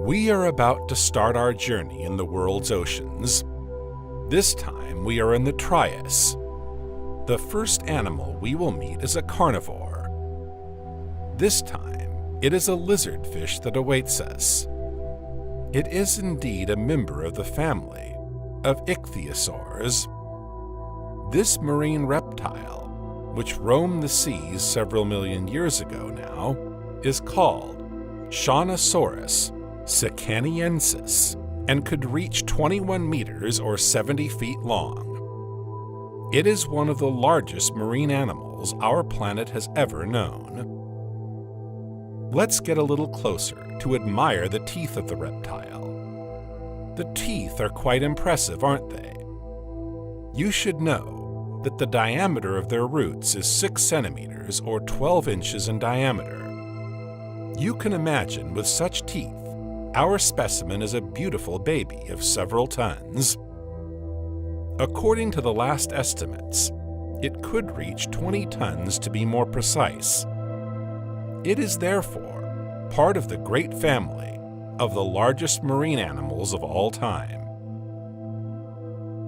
We are about to start our journey in the world's oceans. This time we are in the Trias. The first animal we will meet is a carnivore. This time it is a lizardfish that awaits us. It is indeed a member of the family of ichthyosaurs. This marine reptile, which roamed the seas several million years ago now, is called Spinosaurus sicaniensis and could reach 21 meters or 70 feet long. It is one of the largest marine animals our planet has ever known. Let's get a little closer to admire the teeth of the reptile. The teeth are quite impressive, aren't they? You should know that the diameter of their roots is 6 centimeters or 12 inches in diameter. You can imagine with such teeth, our specimen is a beautiful baby of several tons. According to the last estimates, it could reach 20 tons to be more precise. It is therefore part of the great family of the largest marine animals of all time.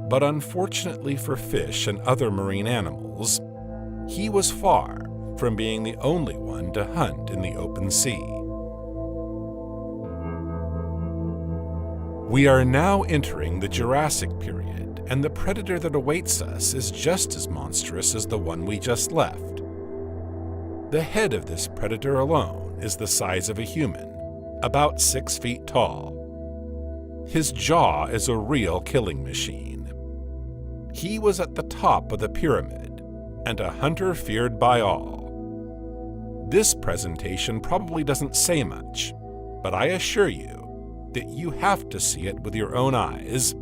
But unfortunately for fish and other marine animals, he was far from being the only one to hunt in the open sea. We are now entering the Jurassic period, and the predator that awaits us is just as monstrous as the one we just left. The head of this predator alone is the size of a human, about 6 feet tall. His jaw is a real killing machine. He was at the top of the pyramid, and a hunter feared by all. This presentation probably doesn't say much, but I assure you that you have to see it with your own eyes.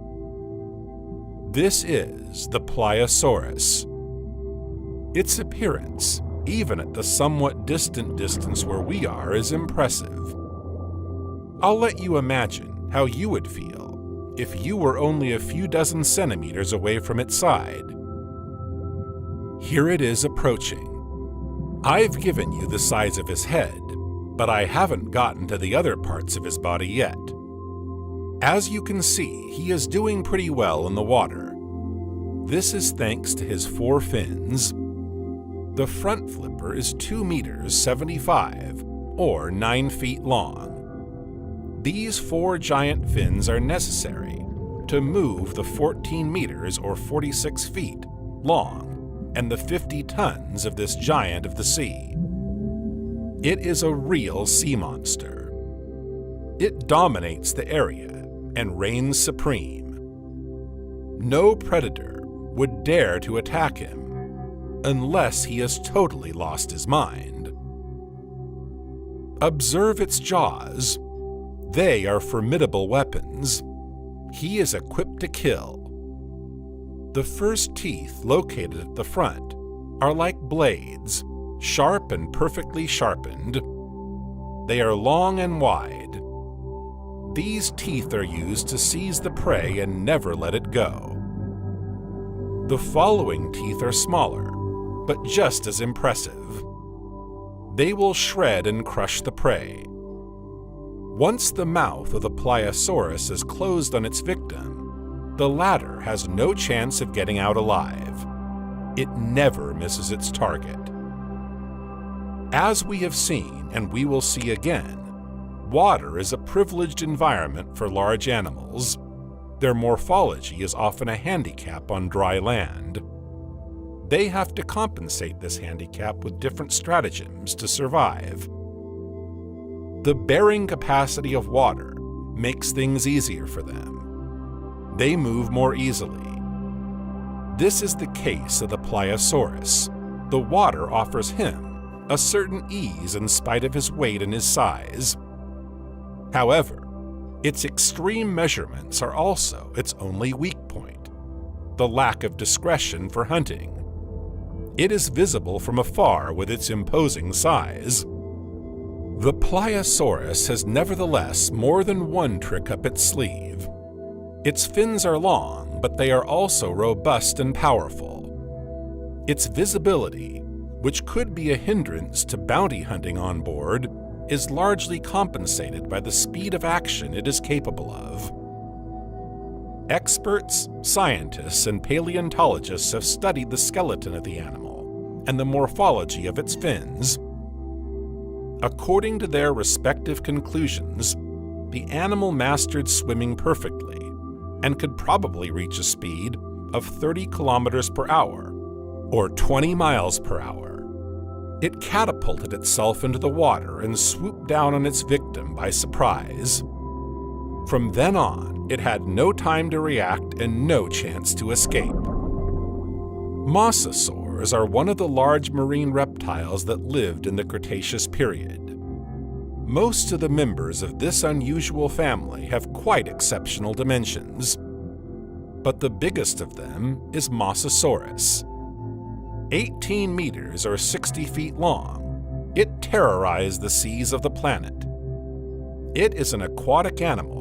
This is the pliosaurus. Its appearance, even at the somewhat distant distance where we are, is impressive. I'll let you imagine how you would feel if you were only a few dozen centimeters away from its side. Here it is approaching. I've given you the size of his head, but I haven't gotten to the other parts of his body yet. As you can see, he is doing pretty well in the water. This is thanks to his 4 fins. The front flipper is 2 meters 75, or 9 feet long. These 4 giant fins are necessary to move the 14 meters or 46 feet long and the 50 tons of this giant of the sea. It is a real sea monster. It dominates the area and reigns supreme. No predator would dare to attack him unless he has totally lost his mind. Observe its jaws. They are formidable weapons. He is equipped to kill. The first teeth located at the front are like blades, sharp and perfectly sharpened. They are long and wide. These teeth are used to seize the prey and never let it go. The following teeth are smaller, but just as impressive. They will shred and crush the prey. Once the mouth of the pliosaurus is closed on its victim, the latter has no chance of getting out alive. It never misses its target. As we have seen, and we will see again, water is a privileged environment for large animals. Their morphology is often a handicap on dry land. They have to compensate this handicap with different stratagems to survive. The bearing capacity of water makes things easier for them. They move more easily. This is the case of the pliosaurus. The water offers him a certain ease in spite of his weight and his size. However, its extreme measurements are also its only weak point, the lack of discretion for hunting. It is visible from afar with its imposing size. The pliosaurus has nevertheless more than one trick up its sleeve. Its fins are long, but they are also robust and powerful. Its visibility, which could be a hindrance to bounty hunting on board, is largely compensated by the speed of action it is capable of. Experts, scientists, and paleontologists have studied the skeleton of the animal and the morphology of its fins. According to their respective conclusions, the animal mastered swimming perfectly and could probably reach a speed of 30 kilometers per hour, or 20 miles per hour. It catapulted itself into the water and swooped down on its victim by surprise. From then on, it had no time to react and no chance to escape. Mosasaurs are one of the large marine reptiles that lived in the Cretaceous period. Most of the members of this unusual family have quite exceptional dimensions, but the biggest of them is Mosasaurus. 18 meters or 60 feet long, it terrorized the seas of the planet. It is an aquatic animal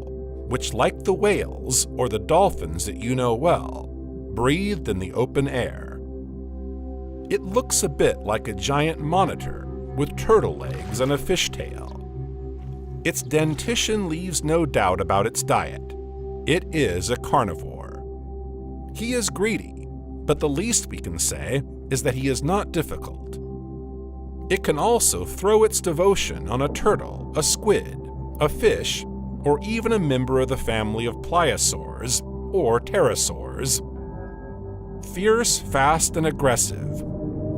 which, like the whales or the dolphins that you know well, breathed in the open air. It looks a bit like a giant monitor with turtle legs and a fishtail. Its dentition leaves no doubt about its diet. It is a carnivore. He is greedy, but the least we can say is that he is not difficult. It can also throw its devotion on a turtle, a squid, a fish, or even a member of the family of pliosaurs or pterosaurs. Fierce, fast, and aggressive,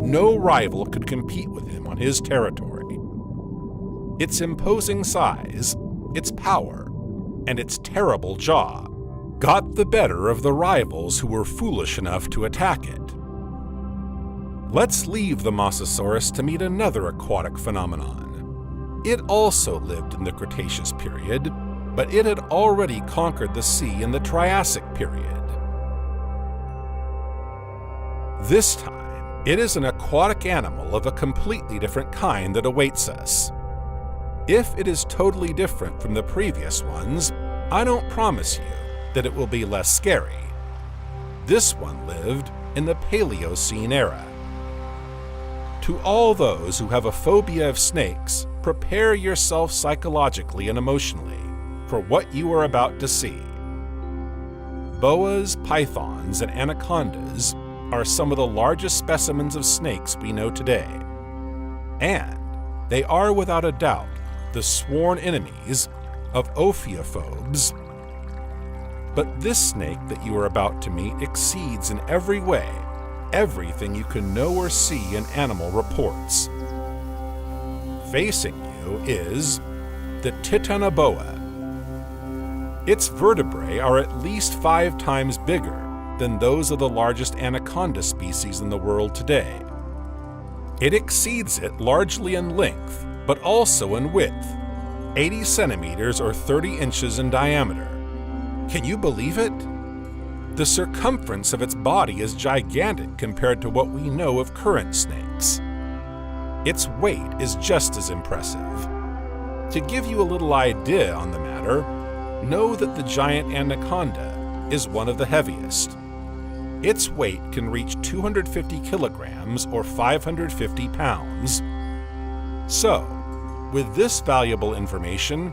no rival could compete with him on his territory. Its imposing size, its power, and its terrible jaw got the better of the rivals who were foolish enough to attack it. Let's leave the Mosasaurus to meet another aquatic phenomenon. It also lived in the Cretaceous period, but it had already conquered the sea in the Triassic period. This time, it is an aquatic animal of a completely different kind that awaits us. If it is totally different from the previous ones, I don't promise you that it will be less scary. This one lived in the Paleocene era. To all those who have a phobia of snakes, prepare yourself psychologically and emotionally for what you are about to see. Boas, pythons, and anacondas are some of the largest specimens of snakes we know today. And they are without a doubt the sworn enemies of ophiophobes. But this snake that you are about to meet exceeds in every way everything you can know or see in animal reports. Facing you is the Titanoboa. Its vertebrae are at least 5 times bigger than those of the largest anaconda species in the world today. It exceeds it largely in length, but also in width, 80 centimeters or 30 inches in diameter. Can you believe it? The circumference of its body is gigantic compared to what we know of current snakes. Its weight is just as impressive. To give you a little idea on the matter, know that the giant anaconda is one of the heaviest. Its weight can reach 250 kilograms or 550 pounds. So, with this valuable information,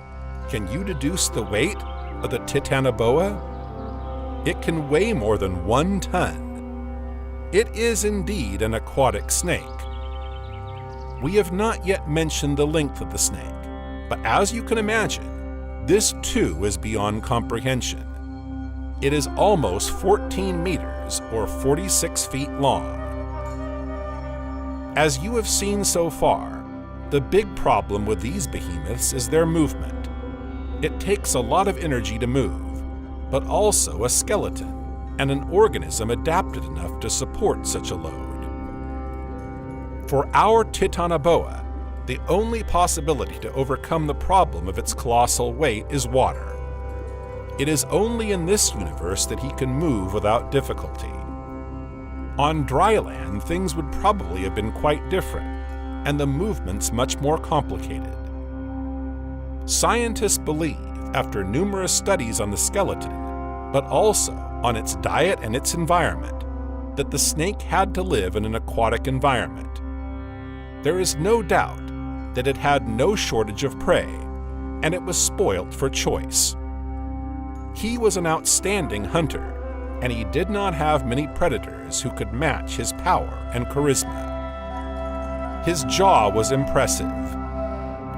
can you deduce the weight of the Titanoboa? It can weigh more than 1 ton. It is indeed an aquatic snake. We have not yet mentioned the length of the snake, but as you can imagine, this too is beyond comprehension. It is almost 14 meters or 46 feet long. As you have seen so far, the big problem with these behemoths is their movement. It takes a lot of energy to move, but also a skeleton and an organism adapted enough to support such a load. For our Titanoboa, the only possibility to overcome the problem of its colossal weight is water. It is only in this universe that he can move without difficulty. On dry land, things would probably have been quite different, and the movements much more complicated. Scientists believe, after numerous studies on the skeleton, but also on its diet and its environment, that the snake had to live in an aquatic environment. There is no doubt that it had no shortage of prey, and it was spoilt for choice. He was an outstanding hunter, and he did not have many predators who could match his power and charisma. His jaw was impressive.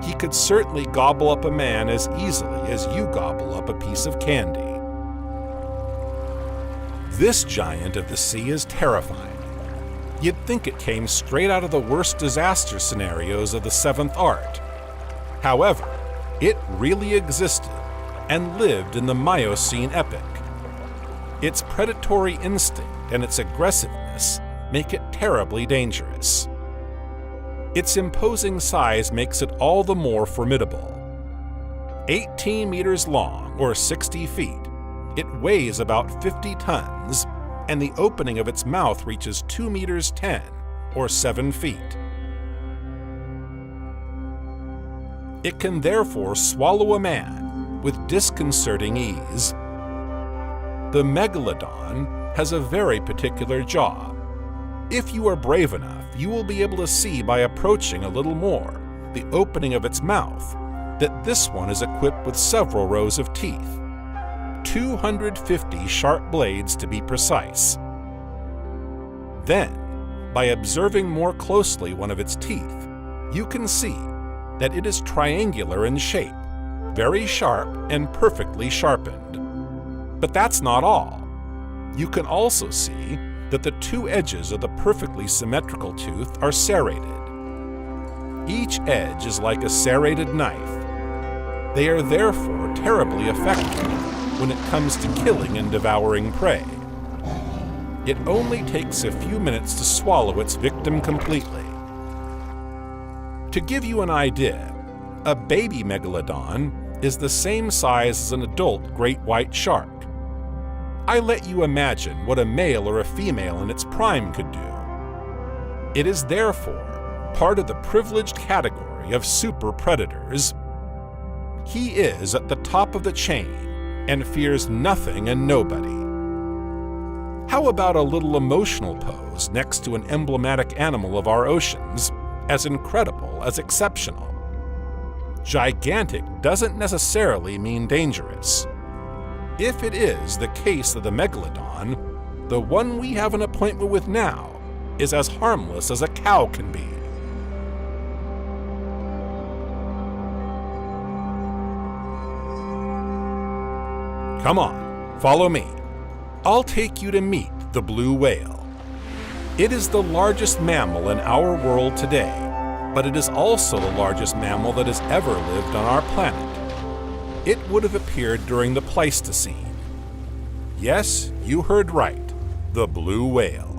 He could certainly gobble up a man as easily as you gobble up a piece of candy. This giant of the sea is terrifying. You'd think it came straight out of the worst disaster scenarios of the seventh art. However, it really existed and lived in the Miocene epoch. Its predatory instinct and its aggressiveness make it terribly dangerous. Its imposing size makes it all the more formidable. 18 meters long, or 60 feet, it weighs about 50 tons, and the opening of its mouth reaches 2 meters 10, or 7 feet. It can therefore swallow a man with disconcerting ease. The megalodon has a very particular jaw. If you are brave enough, you will be able to see by approaching a little more the opening of its mouth that this one is equipped with several rows of teeth. 250 sharp blades to be precise. Then, by observing more closely one of its teeth, you can see that it is triangular in shape, very sharp and perfectly sharpened. But that's not all. You can also see that the two edges of the perfectly symmetrical tooth are serrated. Each edge is like a serrated knife. They are therefore terribly effective when it comes to killing and devouring prey. It only takes a few minutes to swallow its victim completely. To give you an idea, a baby megalodon is the same size as an adult great white shark. I let you imagine what a male or a female in its prime could do. It is therefore part of the privileged category of super predators. He is at the top of the chain and fears nothing and nobody. How about a little emotional pose next to an emblematic animal of our oceans, as incredible as exceptional? Gigantic doesn't necessarily mean dangerous. If it is the case of the megalodon, the one we have an appointment with now is as harmless as a cow can be. Come on, follow me. I'll take you to meet the blue whale. It is the largest mammal in our world today, but it is also the largest mammal that has ever lived on our planet. It would have appeared during the Pleistocene. Yes, you heard right, the blue whale.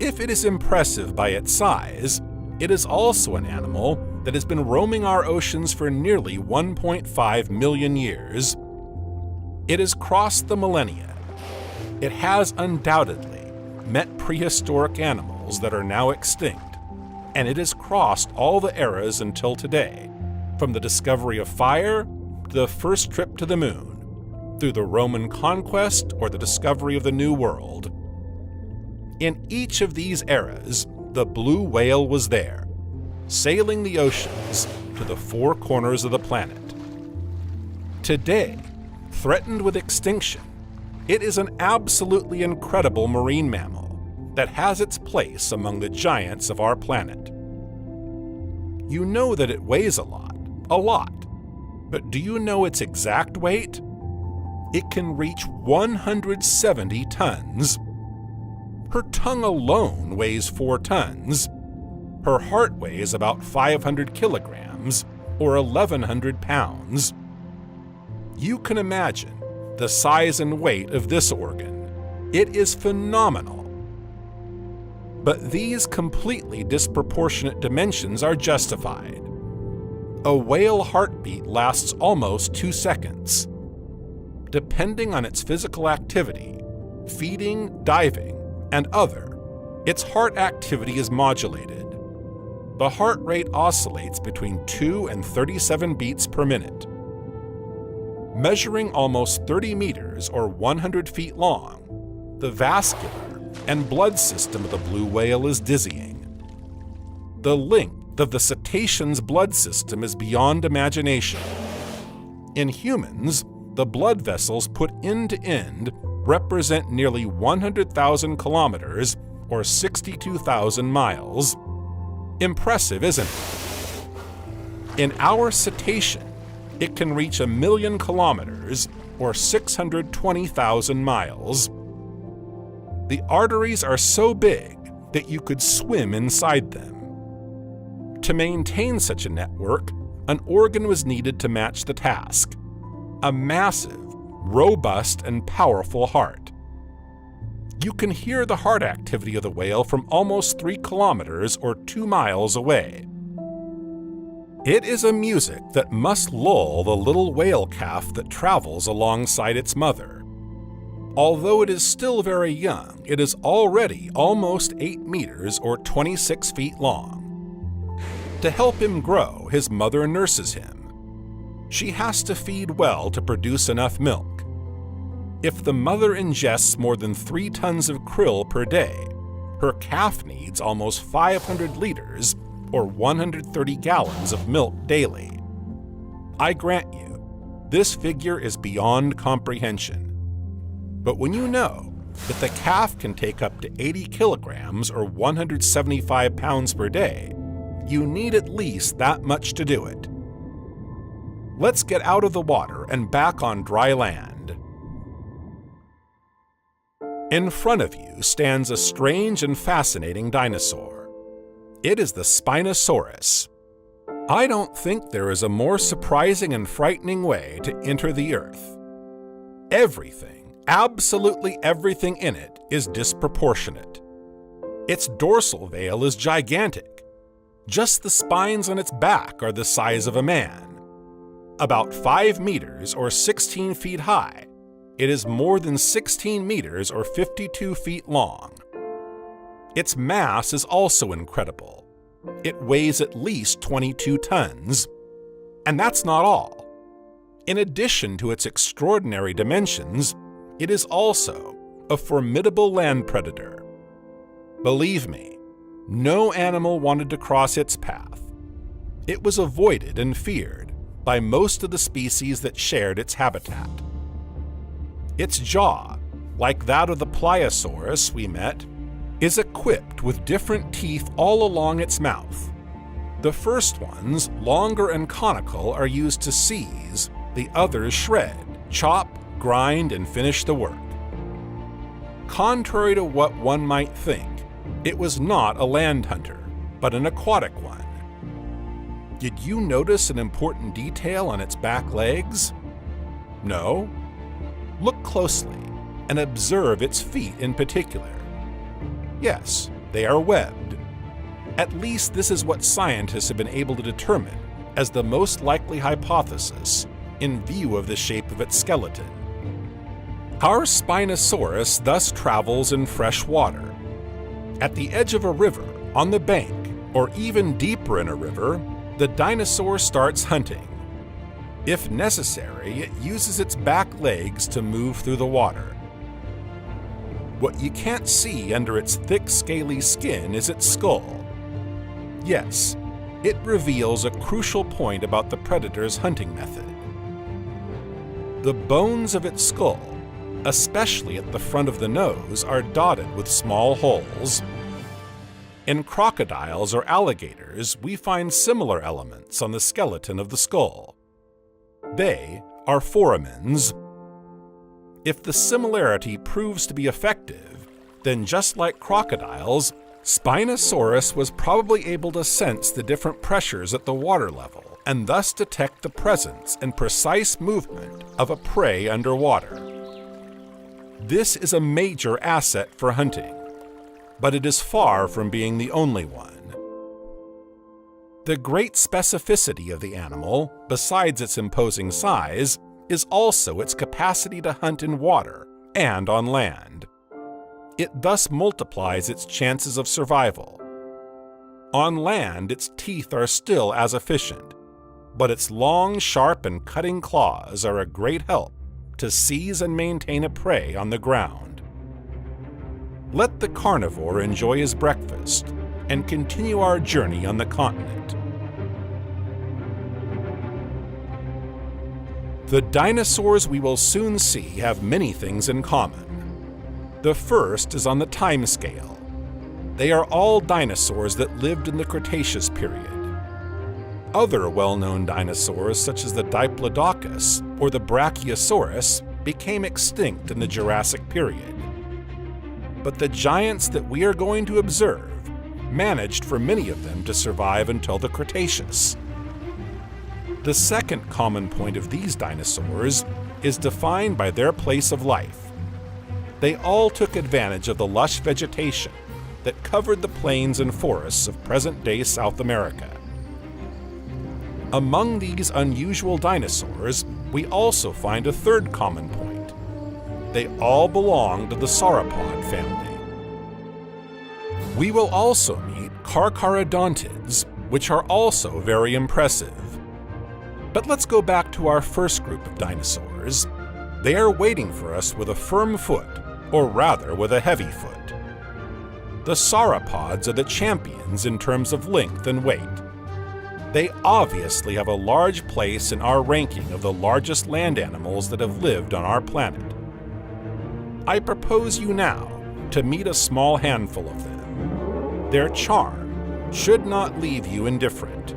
If it is impressive by its size, it is also an animal that has been roaming our oceans for nearly 1.5 million years. It has crossed the millennia. It has undoubtedly met prehistoric animals that are now extinct, and it has crossed all the eras until today, from the discovery of fire to the first trip to the moon, through the Roman conquest or the discovery of the New World. In each of these eras, the blue whale was there, sailing the oceans to the four corners of the planet. Today, threatened with extinction, it is an absolutely incredible marine mammal that has its place among the giants of our planet. You know that it weighs a lot, but do you know its exact weight? It can reach 170 tons. Her tongue alone weighs 4 tons. Her heart weighs about 500 kilograms, or 1,100 pounds. You can imagine the size and weight of this organ. It is phenomenal. But these completely disproportionate dimensions are justified. A whale heartbeat lasts almost 2 seconds. Depending on its physical activity, feeding, diving, and other, its heart activity is modulated. The heart rate oscillates between 2 and 37 beats per minute. Measuring almost 30 meters or 100 feet long, the vascular and blood system of the blue whale is dizzying. The length strength of the cetacean's blood system is beyond imagination. In humans, the blood vessels put end to end represent nearly 100,000 kilometers, or 62,000 miles. Impressive, isn't it? In our cetacean, it can reach 1 million kilometers, or 620,000 miles. The arteries are so big that you could swim inside them. To maintain such a network, an organ was needed to match the task: a massive, robust, and powerful heart. You can hear the heart activity of the whale from almost 3 kilometers or 2 miles away. It is a music that must lull the little whale calf that travels alongside its mother. Although it is still very young, it is already almost 8 meters or 26 feet long. To help him grow, his mother nurses him. She has to feed well to produce enough milk. If the mother ingests more than 3 tons of krill per day, her calf needs almost 500 liters, or 130 gallons of milk daily. I grant you, this figure is beyond comprehension. But when you know that the calf can take up to 80 kilograms or 175 pounds per day, you need at least that much to do it. Let's get out of the water and back on dry land. In front of you stands a strange and fascinating dinosaur. It is the Spinosaurus. I don't think there is a more surprising and frightening way to enter the Earth. Everything, absolutely everything in it is disproportionate. Its dorsal veil is gigantic. Just the spines on its back are the size of a man. About 5 meters or 16 feet high, it is more than 16 meters or 52 feet long. Its mass is also incredible. It weighs at least 22 tons. And that's not all. In addition to its extraordinary dimensions, it is also a formidable land predator. Believe me, no animal wanted to cross its path. It was avoided and feared by most of the species that shared its habitat. Its jaw, like that of the pliosaurus we met, is equipped with different teeth all along its mouth. The first ones, longer and conical, are used to seize, the others shred, chop, grind, and finish the work. Contrary to what one might think, it was not a land hunter, but an aquatic one. Did you notice an important detail on its back legs? No? Look closely and observe its feet in particular. Yes, they are webbed. At least this is what scientists have been able to determine as the most likely hypothesis in view of the shape of its skeleton. Our Spinosaurus thus travels in fresh water. At the edge of a river, on the bank, or even deeper in a river, the dinosaur starts hunting. If necessary, it uses its back legs to move through the water. What you can't see under its thick, scaly skin is its skull. Yes, it reveals a crucial point about the predator's hunting method. The bones of its skull, especially at the front of the nose, are dotted with small holes. In crocodiles or alligators, we find similar elements on the skeleton of the skull. They are foramens. If the similarity proves to be effective, then just like crocodiles, Spinosaurus was probably able to sense the different pressures at the water level and thus detect the presence and precise movement of a prey underwater. This is a major asset for hunting, but it is far from being the only one. The great specificity of the animal, besides its imposing size, is also its capacity to hunt in water and on land. It thus multiplies its chances of survival. On land, its teeth are still as efficient, but its long, sharp, and cutting claws are a great help to seize and maintain a prey on the ground. Let the carnivore enjoy his breakfast, and continue our journey on the continent. The dinosaurs we will soon see have many things in common. The first is on the time scale. They are all dinosaurs that lived in the Cretaceous period. Other well-known dinosaurs, such as the Diplodocus or the Brachiosaurus, became extinct in the Jurassic period. But the giants that we are going to observe managed for many of them to survive until the Cretaceous. The second common point of these dinosaurs is defined by their place of life. They all took advantage of the lush vegetation that covered the plains and forests of present-day South America. Among these unusual dinosaurs, we also find a third common point. They all belong to the sauropod family. We will also meet carcharodontids, which are also very impressive. But let's go back to our first group of dinosaurs. They are waiting for us with a firm foot, or rather with a heavy foot. The sauropods are the champions in terms of length and weight. They obviously have a large place in our ranking of the largest land animals that have lived on our planet. I propose you now to meet a small handful of them. Their charm should not leave you indifferent.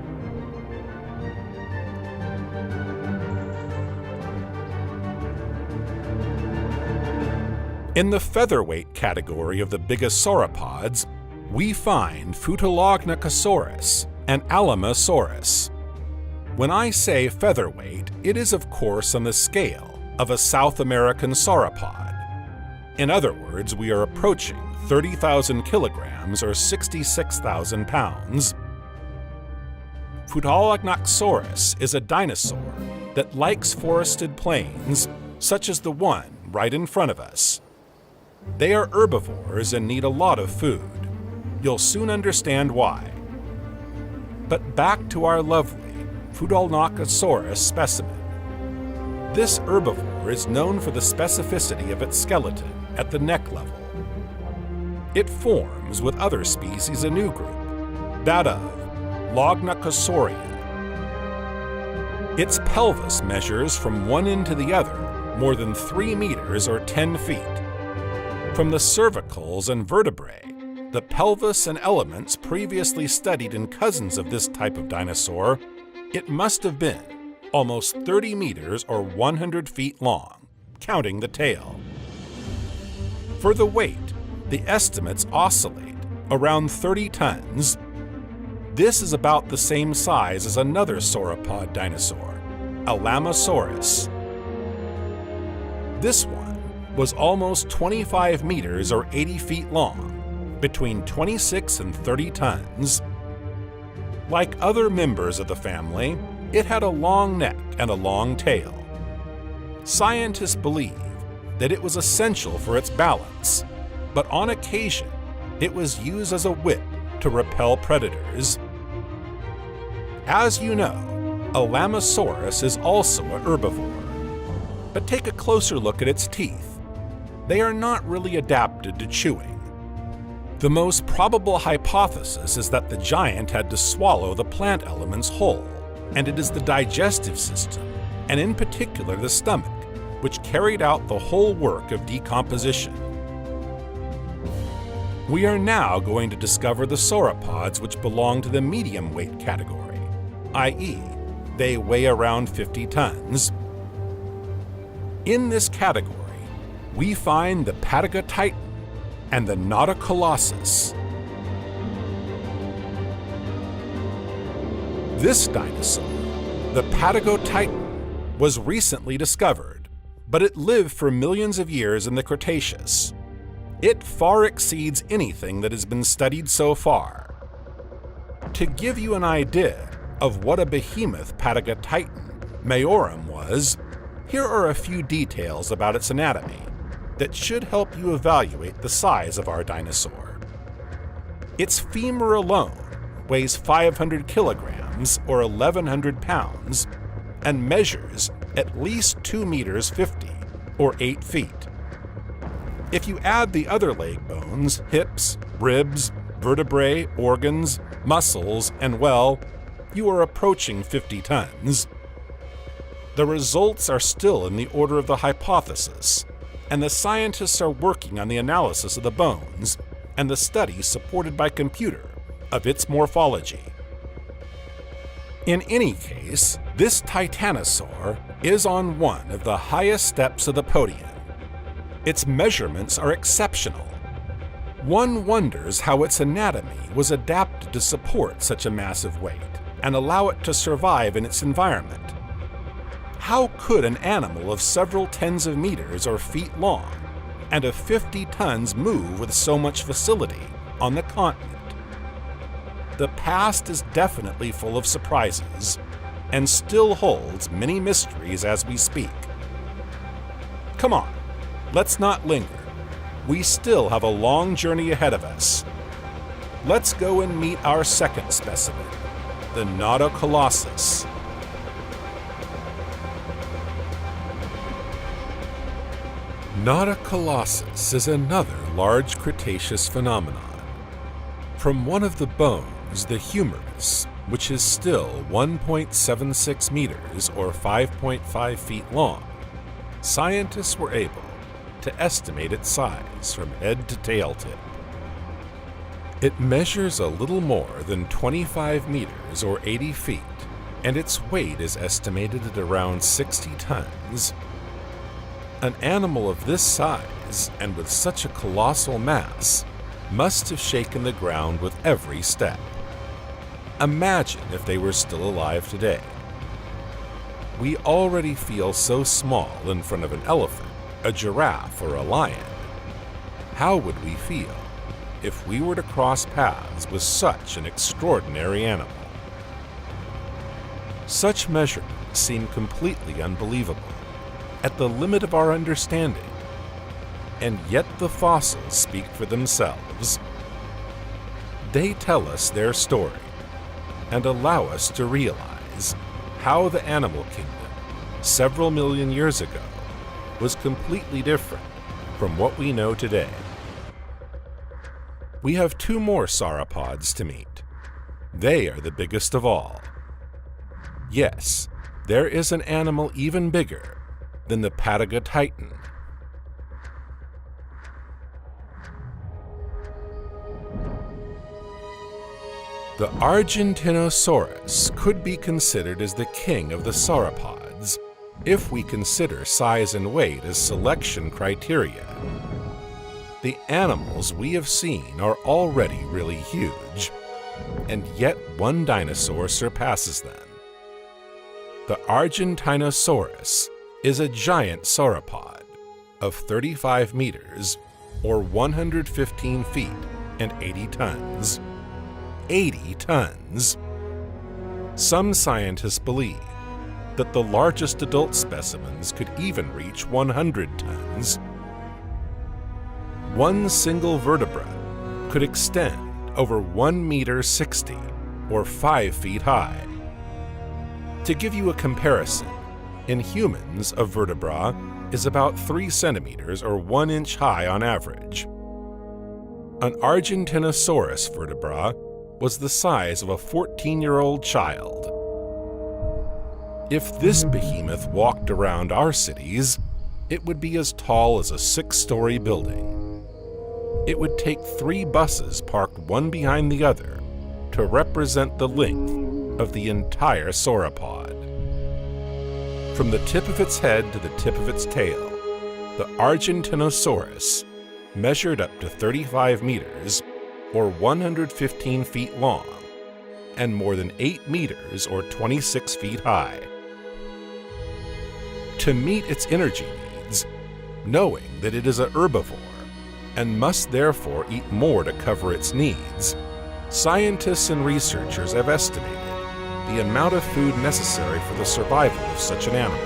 In the featherweight category of the biggest sauropods, we find Futalognathosaurus and Alamosaurus. When I say featherweight, it is of course on the scale of a South American sauropod. In other words, we are approaching 30,000 kilograms or 66,000 pounds. Futalognathosaurus is a dinosaur that likes forested plains, such as the one right in front of us. They are herbivores and need a lot of food. You'll soon understand why. But back to our lovely Futalognathosaurus specimen. This herbivore is known for the specificity of its skeleton at the neck level. It forms with other species a new group, that of Lognathosaurus. Its pelvis measures from one end to the other more than 3 meters or 10 feet. From the cervicals and vertebrae, the pelvis and elements previously studied in cousins of this type of dinosaur, it must have been almost 30 meters or 100 feet long, counting the tail. For the weight, the estimates oscillate around 30 tons. This is about the same size as another sauropod dinosaur, Alamosaurus. This one was almost 25 meters or 80 feet long, between 26 and 30 tons. Like other members of the family, it had a long neck and a long tail. Scientists believe that it was essential for its balance, but on occasion, it was used as a whip to repel predators. As you know, Alamosaurus is also a herbivore. But take a closer look at its teeth. They are not really adapted to chewing. The most probable hypothesis is that the giant had to swallow the plant elements whole, and it is the digestive system, and in particular the stomach, which carried out the whole work of decomposition. We are now going to discover the sauropods which belong to the medium weight category, i.e., they weigh around 50 tons. In this category, we find the Patagotitan and the Nautocolossus. This dinosaur, the Patagotitan, was recently discovered, but it lived for millions of years in the Cretaceous. It far exceeds anything that has been studied so far. To give you an idea of what a behemoth Patagotitan majorum was, here are a few details about its anatomy that should help you evaluate the size of our dinosaur. Its femur alone weighs 500 kilograms or 1,100 pounds and measures at least 2 meters 50 or 8 feet. If you add the other leg bones, hips, ribs, vertebrae, organs, muscles, and well, you are approaching 50 tons. The results are still in the order of the hypothesis, and the scientists are working on the analysis of the bones and the study supported by computer of its morphology. In any case, this titanosaur is on one of the highest steps of the podium. Its measurements are exceptional. One wonders how its anatomy was adapted to support such a massive weight and allow it to survive in its environment. How could an animal of several tens of meters or feet long and of 50 tons move with so much facility on the continent? The past is definitely full of surprises and still holds many mysteries as we speak. Come on, let's not linger. We still have a long journey ahead of us. Let's go and meet our second specimen, the Colossus. Colossus is another large Cretaceous phenomenon. From one of the bones, the humerus, which is still 1.76 meters or 5.5 feet long, scientists were able to estimate its size from head to tail tip. It measures a little more than 25 meters or 80 feet, and its weight is estimated at around 60 tons. An animal of this size and with such a colossal mass must have shaken the ground with every step. Imagine if they were still alive today. We already feel so small in front of an elephant, a giraffe, or a lion. How would we feel if we were to cross paths with such an extraordinary animal? Such measurements seem completely unbelievable, at the limit of our understanding, and yet the fossils speak for themselves. They tell us their story and allow us to realize how the animal kingdom, several million years ago, was completely different from what we know today. We have two more sauropods to meet. They are the biggest of all. Yes, there is an animal even bigger than the Pataga titan. The Titanosaurus could be considered as the king of the sauropods, if we consider size and weight as selection criteria. The animals we have seen are already really huge, and yet one dinosaur surpasses them. The Titanosaurus is a giant sauropod of 35 meters or 115 feet and 80 tons. 80 tons! Some scientists believe that the largest adult specimens could even reach 100 tons. One single vertebra could extend over 1 meter 60 or 5 feet high. To give you a comparison, in humans, a vertebra is about 3 centimeters or 1 inch high on average. An Titanosaurus vertebra was the size of a 14-year-old child. If this behemoth walked around our cities, it would be as tall as a 6-story building. It would take 3 buses parked one behind the other to represent the length of the entire sauropod. From the tip of its head to the tip of its tail, the Titanosaurus measured up to 35 meters or 115 feet long and more than 8 meters or 26 feet high. To meet its energy needs, knowing that it is a herbivore and must therefore eat more to cover its needs, scientists and researchers have estimated the amount of food necessary for the survival of such an animal.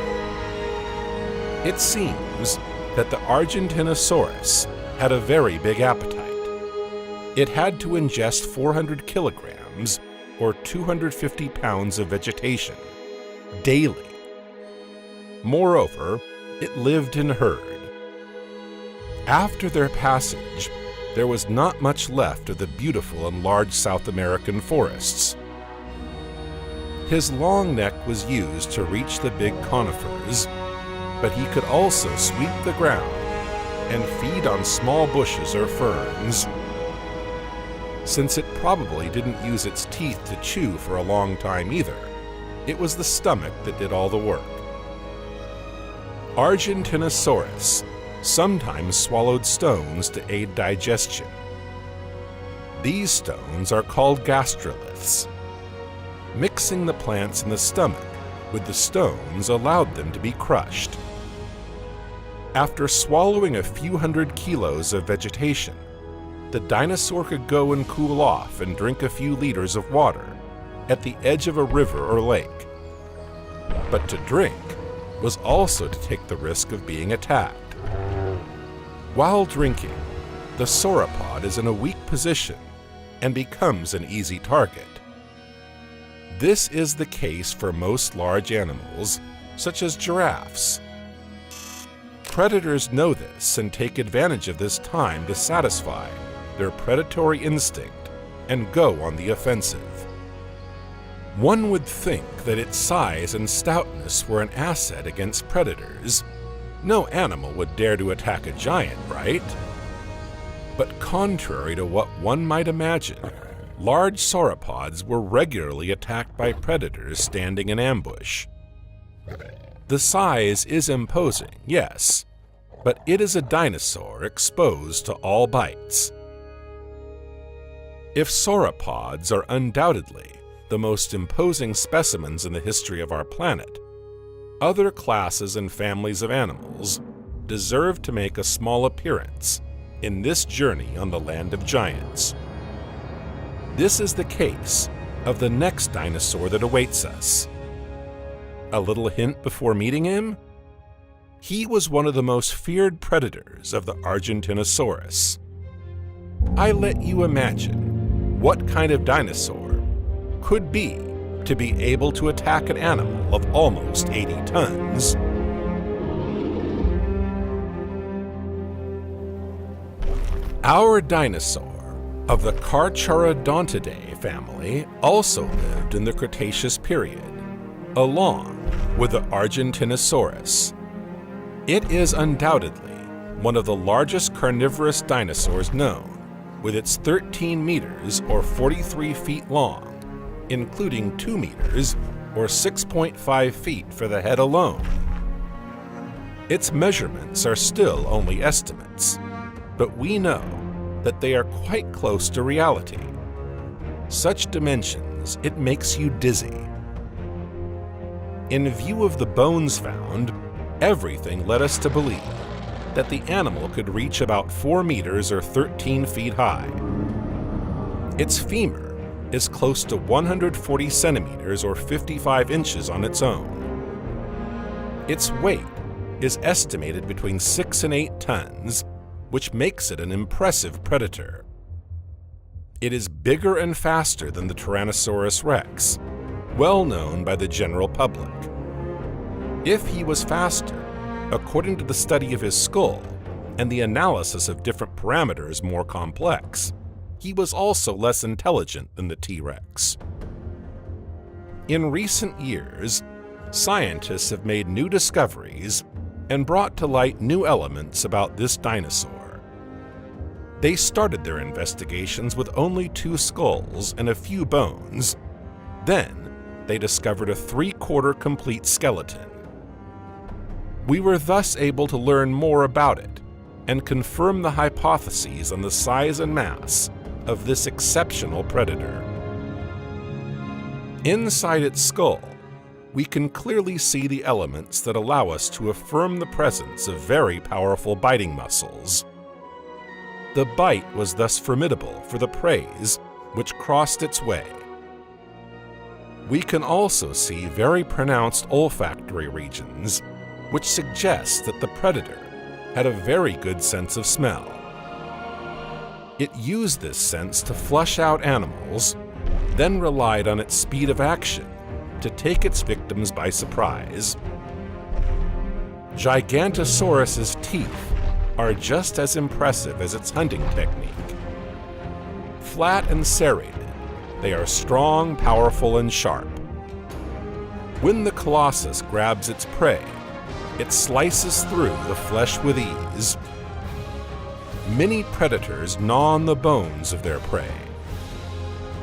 It seems that the Titanosaurus had a very big appetite. It had to ingest 400 kilograms or 250 pounds of vegetation daily. Moreover, it lived in herd. After their passage, there was not much left of the beautiful and large South American forests. His long neck was used to reach the big conifers, but he could also sweep the ground and feed on small bushes or ferns. Since it probably didn't use its teeth to chew for a long time either, it was the stomach that did all the work. Argentinosaurus sometimes swallowed stones to aid digestion. These stones are called gastroliths. Mixing the plants in the stomach with the stones allowed them to be crushed. After swallowing a few hundred kilos of vegetation, the dinosaur could go and cool off and drink a few liters of water at the edge of a river or lake. But to drink was also to take the risk of being attacked. While drinking, the sauropod is in a weak position and becomes an easy target. This is the case for most large animals, such as giraffes. Predators know this and take advantage of this time to satisfy their predatory instinct and go on the offensive. One would think that its size and stoutness were an asset against predators. No animal would dare to attack a giant, right? But contrary to what one might imagine, large sauropods were regularly attacked by predators standing in ambush. The size is imposing, yes, but it is a dinosaur exposed to all bites. If sauropods are undoubtedly the most imposing specimens in the history of our planet, other classes and families of animals deserve to make a small appearance in this journey on the land of giants. This is the case of the next dinosaur that awaits us. A little hint before meeting him? He was one of the most feared predators of the Argentinosaurus. I let you imagine what kind of dinosaur could be to be able to attack an animal of almost 80 tons. Our dinosaur of the Carcharodontidae family also lived in the Cretaceous period, along with the Argentinosaurus. It is undoubtedly one of the largest carnivorous dinosaurs known, with its 13 meters or 43 feet long, including 2 meters or 6.5 feet for the head alone. Its measurements are still only estimates, but we know that they are quite close to reality. Such dimensions, it makes you dizzy. In view of the bones found, everything led us to believe that the animal could reach about 4 meters or 13 feet high. Its femur is close to 140 centimeters or 55 inches on its own. Its weight is estimated between 6 and 8 tons, which makes it an impressive predator. It is bigger and faster than the Tyrannosaurus rex, well known by the general public. If he was faster, according to the study of his skull and the analysis of different parameters more complex, he was also less intelligent than the T-Rex. In recent years, scientists have made new discoveries and brought to light new elements about this dinosaur. They started their investigations with only 2 skulls and a few bones. Then, they discovered a 3/4 complete skeleton. We were thus able to learn more about it and confirm the hypotheses on the size and mass of this exceptional predator. Inside its skull, we can clearly see the elements that allow us to affirm the presence of very powerful biting muscles. The bite was thus formidable for the preys which crossed its way. We can also see very pronounced olfactory regions, which suggests that the predator had a very good sense of smell. It used this sense to flush out animals, then relied on its speed of action to take its victims by surprise. Gigantosaurus's teeth are just as impressive as its hunting technique. flat and serrated, they are strong, powerful, and sharp. When the colossus grabs its prey, it slices through the flesh with ease. Many predators gnaw on the bones of their prey.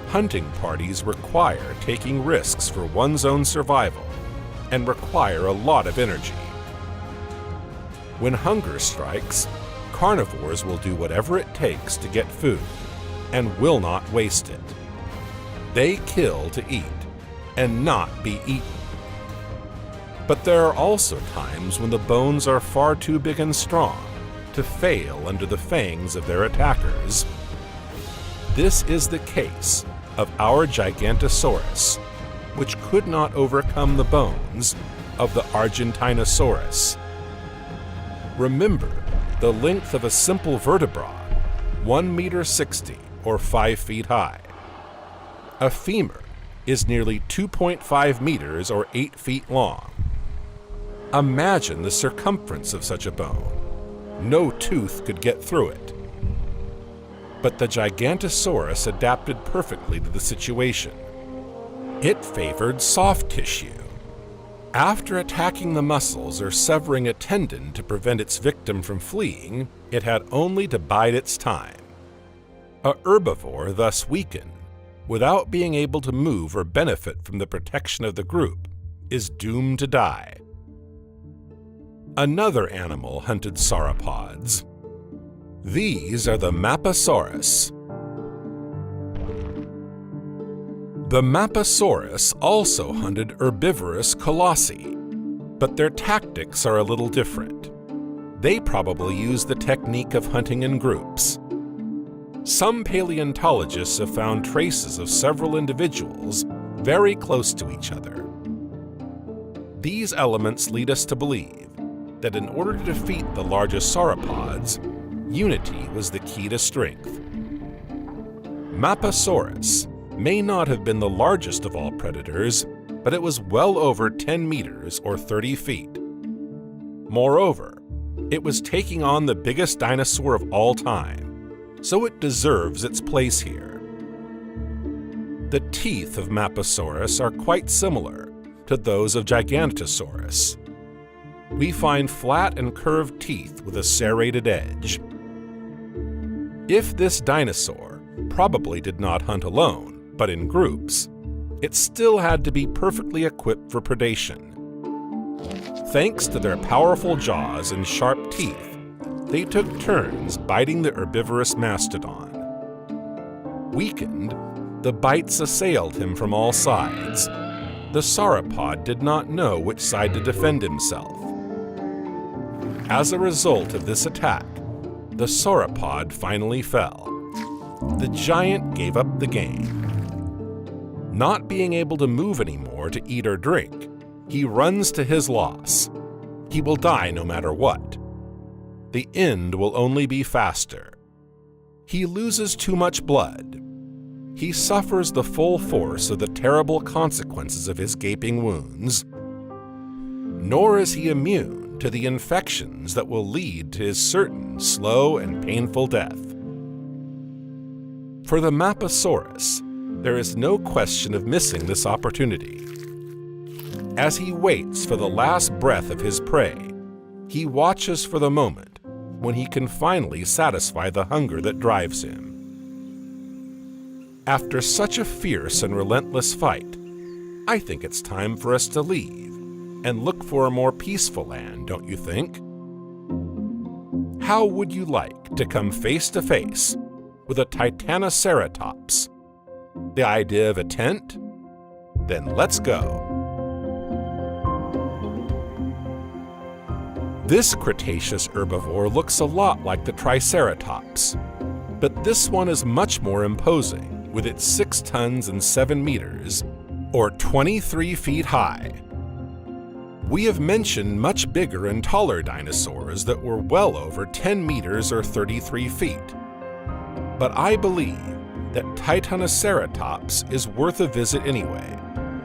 Hunting parties require taking risks for one's own survival and require a lot of energy. When hunger strikes, carnivores will do whatever it takes to get food and will not waste it. They kill to eat and not be eaten. But there are also times when the bones are far too big and strong to fail under the fangs of their attackers. This is the case of our Gigantosaurus, which could not overcome the bones of the Argentinosaurus. Remember the length of a simple vertebra, 1.60 meters or 5 feet high. A femur is nearly 2.5 meters or 8 feet long. Imagine the circumference of such a bone. No tooth could get through it. But the Gigantosaurus adapted perfectly to the situation. It favored soft tissue. After attacking the muscles or severing a tendon to prevent its victim from fleeing, it had only to bide its time. A herbivore thus weakened, without being able to move or benefit from the protection of the group, is doomed to die. Another animal hunted sauropods. These are the Mapasaurus. The Mapasaurus also hunted herbivorous colossi, but their tactics are a little different. They probably use the technique of hunting in groups. Some paleontologists have found traces of several individuals very close to each other. These elements lead us to believe that in order to defeat the largest sauropods, unity was the key to strength. Mapasaurus may not have been the largest of all predators, but it was well over 10 meters or 30 feet. Moreover, it was taking on the biggest dinosaur of all time, so it deserves its place here. The teeth of Mapasaurus are quite similar to those of Gigantosaurus. We find flat and curved teeth with a serrated edge. If this dinosaur probably did not hunt alone, but in groups, it still had to be perfectly equipped for predation. Thanks to their powerful jaws and sharp teeth, they took turns biting the herbivorous mastodon. Weakened, the bites assailed him from all sides. The sauropod did not know which side to defend himself. As a result of this attack, the sauropod finally fell. The giant gave up the game. Not being able to move anymore to eat or drink, he runs to his loss. He will die no matter what. The end will only be faster. He loses too much blood. He suffers the full force of the terrible consequences of his gaping wounds. Nor is he immune to the infections that will lead to his certain slow and painful death. For the Mapasaurus, there is no question of missing this opportunity. As he waits for the last breath of his prey, he watches for the moment when he can finally satisfy the hunger that drives him. After such a fierce and relentless fight, I think it's time for us to leave and look for a more peaceful land, don't you think? How would you like to come face to face with a Titanoceratops? The idea of a tent? Then let's go. This Cretaceous herbivore looks a lot like the Triceratops, but this one is much more imposing with its 6 tons and 7 meters, or 23 feet high. We have mentioned much bigger and taller dinosaurs that were well over 10 meters or 33 feet. But I believe that Titanoceratops is worth a visit anyway,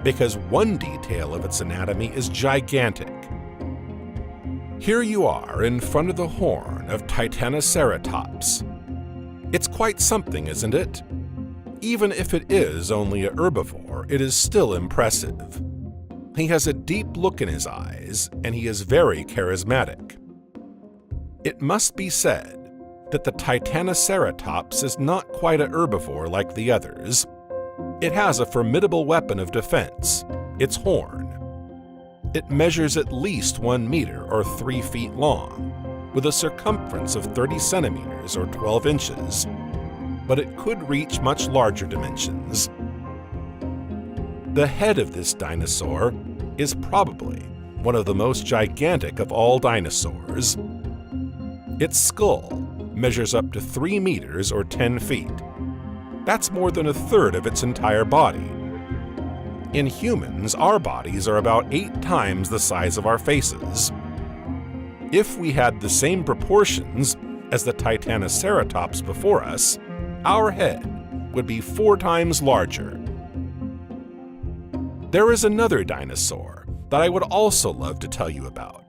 because one detail of its anatomy is gigantic. Here you are in front of the horn of Titanoceratops. It's quite something, isn't it? Even if it is only a herbivore, it is still impressive. He has a deep look in his eyes, and he is very charismatic. It must be said that the Titanoceratops is not quite a herbivore like the others. It has a formidable weapon of defense, its horn. It measures at least 1 meter or 3 feet long, with a circumference of 30 centimeters or 12 inches, but it could reach much larger dimensions. The head of this dinosaur is probably one of the most gigantic of all dinosaurs. Its skull measures up to 3 meters or 10 feet. That's more than a third of its entire body. In humans, our bodies are about 8 times the size of our faces. If we had the same proportions as the Titanoceratops before us, our head would be 4 times larger. There is another dinosaur that I would also love to tell you about.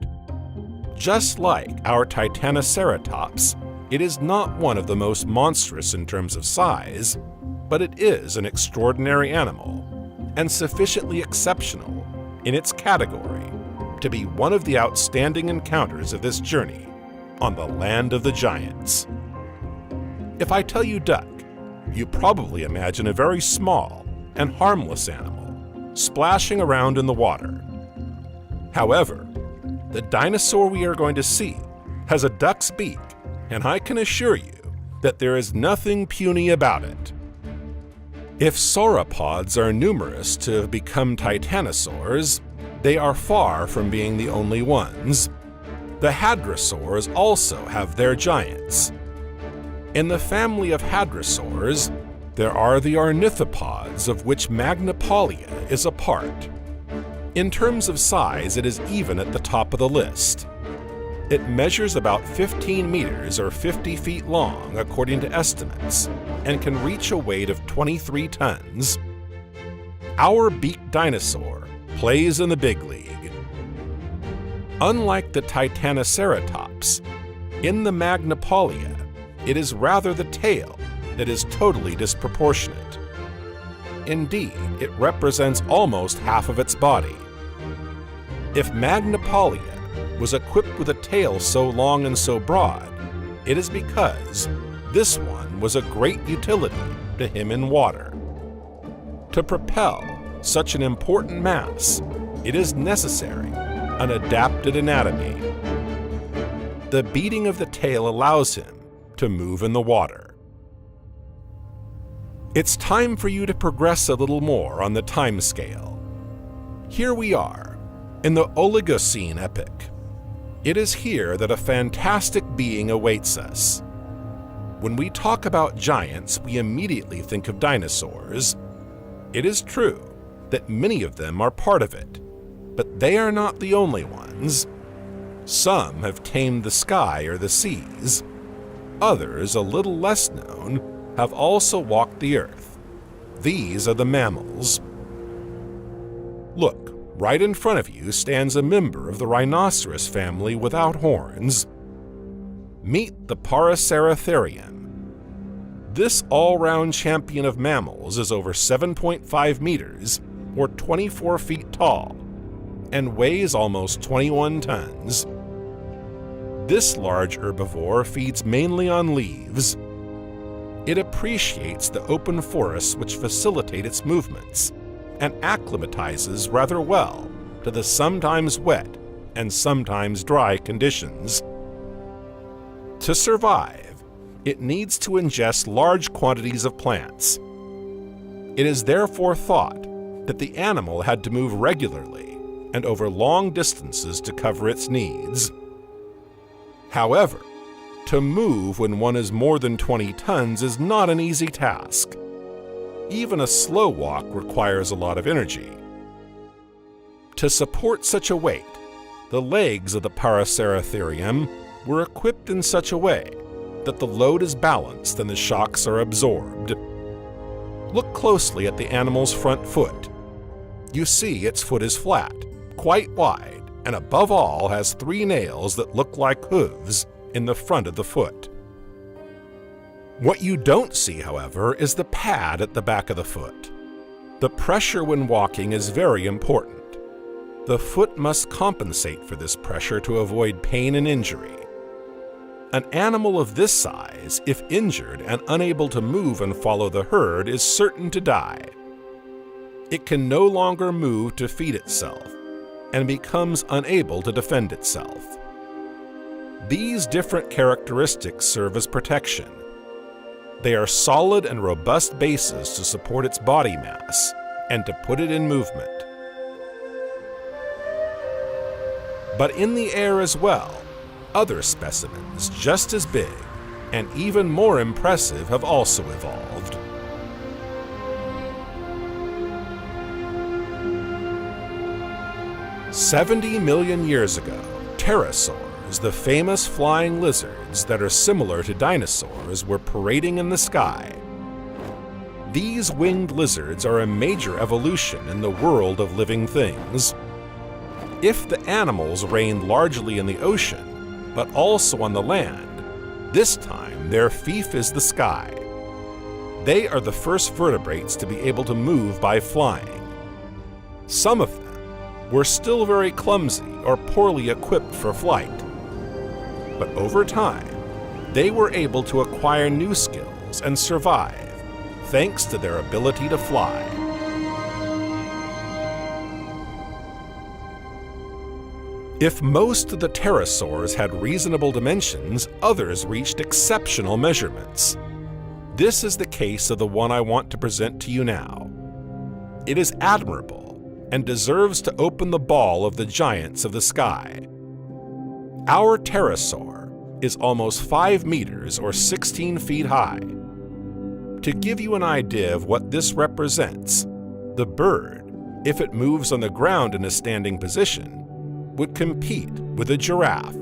Just like our Titanoceratops, it is not one of the most monstrous in terms of size, but it is an extraordinary animal and sufficiently exceptional in its category to be one of the outstanding encounters of this journey on the land of the giants. If I tell you duck, you probably imagine a very small and harmless animal splashing around in the water. However, the dinosaur we are going to see has a duck's beak, and I can assure you that there is nothing puny about it. If sauropods are numerous to have become titanosaurs, they are far from being the only ones. The hadrosaurs also have their giants. In the family of hadrosaurs, there are the ornithopods, of which Magnopolia is a part. In terms of size, it is even at the top of the list. It measures about 15 meters or 50 feet long, according to estimates, and can reach a weight of 23 tons. Our beaked dinosaur plays in the big league. Unlike the Titanoceratops, in the Magnopolia, it is rather the tail that is totally disproportionate. Indeed, it represents almost half of its body. If Magnopolia was equipped with a tail so long and so broad, it is because this one was a great utility to him in water. To propel such an important mass, it is necessary an adapted anatomy. The beating of the tail allows him to move in the water. It's time for you to progress a little more on the time scale. Here we are, in the Oligocene epoch. It is here that a fantastic being awaits us. When we talk about giants, we immediately think of dinosaurs. It is true that many of them are part of it, but they are not the only ones. Some have tamed the sky or the seas. Others, a little less known, have also walked the earth. These are the mammals. Look, right in front of you stands a member of the rhinoceros family without horns. Meet the paraceratherium. This all-round champion of mammals is over 7.5 meters, or 24 feet tall, and weighs almost 21 tons. This large herbivore feeds mainly on leaves. It appreciates the open forests which facilitate its movements, and acclimatizes rather well to the sometimes wet and sometimes dry conditions. To survive, it needs to ingest large quantities of plants. It is therefore thought that the animal had to move regularly and over long distances to cover its needs. However, to move when one is more than 20 tons is not an easy task. Even a slow walk requires a lot of energy. To support such a weight, the legs of the paraceratherium were equipped in such a way that the load is balanced and the shocks are absorbed. Look closely at the animal's front foot. You see its foot is flat, quite wide, and above all has 3 nails that look like hooves in the front of the foot. What you don't see, however, is the pad at the back of the foot. The pressure when walking is very important. The foot must compensate for this pressure to avoid pain and injury. An animal of this size, if injured and unable to move and follow the herd, is certain to die. It can no longer move to feed itself and becomes unable to defend itself. These different characteristics serve as protection. They are solid and robust bases to support its body mass and to put it in movement. But in the air as well, other specimens just as big and even more impressive have also evolved. "70 million years ago, pterosaurs, the famous flying lizards that are similar to dinosaurs, were parading in the sky. These winged lizards are a major evolution in the world of living things. If the animals reigned largely in the ocean, but also on the land, this time their fief is the sky. They are the first vertebrates to be able to move by flying. Some of them were still very clumsy or poorly equipped for flight. But over time, they were able to acquire new skills and survive, thanks to their ability to fly. If most of the pterosaurs had reasonable dimensions, others reached exceptional measurements. This is the case of the one I want to present to you now. It is admirable and deserves to open the ball of the giants of the sky. Our pterosaur is almost 5 meters or 16 feet high. To give you an idea of what this represents, the bird, if it moves on the ground in a standing position, would compete with a giraffe.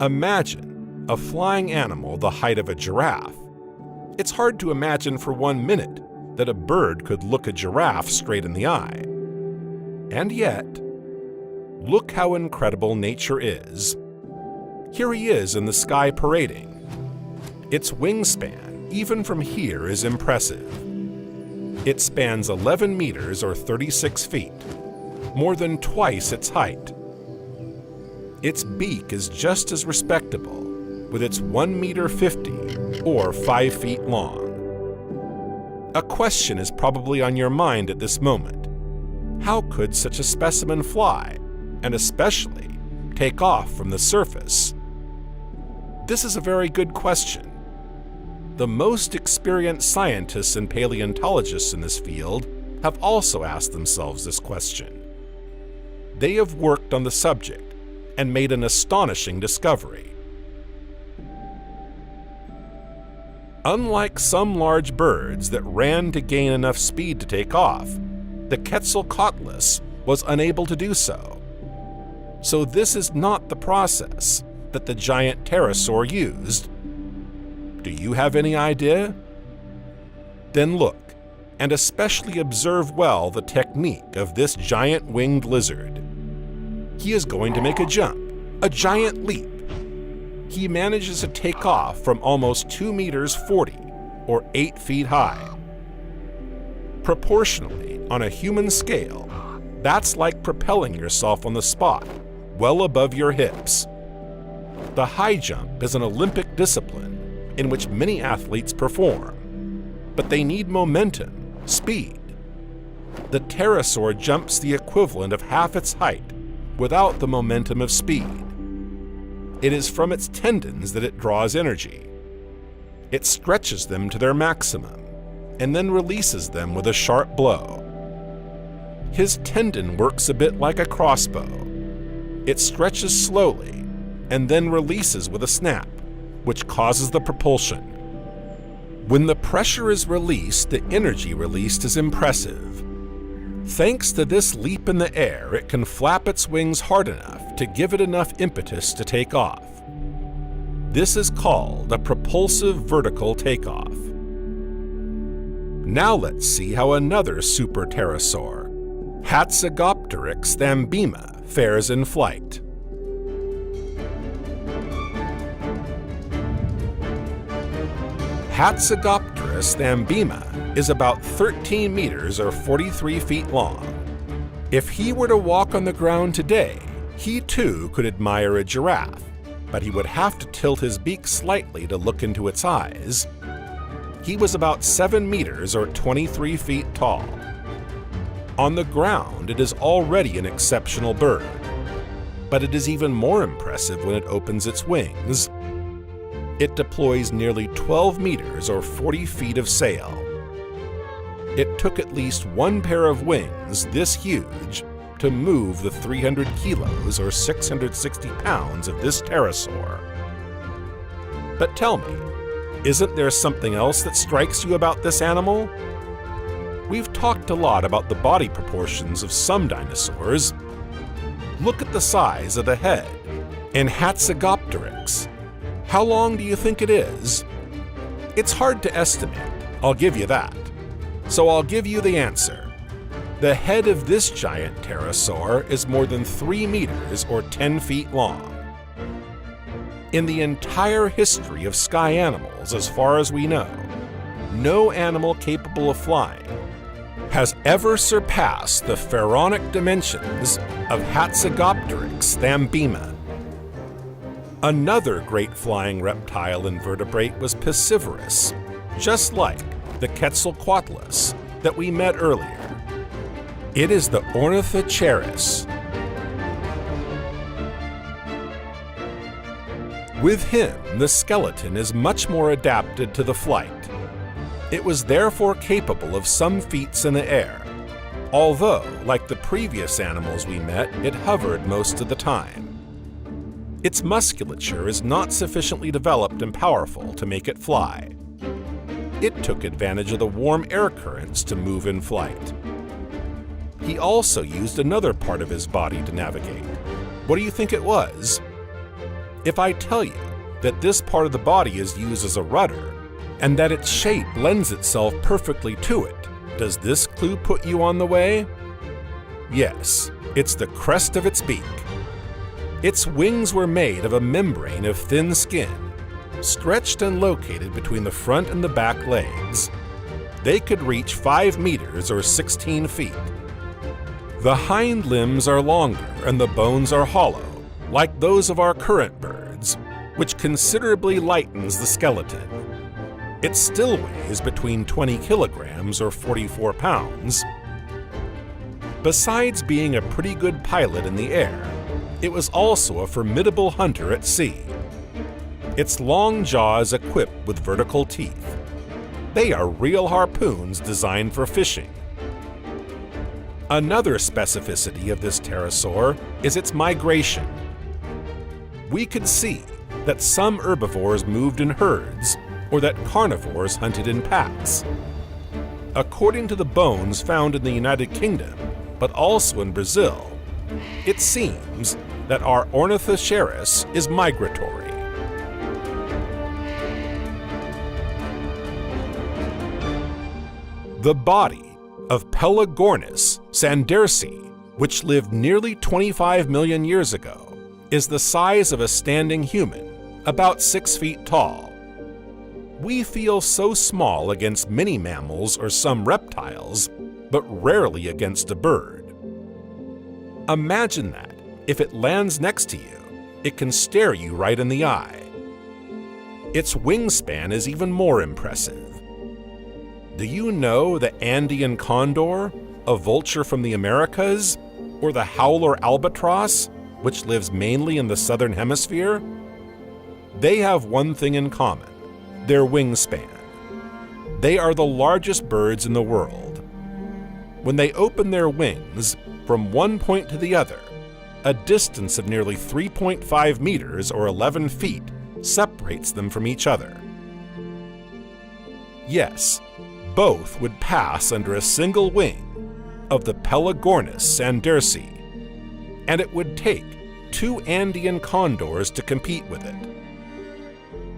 Imagine a flying animal the height of a giraffe. It's hard to imagine for 1 minute that a bird could look a giraffe straight in the eye. And yet, look how incredible nature is. Here he is in the sky parading. Its wingspan, even from here, is impressive. It spans 11 meters or 36 feet, more than twice its height. Its beak is just as respectable, with its 1 meter 50 or 5 feet long. A question is probably on your mind at this moment. How could such a specimen fly, and especially take off from the surface? This is a very good question. The most experienced scientists and paleontologists in this field have also asked themselves this question. They have worked on the subject and made an astonishing discovery. Unlike some large birds that ran to gain enough speed to take off, the Quetzalcoatlus was unable to do so. So this is not the process that the giant pterosaur used. Do you have any idea? Then look, and especially observe well the technique of this giant winged lizard. He is going to make a jump, a giant leap. He manages to take off from almost 2 meters 40, or 8 feet high. Proportionally, on a human scale, that's like propelling yourself on the spot, well above your hips. The high jump is an Olympic discipline in which many athletes perform, but they need momentum, speed. The pterosaur jumps the equivalent of half its height without the momentum of speed. It is from its tendons that it draws energy. It stretches them to their maximum and then releases them with a sharp blow. His tendon works a bit like a crossbow. It stretches slowly and then releases with a snap, which causes the propulsion. When the pressure is released, the energy released is impressive. Thanks to this leap in the air, it can flap its wings hard enough to give it enough impetus to take off. This is called a propulsive vertical takeoff. Now let's see how another super pterosaur, Hatzegopteryx thambema, fares in flight. Hatzegopterus thambema is about 13 meters or 43 feet long. If he were to walk on the ground today, he too could admire a giraffe, but he would have to tilt his beak slightly to look into its eyes. He was about 7 meters or 23 feet tall. On the ground, it is already an exceptional bird, but it is even more impressive when it opens its wings. It deploys nearly 12 meters or 40 feet of sail. It took at least one pair of wings this huge to move the 300 kilos or 660 pounds of this pterosaur. But tell me, isn't there something else that strikes you about this animal? We've talked a lot about the body proportions of some dinosaurs. Look at the size of the head in Hatzegopteryx. How long do you think it is? It's hard to estimate, I'll give you that. So I'll give you the answer. The head of this giant pterosaur is more than 3 meters or 10 feet long. In the entire history of sky animals, as far as we know, no animal capable of flying has ever surpassed the pharaonic dimensions of Hatzegopteryx thambema. Another great flying reptile invertebrate was Piscivorous, just like the Quetzalcoatlus that we met earlier. It is the Ornithocheirus. With him, the skeleton is much more adapted to the flight. It was therefore capable of some feats in the air, although, like the previous animals we met, it hovered most of the time. Its musculature is not sufficiently developed and powerful to make it fly. It took advantage of the warm air currents to move in flight. He also used another part of his body to navigate. What do you think it was? If I tell you that this part of the body is used as a rudder, and that its shape lends itself perfectly to it, does this clue put you on the way? Yes, it's the crest of its beak. Its wings were made of a membrane of thin skin, stretched and located between the front and the back legs. They could reach 5 meters or 16 feet. The hind limbs are longer and the bones are hollow, like those of our current birds, which considerably lightens the skeleton. It still weighs between 20 kilograms or 44 pounds. Besides being a pretty good pilot in the air, it was also a formidable hunter at sea. Its long jaw is equipped with vertical teeth. They are real harpoons designed for fishing. Another specificity of this pterosaur is its migration. We could see that some herbivores moved in herds, or that carnivores hunted in packs. According to the bones found in the United Kingdom, but also in Brazil, it seems that our Ornithocheirus is migratory. The body of Pelagornis sandersi, which lived nearly 25 million years ago, is the size of a standing human, about 6 feet tall. We feel so small against many mammals or some reptiles, but rarely against a bird. Imagine that. If it lands next to you, it can stare you right in the eye. Its wingspan is even more impressive. Do you know the Andean condor, a vulture from the Americas, or the howler albatross, which lives mainly in the southern hemisphere? They have one thing in common: their wingspan. They are the largest birds in the world. When they open their wings, from one point to the other, a distance of nearly 3.5 meters or 11 feet separates them from each other. Yes, both would pass under a single wing of the Pelagornis sandersi, and it would take 2 Andean condors to compete with it.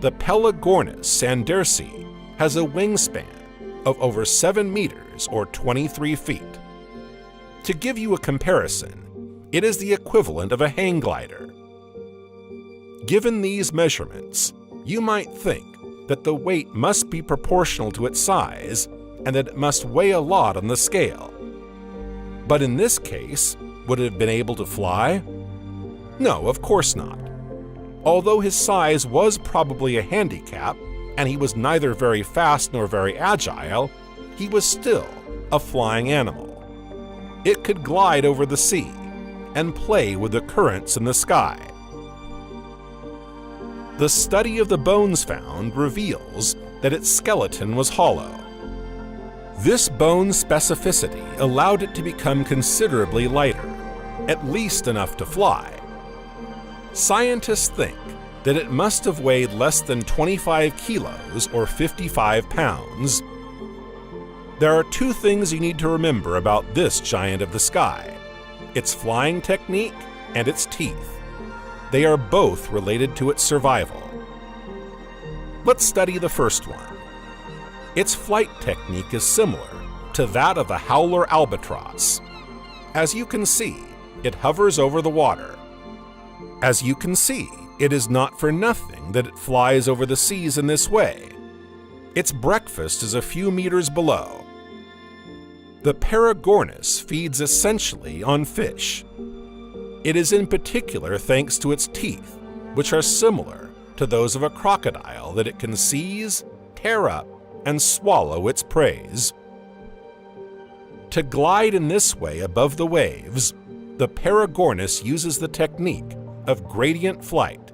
The Pelagornis sandersi has a wingspan of over 7 meters or 23 feet. To give you a comparison, it is the equivalent of a hang glider. Given these measurements, you might think that the weight must be proportional to its size and that it must weigh a lot on the scale. But in this case, would it have been able to fly? No, of course not. Although his size was probably a handicap, and he was neither very fast nor very agile, he was still a flying animal. It could glide over the sea and play with the currents in the sky. The study of the bones found reveals that its skeleton was hollow. This bone specificity allowed it to become considerably lighter, at least enough to fly. Scientists think that it must have weighed less than 25 kilos or 55 pounds. There are two things you need to remember about this giant of the sky: its flying technique and its teeth. They are both related to its survival. Let's study the first one. Its flight technique is similar to that of the howler albatross. As you can see, it hovers over the water. As you can see, it is not for nothing that it flies over the seas in this way. Its breakfast is a few meters below. The Permian-Triassic feeds essentially on fish. It is in particular thanks to its teeth, which are similar to those of a crocodile, that it can seize, tear up, and swallow its prey. To glide in this way above the waves, the Permian-Triassic uses the technique of gradient flight.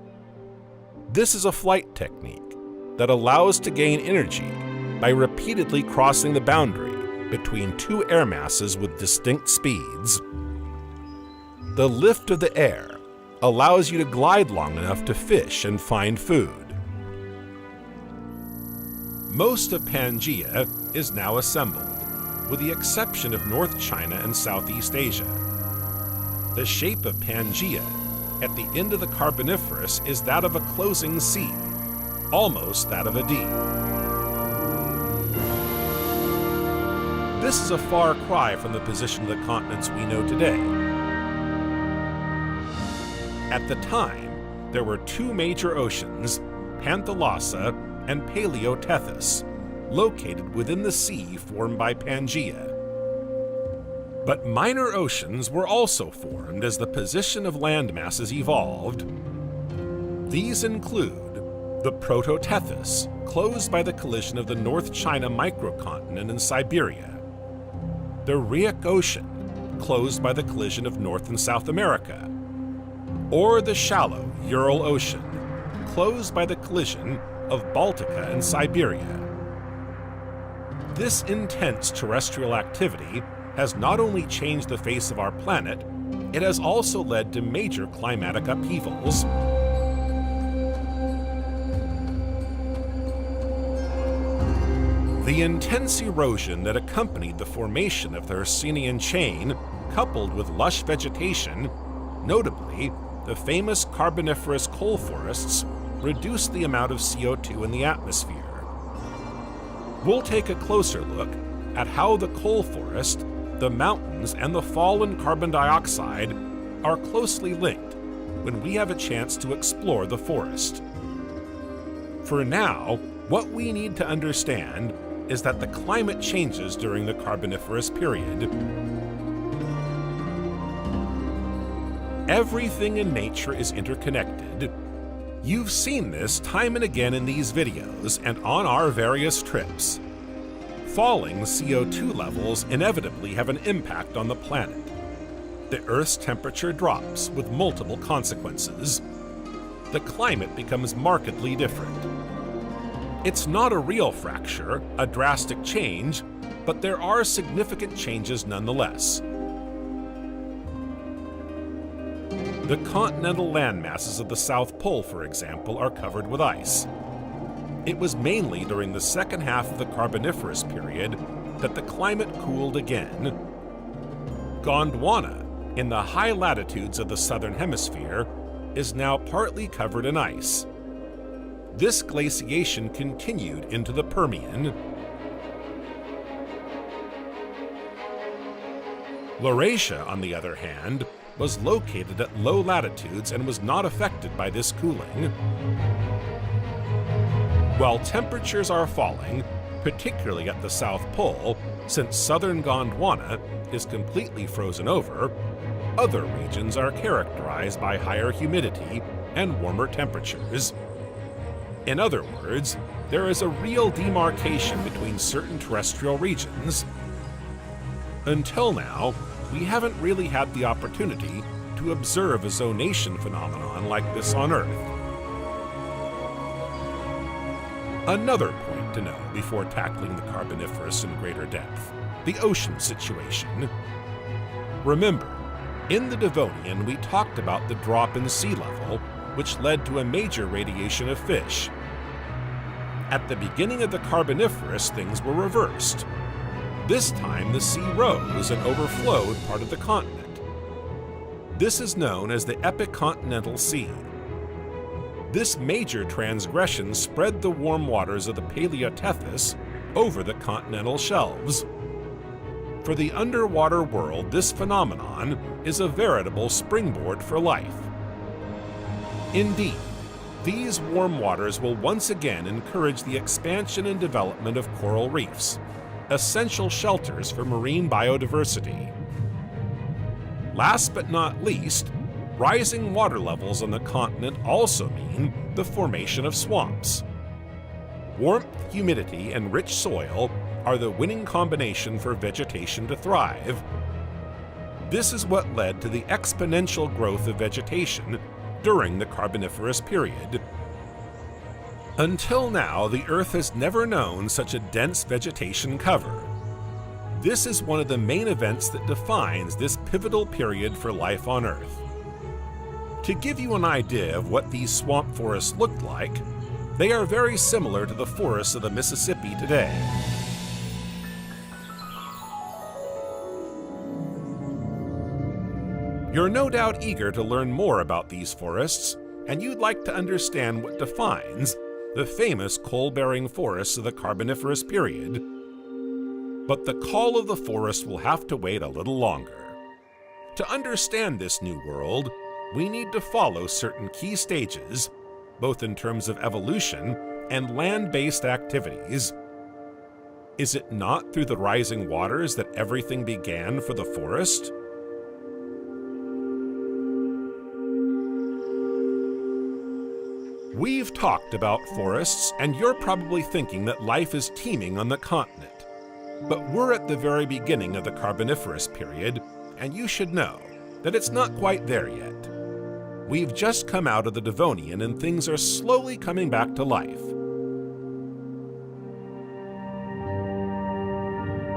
This is a flight technique that allows to gain energy by repeatedly crossing the boundary between two air masses with distinct speeds. The lift of the air allows you to glide long enough to fish and find food. Most of Pangea is now assembled, with the exception of North China and Southeast Asia. The shape of Pangea at the end of the Carboniferous is that of a closing C, almost that of a D. This is a far cry from the position of the continents we know today. At the time, there were two major oceans, Panthalassa and Paleotethys, located within the sea formed by Pangea. But minor oceans were also formed as the position of land masses evolved. These include the Prototethys, closed by the collision of the North China microcontinent and Siberia, the Rheic Ocean, closed by the collision of North and South America, or the shallow Ural Ocean, closed by the collision of Baltica and Siberia. This intense terrestrial activity has not only changed the face of our planet, it has also led to major climatic upheavals. The intense erosion that accompanied the formation of the Hercynian chain, coupled with lush vegetation, notably the famous Carboniferous coal forests, reduced the amount of CO2 in the atmosphere. We'll take a closer look at how the coal forest, the mountains, and the fallen carbon dioxide are closely linked when we have a chance to explore the forest. For now, what we need to understand is that the climate changes during the Carboniferous period. Everything in nature is interconnected. You've seen this time and again in these videos and on our various trips. Falling CO2 levels inevitably have an impact on the planet. The Earth's temperature drops with multiple consequences. The climate becomes markedly different. It's not a real fracture, a drastic change, but there are significant changes nonetheless. The continental landmasses of the South Pole, for example, are covered with ice. It was mainly during the second half of the Carboniferous period that the climate cooled again. Gondwana, in the high latitudes of the southern hemisphere, is now partly covered in ice. This glaciation continued into the Permian. Laurasia, on the other hand, was located at low latitudes and was not affected by this cooling. While temperatures are falling, particularly at the South Pole, since southern Gondwana is completely frozen over, other regions are characterized by higher humidity and warmer temperatures. In other words, there is a real demarcation between certain terrestrial regions. Until now, we haven't really had the opportunity to observe a zonation phenomenon like this on Earth. Another point to know before tackling the Carboniferous in greater depth: the ocean situation. Remember, in the Devonian we talked about the drop in sea level, which led to a major radiation of fish. At the beginning of the Carboniferous, things were reversed. This time the sea rose and overflowed part of the continent. This is known as the epicontinental sea. This major transgression spread the warm waters of the Paleotethys over the continental shelves. For the underwater world, this phenomenon is a veritable springboard for life. Indeed, these warm waters will once again encourage the expansion and development of coral reefs, essential shelters for marine biodiversity. Last but not least, rising water levels on the continent also mean the formation of swamps. Warmth, humidity, and rich soil are the winning combination for vegetation to thrive. This is what led to the exponential growth of vegetation during the Carboniferous period. Until now, the Earth has never known such a dense vegetation cover. This is one of the main events that defines this pivotal period for life on Earth. To give you an idea of what these swamp forests looked like, they are very similar to the forests of the Mississippi today. You're no doubt eager to learn more about these forests, and you'd like to understand what defines the famous coal-bearing forests of the Carboniferous period. But the call of the forest will have to wait a little longer. To understand this new world, we need to follow certain key stages, both in terms of evolution and land-based activities. Is it not through the rising waters that everything began for the forest? We've talked about forests, and you're probably thinking that life is teeming on the continent. But we're at the very beginning of the Carboniferous period, and you should know that it's not quite there yet. We've just come out of the Devonian, and things are slowly coming back to life.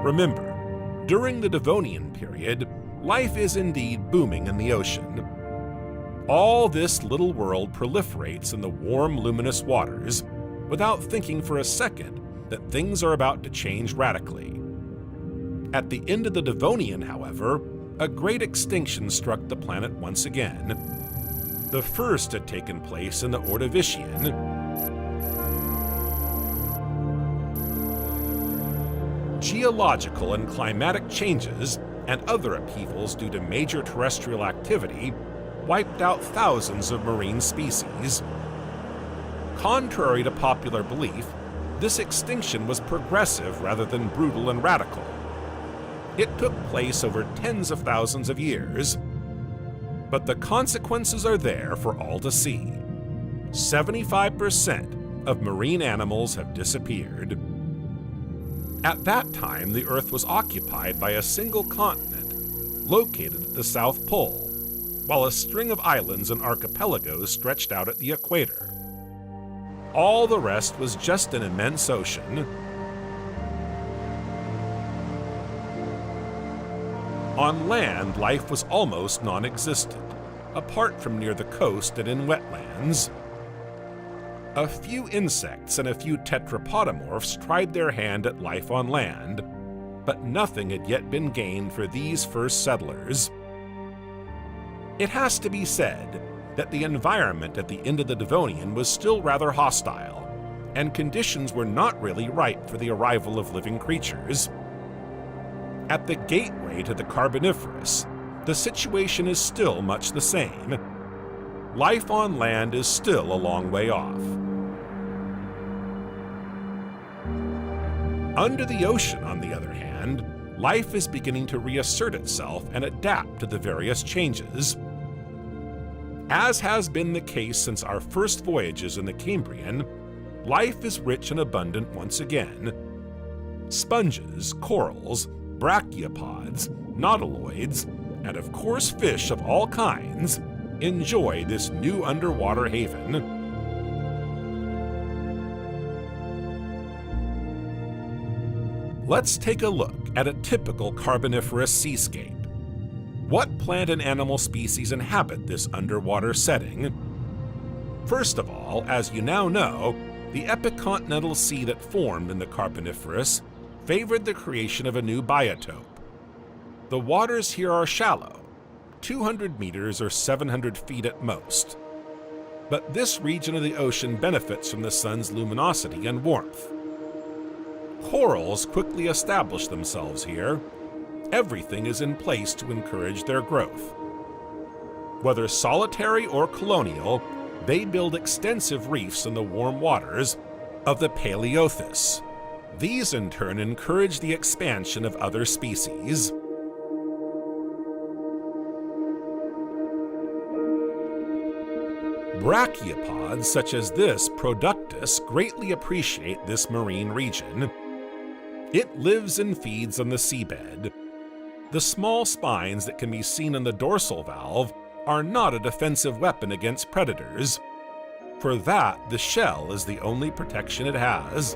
Remember, during the Devonian period, life is indeed booming in the ocean. All this little world proliferates in the warm, luminous waters without thinking for a second that things are about to change radically. At the end of the Devonian, however, a great extinction struck the planet once again. The first had taken place in the Ordovician. Geological and climatic changes and other upheavals due to major terrestrial activity wiped out thousands of marine species. Contrary to popular belief, this extinction was progressive rather than brutal and radical. It took place over tens of thousands of years. But the consequences are there for all to see. 75% of marine animals have disappeared. At that time, the Earth was occupied by a single continent, located at the South Pole, while a string of islands and archipelagos stretched out at the equator. All the rest was just an immense ocean. On land, life was almost non-existent, apart from near the coast and in wetlands. A few insects and a few tetrapodomorphs tried their hand at life on land, but nothing had yet been gained for these first settlers. It has to be said that the environment at the end of the Devonian was still rather hostile, and conditions were not really ripe for the arrival of living creatures. At the gateway to the Carboniferous, the situation is still much the same. Life on land is still a long way off. Under the ocean, on the other hand, life is beginning to reassert itself and adapt to the various changes. As has been the case since our first voyages in the Cambrian, life is rich and abundant once again. Sponges, corals, brachiopods, nautiloids, and of course fish of all kinds enjoy this new underwater haven. Let's take a look at a typical Carboniferous seascape. What plant and animal species inhabit this underwater setting? First of all, as you now know, the epicontinental sea that formed in the Carboniferous favored the creation of a new biotope. The waters here are shallow, 200 meters or 700 feet at most. But this region of the ocean benefits from the sun's luminosity and warmth. Corals quickly establish themselves here. Everything is in place to encourage their growth. Whether solitary or colonial, they build extensive reefs in the warm waters of the Paleothis. These in turn encourage the expansion of other species. Brachiopods such as this Productus greatly appreciate this marine region. It lives and feeds on the seabed. The small spines that can be seen in the dorsal valve are not a defensive weapon against predators. For that, the shell is the only protection it has.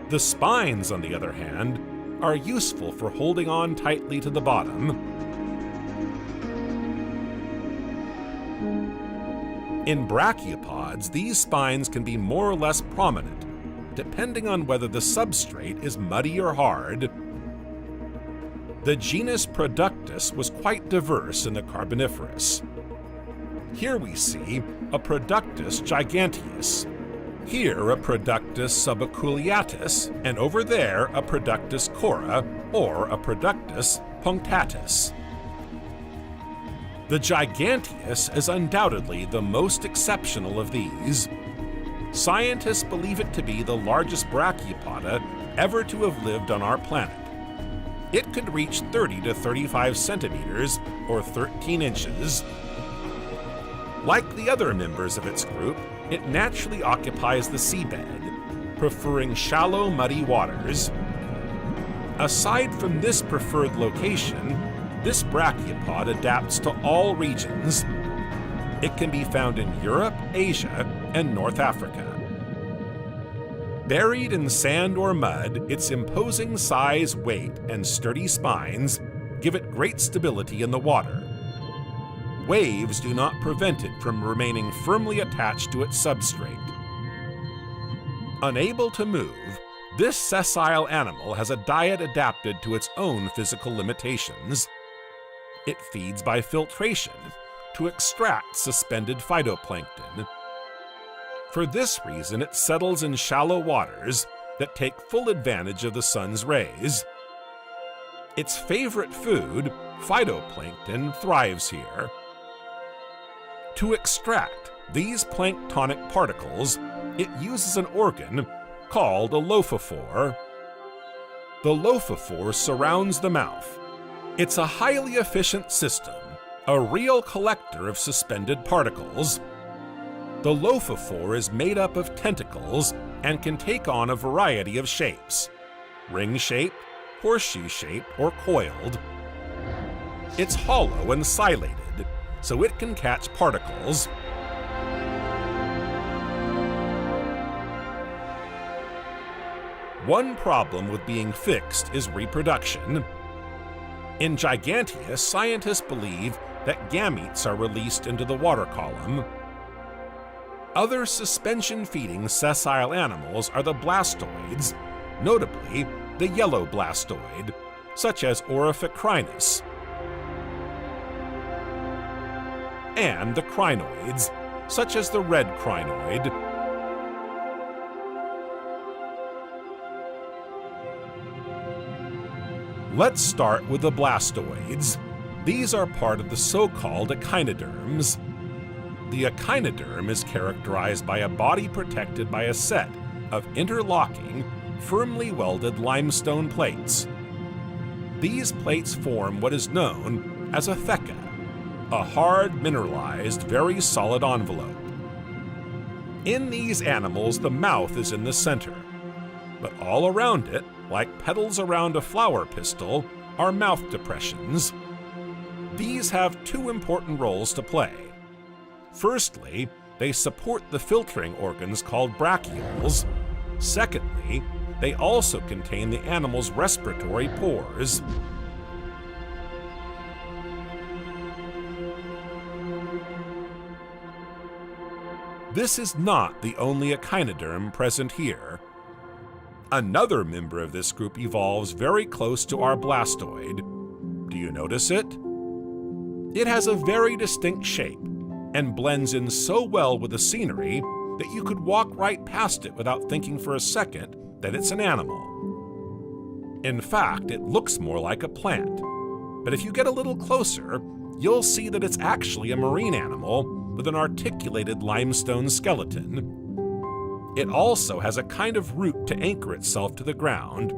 The spines, on the other hand, are useful for holding on tightly to the bottom. In brachiopods, these spines can be more or less prominent, depending on whether the substrate is muddy or hard. The genus Productus was quite diverse in the Carboniferous. Here we see a Productus giganteus, here a Productus subaculeatus, and over there a Productus cora or a Productus punctatus. The giganteus is undoubtedly the most exceptional of these. Scientists believe it to be the largest brachiopoda ever to have lived on our planet. It could reach 30 to 35 centimeters, or 13 inches. Like the other members of its group, it naturally occupies the seabed, preferring shallow, muddy waters. Aside from this preferred location, this brachiopod adapts to all regions. It can be found in Europe, Asia, and North Africa. Buried in sand or mud, its imposing size, weight, and sturdy spines give it great stability in the water. Waves do not prevent it from remaining firmly attached to its substrate. Unable to move, this sessile animal has a diet adapted to its own physical limitations. It feeds by filtration to extract suspended phytoplankton. For this reason, it settles in shallow waters that take full advantage of the sun's rays. Its favorite food, phytoplankton, thrives here. To extract these planktonic particles, it uses an organ called a lophophore. The lophophore surrounds the mouth. It's a highly efficient system, a real collector of suspended particles. The lophophore is made up of tentacles and can take on a variety of shapes: ring-shaped, horseshoe-shaped, or coiled. It's hollow and silated, so it can catch particles. One problem with being fixed is reproduction. In Giganteus, scientists believe that gametes are released into the water column. Other suspension-feeding sessile animals are the blastoids, notably the yellow blastoid, such as Orifocrinus, and the crinoids, such as the red crinoid. Let's start with the blastoids. These are part of the so-called echinoderms. The echinoderm is characterized by a body protected by a set of interlocking, firmly welded limestone plates. These plates form what is known as a theca, a hard, mineralized, very solid envelope. In these animals, the mouth is in the center, but all around it, like petals around a flower pistil, are mouth depressions. These have two important roles to play. Firstly, they support the filtering organs called bronchioles. Secondly, they also contain the animal's respiratory pores. This is not the only echinoderm present here. Another member of this group evolves very close to our blastoid. Do you notice it? It has a very distinct shape and blends in so well with the scenery that you could walk right past it without thinking for a second that it's an animal. In fact, it looks more like a plant, but if you get a little closer, you'll see that it's actually a marine animal with an articulated limestone skeleton. It also has a kind of root to anchor itself to the ground,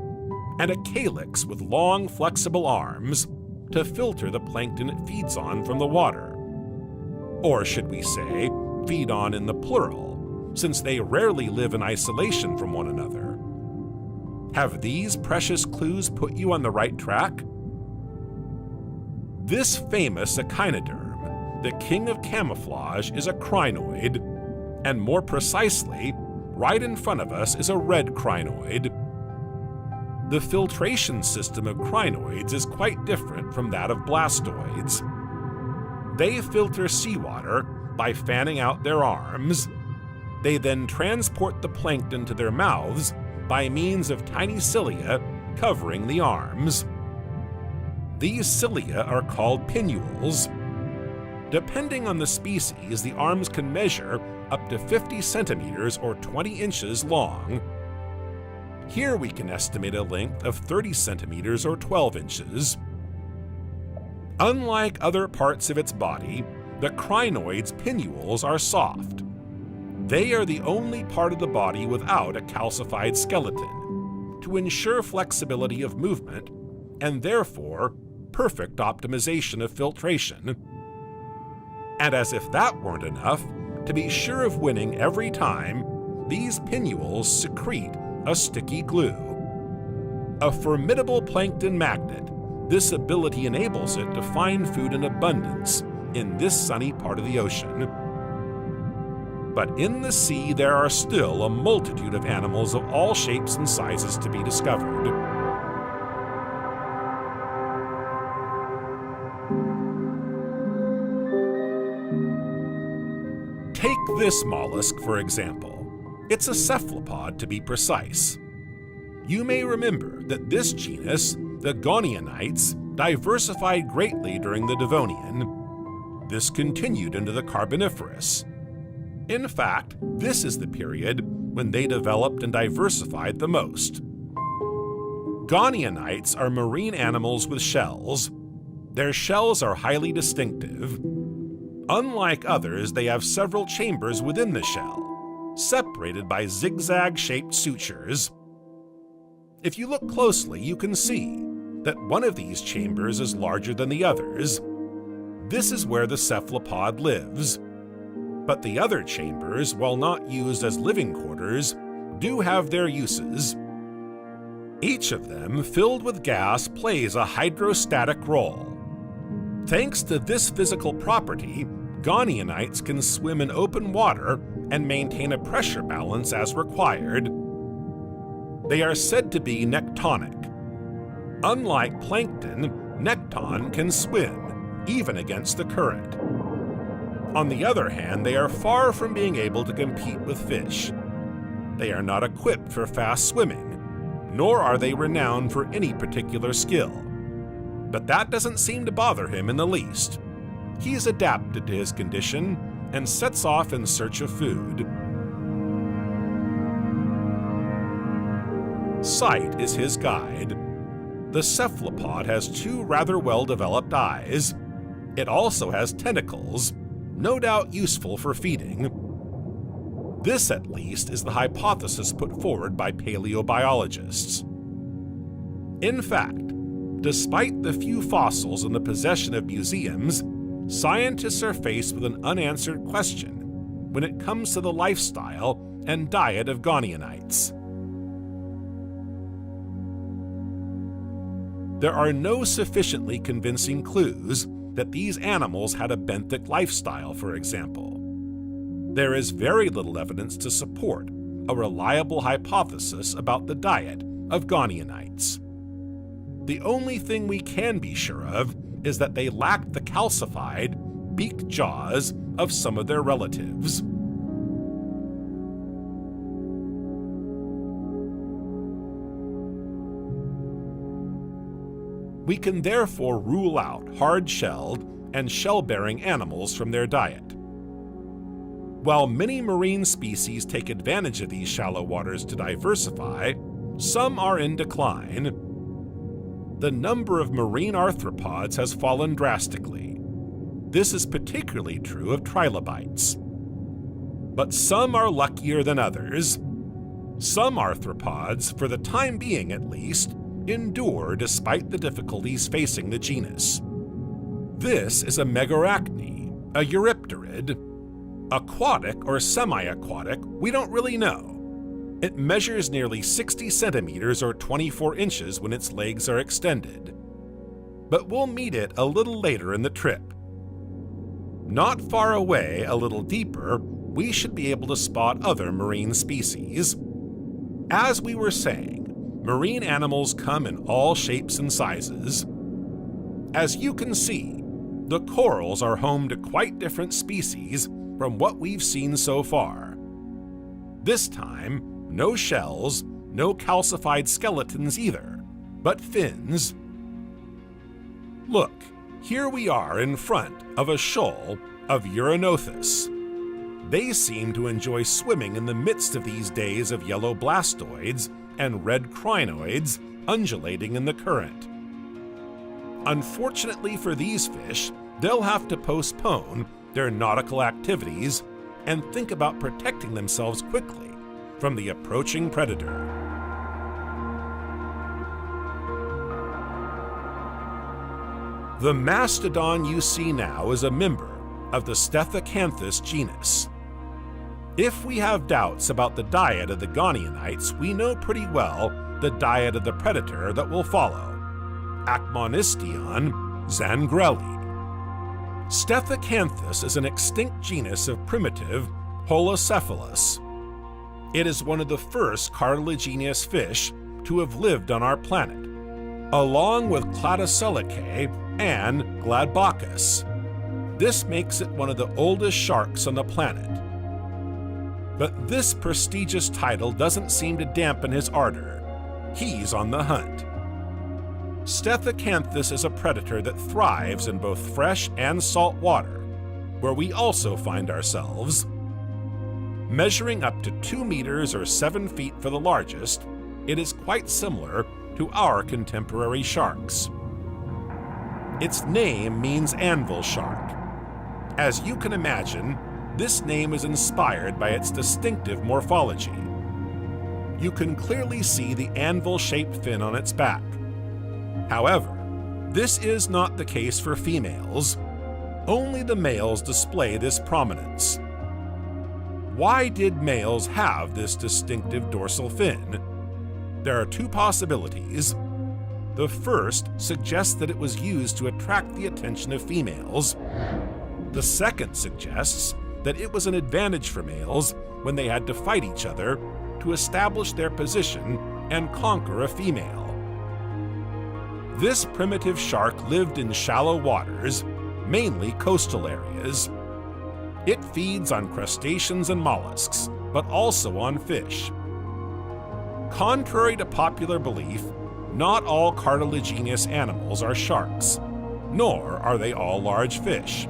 and a calyx with long, flexible arms to filter the plankton it feeds on from the water. Or should we say, feed on in the plural, since they rarely live in isolation from one another. Have these precious clues put you on the right track? This famous echinoderm, the king of camouflage, is a crinoid, and more precisely, right in front of us is a red crinoid. The filtration system of crinoids is quite different from that of blastoids. They filter seawater by fanning out their arms. They then transport the plankton to their mouths by means of tiny cilia covering the arms. These cilia are called pinnules. Depending on the species, the arms can measure up to 50 centimeters or 20 inches long. Here we can estimate a length of 30 centimeters or 12 inches. Unlike other parts of its body, the crinoid's pinnules are soft. They are the only part of the body without a calcified skeleton, to ensure flexibility of movement and therefore perfect optimization of filtration. And as if that weren't enough, to be sure of winning every time, these pinnules secrete a sticky glue. A formidable plankton magnet, this ability enables it to find food in abundance in this sunny part of the ocean. But in the sea, there are still a multitude of animals of all shapes and sizes to be discovered. Take this mollusk, for example. It's a cephalopod, to be precise. You may remember that this genus, the gonionites, diversified greatly during the Devonian. This continued into the Carboniferous. In fact, this is the period when they developed and diversified the most. Gonionites are marine animals with shells. Their shells are highly distinctive. Unlike others, they have several chambers within the shell, separated by zigzag-shaped sutures. If you look closely, you can see that one of these chambers is larger than the others. This is where the cephalopod lives. But the other chambers, while not used as living quarters, do have their uses. Each of them, filled with gas, plays a hydrostatic role. Thanks to this physical property, gonionites can swim in open water and maintain a pressure balance as required. They are said to be tectonic. Unlike plankton, nekton can swim, even against the current. On the other hand, they are far from being able to compete with fish. They are not equipped for fast swimming, nor are they renowned for any particular skill. But that doesn't seem to bother him in the least. He is adapted to his condition and sets off in search of food. Sight is his guide. The cephalopod has two rather well-developed eyes. It also has tentacles, no doubt useful for feeding. This, at least, is the hypothesis put forward by paleobiologists. In fact, despite the few fossils in the possession of museums, scientists are faced with an unanswered question when it comes to the lifestyle and diet of gonionites. There are no sufficiently convincing clues that these animals had a benthic lifestyle, for example. There is very little evidence to support a reliable hypothesis about the diet of gonionites. The only thing we can be sure of is that they lacked the calcified, beaked jaws of some of their relatives. We can therefore rule out hard-shelled and shell-bearing animals from their diet. While many marine species take advantage of these shallow waters to diversify, some are in decline. The number of marine arthropods has fallen drastically. This is particularly true of trilobites. But some are luckier than others. Some arthropods, for the time being at least, endure despite the difficulties facing the genus. This is a megarachne, a eurypterid. Aquatic or semi-aquatic, we don't really know. It measures nearly 60 centimeters or 24 inches when its legs are extended. But we'll meet it a little later in the trip. Not far away, a little deeper, we should be able to spot other marine species. As we were saying, marine animals come in all shapes and sizes. As you can see, the corals are home to quite different species from what we've seen so far. This time, no shells, no calcified skeletons either, but fins. Look, here we are in front of a shoal of Uranothus. They seem to enjoy swimming in the midst of these days of yellow blastoids and red crinoids undulating in the current. Unfortunately for these fish, they'll have to postpone their nautical activities and think about protecting themselves quickly from the approaching predator. The mastodon you see now is a member of the Stephacanthus genus. If we have doubts about the diet of the gonionites, we know pretty well the diet of the predator that will follow, Acmonistion zangrelli. Stephacanthus is an extinct genus of primitive holocephalus. It is one of the first cartilaginous fish to have lived on our planet, along with Cladocelicae and Gladbachus. This makes it one of the oldest sharks on the planet. But this prestigious title doesn't seem to dampen his ardor. He's on the hunt. Stephacanthus is a predator that thrives in both fresh and salt water, where we also find ourselves. Measuring up to 2 meters or 7 feet for the largest, it is quite similar to our contemporary sharks. Its name means anvil shark. As you can imagine, this name is inspired by its distinctive morphology. You can clearly see the anvil-shaped fin on its back. However, this is not the case for females. Only the males display this prominence. Why did males have this distinctive dorsal fin? There are 2 possibilities. The first suggests that it was used to attract the attention of females. The second suggests that it was an advantage for males when they had to fight each other to establish their position and conquer a female. This primitive shark lived in shallow waters, mainly coastal areas. It feeds on crustaceans and mollusks, but also on fish. Contrary to popular belief, not all cartilaginous animals are sharks, nor are they all large fish.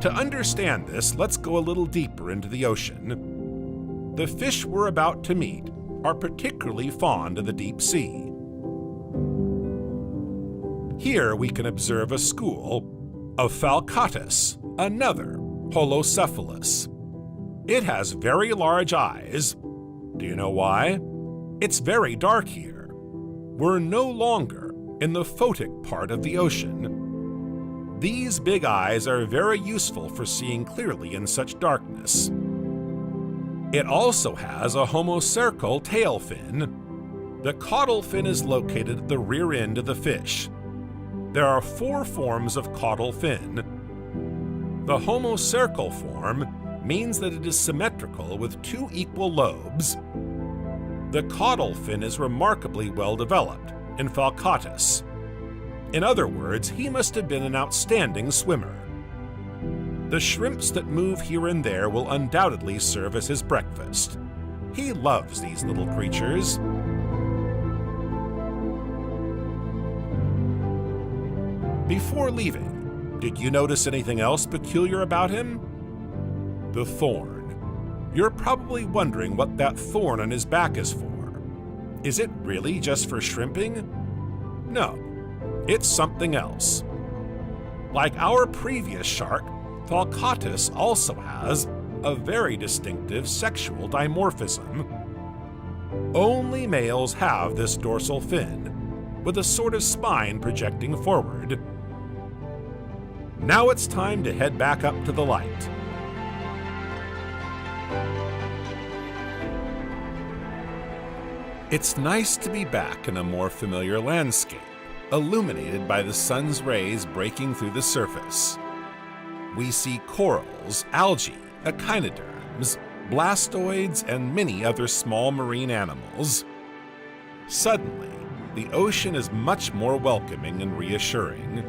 To understand this, let's go a little deeper into the ocean. The fish we're about to meet are particularly fond of the deep sea. Here we can observe a school of Falcatus, another holocephalus. It has very large eyes. Do you know why? It's very dark here. We're no longer in the photic part of the ocean. These big eyes are very useful for seeing clearly in such darkness. It also has a homocercal tail fin. The caudal fin is located at the rear end of the fish. There are 4 forms of caudal fin. The homocercal form means that it is symmetrical with 2 equal lobes. The caudal fin is remarkably well developed in Falcatus. In other words, he must have been an outstanding swimmer. The shrimps that move here and there will undoubtedly serve as his breakfast. He loves these little creatures. Before leaving, did you notice anything else peculiar about him? The thorn. You're probably wondering what that thorn on his back is for. Is it really just for shrimping? No, it's something else. Like our previous shark, Falcatus also has a very distinctive sexual dimorphism. Only males have this dorsal fin, with a sort of spine projecting forward. Now it's time to head back up to the light. It's nice to be back in a more familiar landscape, illuminated by the sun's rays breaking through the surface. We see corals, algae, echinoderms, blastoids, and many other small marine animals. Suddenly, the ocean is much more welcoming and reassuring.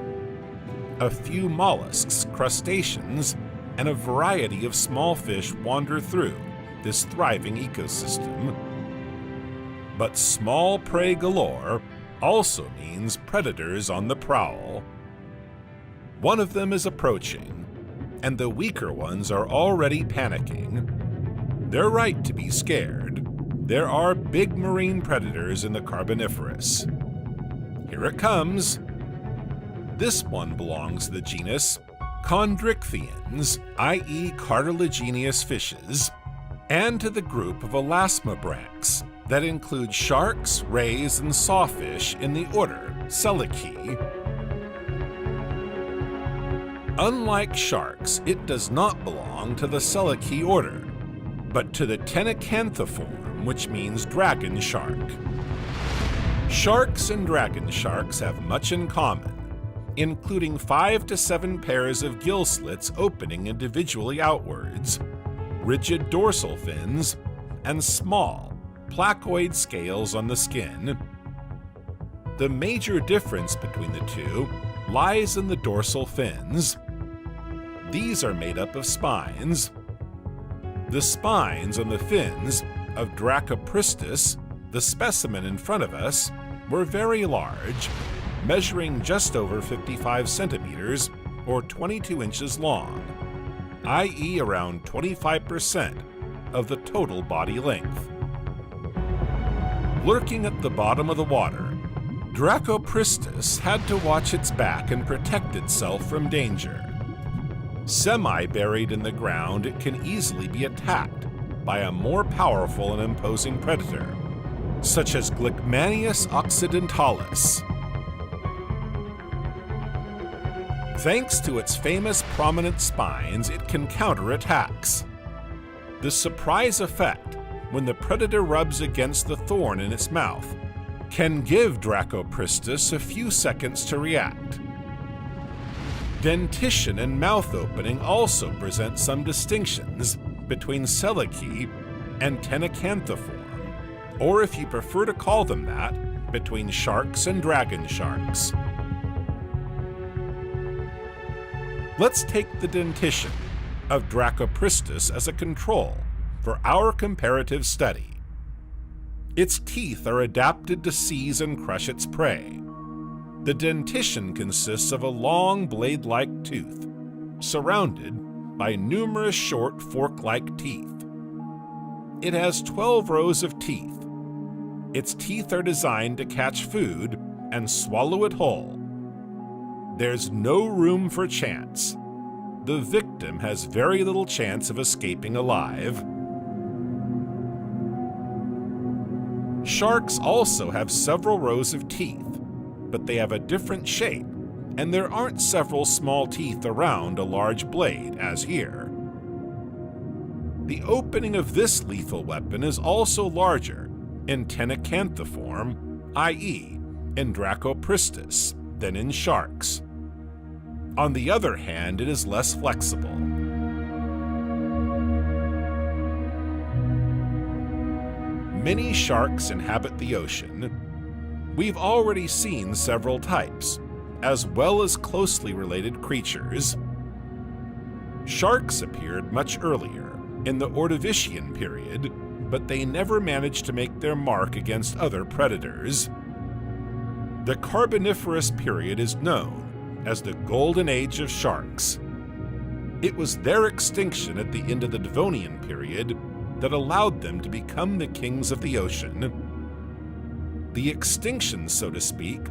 A few mollusks, crustaceans, and a variety of small fish wander through this thriving ecosystem. But small prey galore also means predators on the prowl. One of them is approaching, and the weaker ones are already panicking. They're right to be scared. There are big marine predators in the Carboniferous. Here it comes. This one belongs to the genus Chondrichthyans, i.e. cartilaginous fishes, and to the group of elasmobranchs that include sharks, rays, and sawfish in the order Selaceae. Unlike sharks, it does not belong to the Selaceae order, but to the Tenacanthiform, which means dragon shark. Sharks and dragon sharks have much in common, including 5 to 7 pairs of gill slits opening individually outwards, rigid dorsal fins, and small, placoid scales on the skin. The major difference between the two lies in the dorsal fins. These are made up of spines. The spines on the fins of Dracopristis, the specimen in front of us, were very large, measuring just over 55 centimeters or 22 inches long, i.e. around 25% of the total body length. Lurking at the bottom of the water, Dracopristis had to watch its back and protect itself from danger. Semi-buried in the ground, it can easily be attacked by a more powerful and imposing predator, such as Glycmanius occidentalis. Thanks to its famous prominent spines, it can counter attacks. The surprise effect when the predator rubs against the thorn in its mouth can give Dracopristis a few seconds to react. Dentition and mouth opening also present some distinctions between Selaceae and Tenacanthiform, or if you prefer to call them that, between sharks and dragon sharks. Let's take the dentition of Dracopristis as a control for our comparative study. Its teeth are adapted to seize and crush its prey. The dentition consists of a long blade-like tooth, surrounded by numerous short fork-like teeth. It has 12 rows of teeth. Its teeth are designed to catch food and swallow it whole. There's no room for chance. the victim has very little chance of escaping alive. Sharks also have several rows of teeth, but they have a different shape, and there aren't several small teeth around a large blade, as here. The opening of this lethal weapon is also larger in tenacanthiform, i.e. in Dracopristis, than in sharks. On the other hand, it is less flexible. Many sharks inhabit the ocean. We've already seen several types, as well as closely related creatures. Sharks appeared much earlier, in the Ordovician period, but they never managed to make their mark against other predators. The Carboniferous period is known as the Golden Age of Sharks. It was their extinction at the end of the Devonian period that allowed them to become the kings of the ocean. The extinctions, so to speak,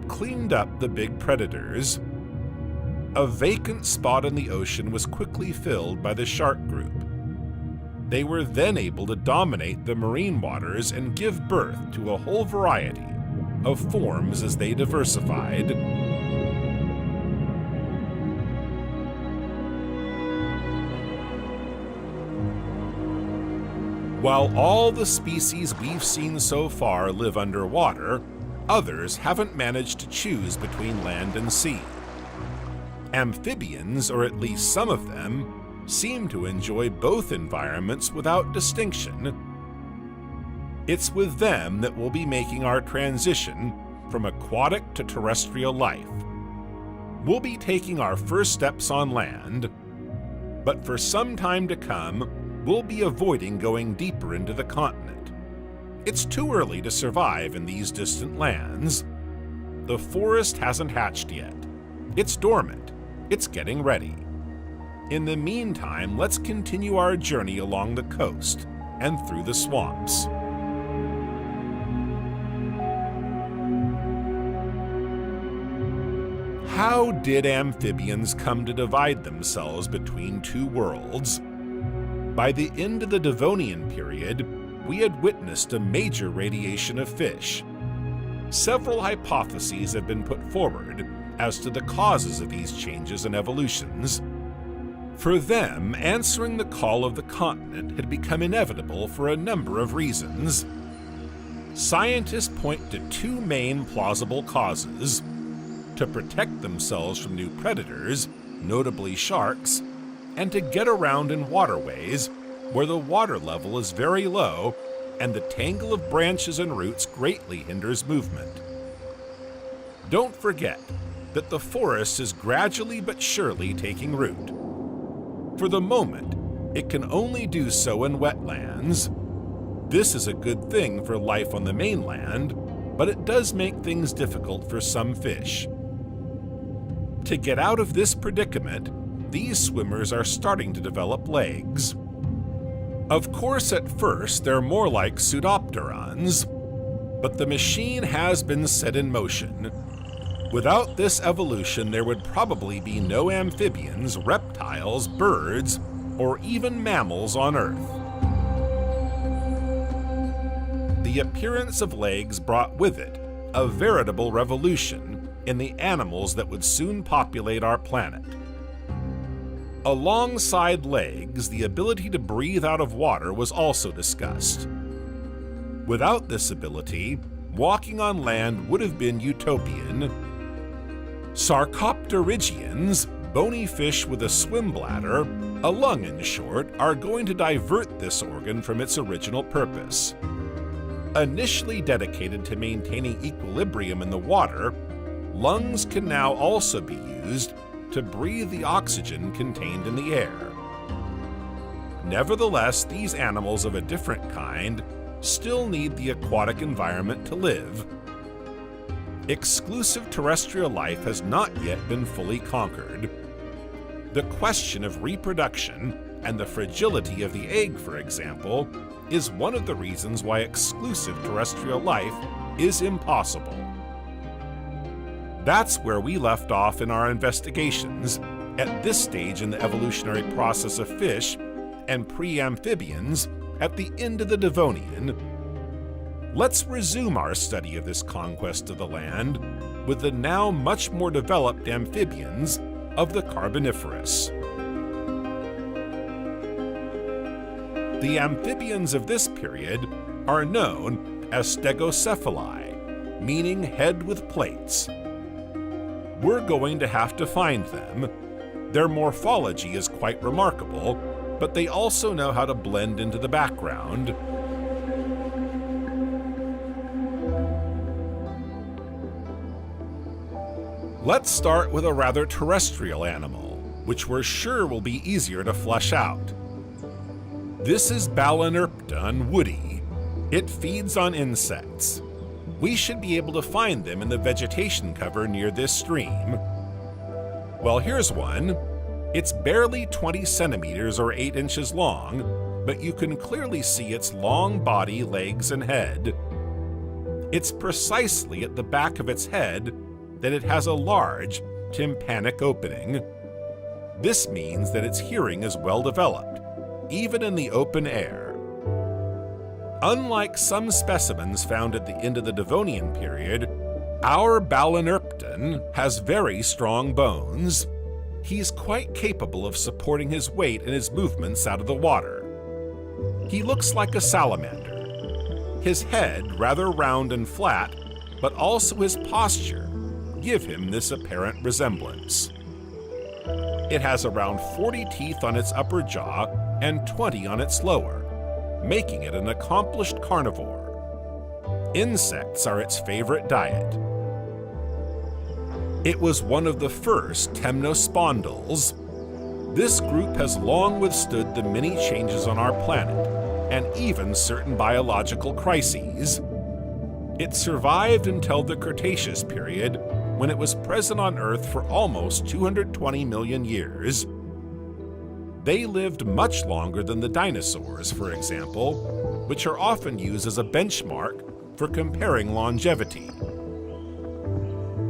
cleaned up the big predators. A vacant spot in the ocean was quickly filled by the shark group. They were then able to dominate the marine waters and give birth to a whole variety of forms as they diversified. While all the species we've seen so far live underwater, others haven't managed to choose between land and sea. Amphibians, or at least some of them, seem to enjoy both environments without distinction. It's with them that we'll be making our transition from aquatic to terrestrial life. We'll be taking our first steps on land, but for some time to come, we'll be avoiding going deeper into the continent. It's too early to survive in these distant lands. The forest hasn't hatched yet. It's dormant. It's getting ready. In the meantime, let's continue our journey along the coast and through the swamps. How did amphibians come to divide themselves between two worlds? By the end of the Devonian period, we had witnessed a major radiation of fish. Several hypotheses have been put forward as to the causes of these changes and evolutions. For them, answering the call of the continent had become inevitable for a number of reasons. Scientists point to two main plausible causes: to protect themselves from new predators, notably sharks, and to get around in waterways where the water level is very low and the tangle of branches and roots greatly hinders movement. Don't forget that the forest is gradually but surely taking root. For the moment, it can only do so in wetlands. This is a good thing for life on the mainland, but it does make things difficult for some fish. To get out of this predicament, these swimmers are starting to develop legs. Of course, at first, they're more like pseudopterans, but the machine has been set in motion. Without this evolution, there would probably be no amphibians, reptiles, birds, or even mammals on Earth. The appearance of legs brought with it a veritable revolution in the animals that would soon populate our planet. Alongside legs, the ability to breathe out of water was also discussed. Without this ability, walking on land would have been utopian. Sarcopterygians, bony fish with a swim bladder, a lung in short, are going to divert this organ from its original purpose. Initially dedicated to maintaining equilibrium in the water, lungs can now also be used to breathe the oxygen contained in the air. Nevertheless, these animals of a different kind still need the aquatic environment to live. Exclusive terrestrial life has not yet been fully conquered. The question of reproduction and the fragility of the egg, for example, is one of the reasons why exclusive terrestrial life is impossible. That's where we left off in our investigations at this stage in the evolutionary process of fish, and pre-amphibians at the end of the Devonian, let's resume our study of this conquest of the land with the now much more developed amphibians of the Carboniferous. The amphibians of this period are known as stegocephali, meaning head with plates. We're going to have to find them. Their morphology is quite remarkable, but they also know how to blend into the background. Let's start with a rather terrestrial animal, which we're sure will be easier to flesh out. This is Balaenoptera woody. It feeds on insects. We should be able to find them in the vegetation cover near this stream. Well, here's one. It's barely 20 centimeters or 8 inches long, but you can clearly see its long body, legs, and head. It's precisely at the back of its head that it has a large tympanic opening. This means that its hearing is well developed, even in the open air. Unlike some specimens found at the end of the Devonian period, our Balaenoptera has very strong bones. He's quite capable of supporting his weight and his movements out of the water. He looks like a salamander. His head, rather round and flat, but also his posture, give him this apparent resemblance. It has around 40 teeth on its upper jaw and 20 on its lower, making it an accomplished carnivore. Insects are its favorite diet. It was one of the first temnospondyls. This group has long withstood the many changes on our planet, and even certain biological crises. It survived until the Cretaceous period, when it was present on Earth for almost 220 million years. They lived much longer than the dinosaurs, for example, which are often used as a benchmark for comparing longevity.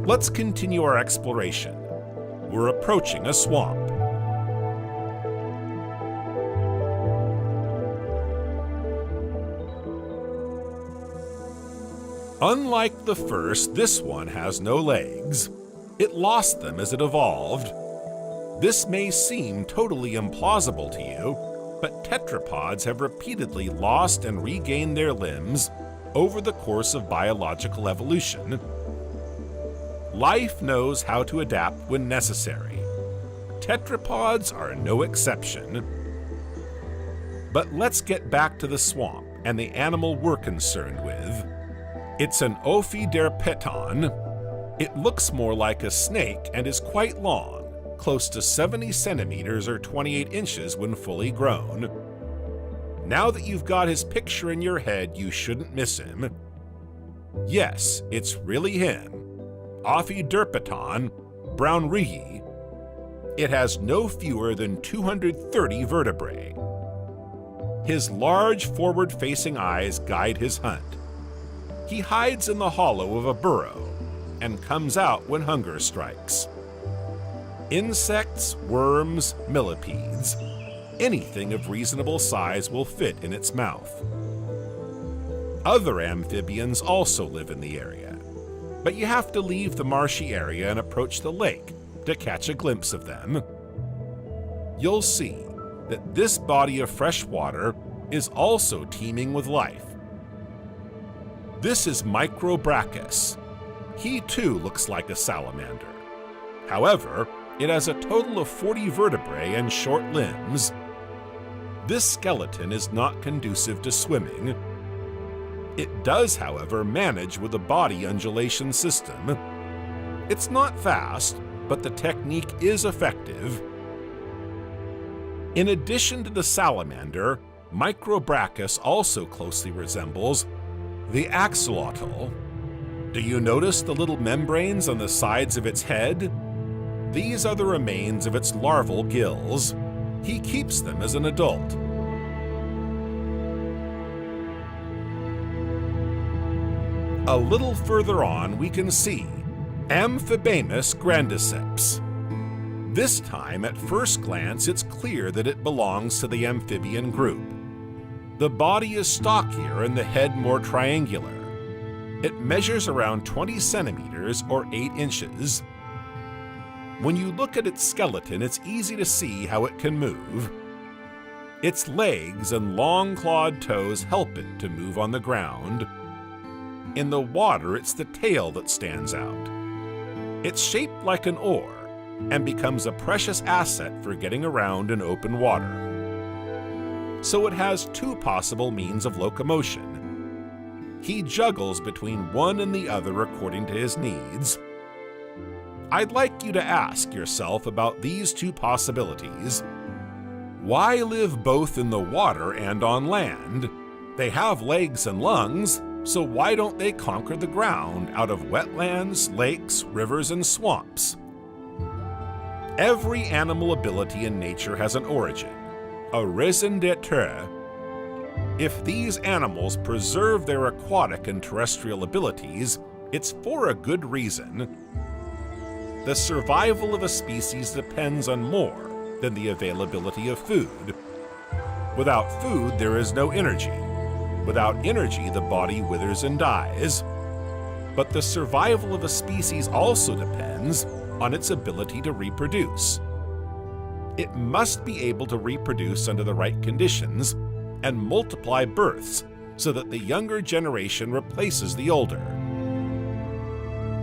Let's continue our exploration. We're approaching a swamp. Unlike the first, this one has no legs. It lost them as it evolved. This may seem totally implausible to you, but tetrapods have repeatedly lost and regained their limbs over the course of biological evolution. Life knows how to adapt when necessary. Tetrapods are no exception. But let's get back to the swamp and the animal we're concerned with. It's an Ophiderpeton. It looks more like a snake and is quite long, close to 70 centimeters or 28 inches when fully grown. Now that you've got his picture in your head, you shouldn't miss him. Yes, it's really him. Ophiderpeton brownreyi. It has no fewer than 230 vertebrae. His large forward-facing eyes guide his hunt. He hides in the hollow of a burrow and comes out when hunger strikes. Insects, worms, millipedes, anything of reasonable size will fit in its mouth. Other amphibians also live in the area, but you have to leave the marshy area and approach the lake to catch a glimpse of them. You'll see that this body of fresh water is also teeming with life. This is Microbrachus. He too looks like a salamander. However, it has a total of 40 vertebrae and short limbs. This skeleton is not conducive to swimming. It does, however, manage with a body undulation system. It's not fast, but the technique is effective. In addition to the salamander, Microbrachus also closely resembles the axolotl. Do you notice the little membranes on the sides of its head? These are the remains of its larval gills. He keeps them as an adult. A little further on, we can see Amphibamus grandiceps. This time, at first glance, it's clear that it belongs to the amphibian group. The body is stockier and the head more triangular. It measures around 20 centimeters or 8 inches. When you look at its skeleton, it's easy to see how it can move. Its legs and long clawed toes help it to move on the ground. In the water, it's the tail that stands out. It's shaped like an oar and becomes a precious asset for getting around in open water. So it has 2 possible means of locomotion. He juggles between one and the other according to his needs. I'd like you to ask yourself about these 2 possibilities. Why live both in the water and on land? They have legs and lungs, so why don't they conquer the ground out of wetlands, lakes, rivers, and swamps? Every animal ability in nature has an origin, a raison d'être. If these animals preserve their aquatic and terrestrial abilities, it's for a good reason. The survival of a species depends on more than the availability of food. Without food, there is no energy. Without energy, the body withers and dies. But the survival of a species also depends on its ability to reproduce. It must be able to reproduce under the right conditions and multiply births so that the younger generation replaces the older.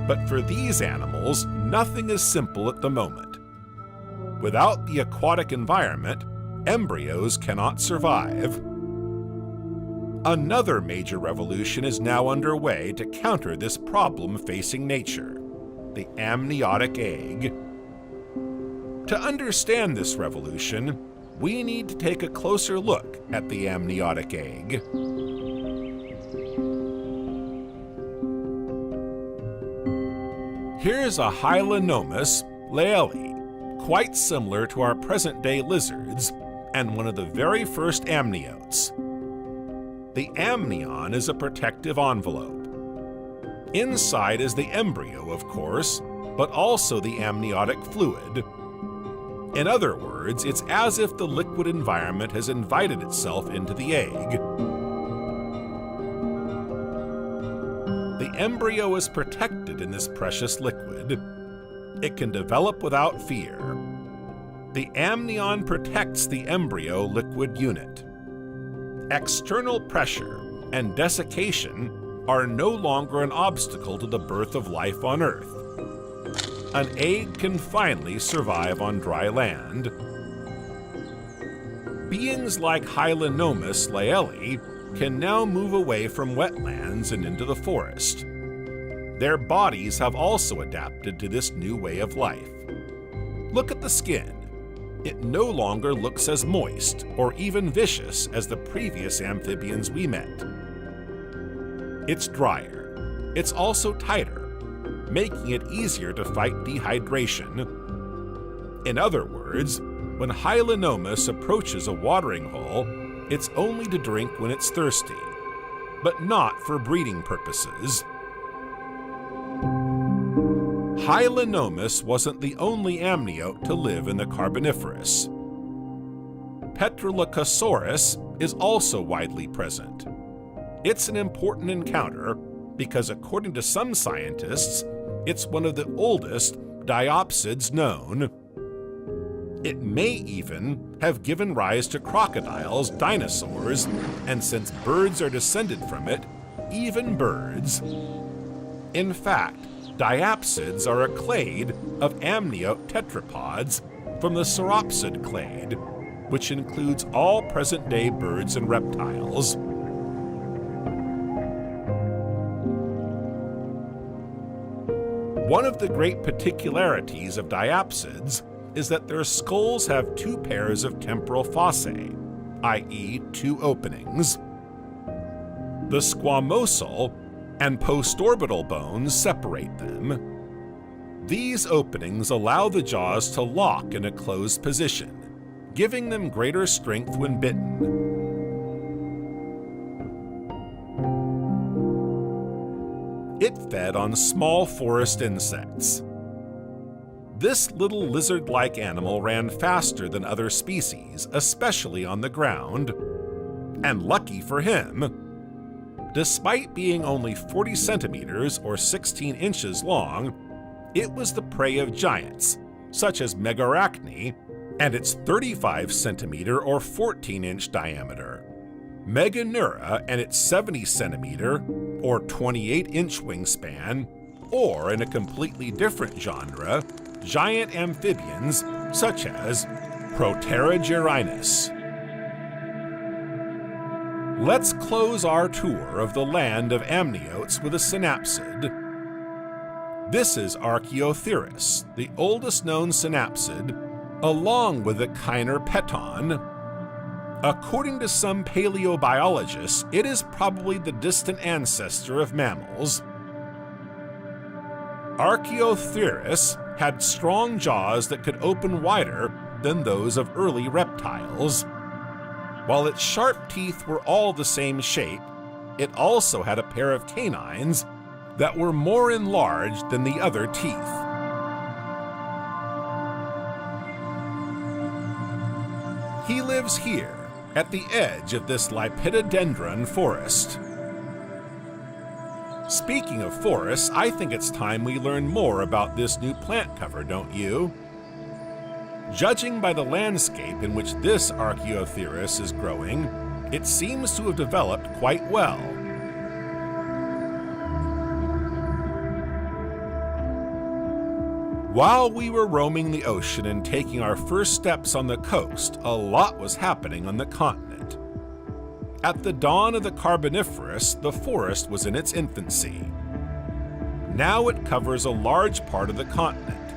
But for these animals, nothing is simple at the moment. Without the aquatic environment, embryos cannot survive. Another major revolution is now underway to counter this problem facing nature: the amniotic egg. To understand this revolution, we need to take a closer look at the amniotic egg. Here's a Hylonomus laeli, quite similar to our present-day lizards, and one of the very first amniotes. The amnion is a protective envelope. Inside is the embryo, of course, but also the amniotic fluid. In other words, it's as if the liquid environment has invited itself into the egg. The embryo is protected in this precious liquid. It can develop without fear. The amnion protects the embryo liquid unit. External pressure and desiccation are no longer an obstacle to the birth of life on Earth. An egg can finally survive on dry land. Beings like Hylonomus laeli can now move away from wetlands and into the forest. Their bodies have also adapted to this new way of life. Look at the skin. It no longer looks as moist or even vicious as the previous amphibians we met. It's drier. It's also tighter, making it easier to fight dehydration. In other words, when Hylonomus approaches a watering hole, it's only to drink when it's thirsty, but not for breeding purposes. Hylonomus wasn't the only amniote to live in the Carboniferous. Petroleucosaurus is also widely present. It's an important encounter because, according to some scientists, it's one of the oldest diopsids known. It may even have given rise to crocodiles, dinosaurs, and since birds are descended from it, even birds. In fact, diapsids are a clade of amniote tetrapods from the sauropsid clade, which includes all present-day birds and reptiles. One of the great particularities of diapsids is that their skulls have 2 pairs of temporal fossae, i.e. 2 openings. The squamosal and postorbital bones separate them. These openings allow the jaws to lock in a closed position, giving them greater strength when bitten. It fed on small forest insects. This little lizard-like animal ran faster than other species, especially on the ground. And lucky for him, despite being only 40 centimeters or 16 inches long, it was the prey of giants, such as Megarachne, and its 35 centimeter or 14-inch diameter, Meganeura and its 70 centimeter or 28-inch wingspan, or in a completely different genre, giant amphibians such as Proterogerinus. Let's close our tour of the land of amniotes with a synapsid. This is Archaeopteryx, the oldest known synapsid, along with the Chinerpeton. According to some paleobiologists, it is probably the distant ancestor of mammals. Archaeopteryx had strong jaws that could open wider than those of early reptiles. While its sharp teeth were all the same shape, it also had a pair of canines that were more enlarged than the other teeth. He lives here, at the edge of this Lepidodendron forest. Speaking of forests, I think it's time we learn more about this new plant cover, don't you? Judging by the landscape in which this Archaeopteryx is growing, it seems to have developed quite well. While we were roaming the ocean and taking our first steps on the coast, a lot was happening on the continent. At the dawn of the Carboniferous, the forest was in its infancy. Now it covers a large part of the continent.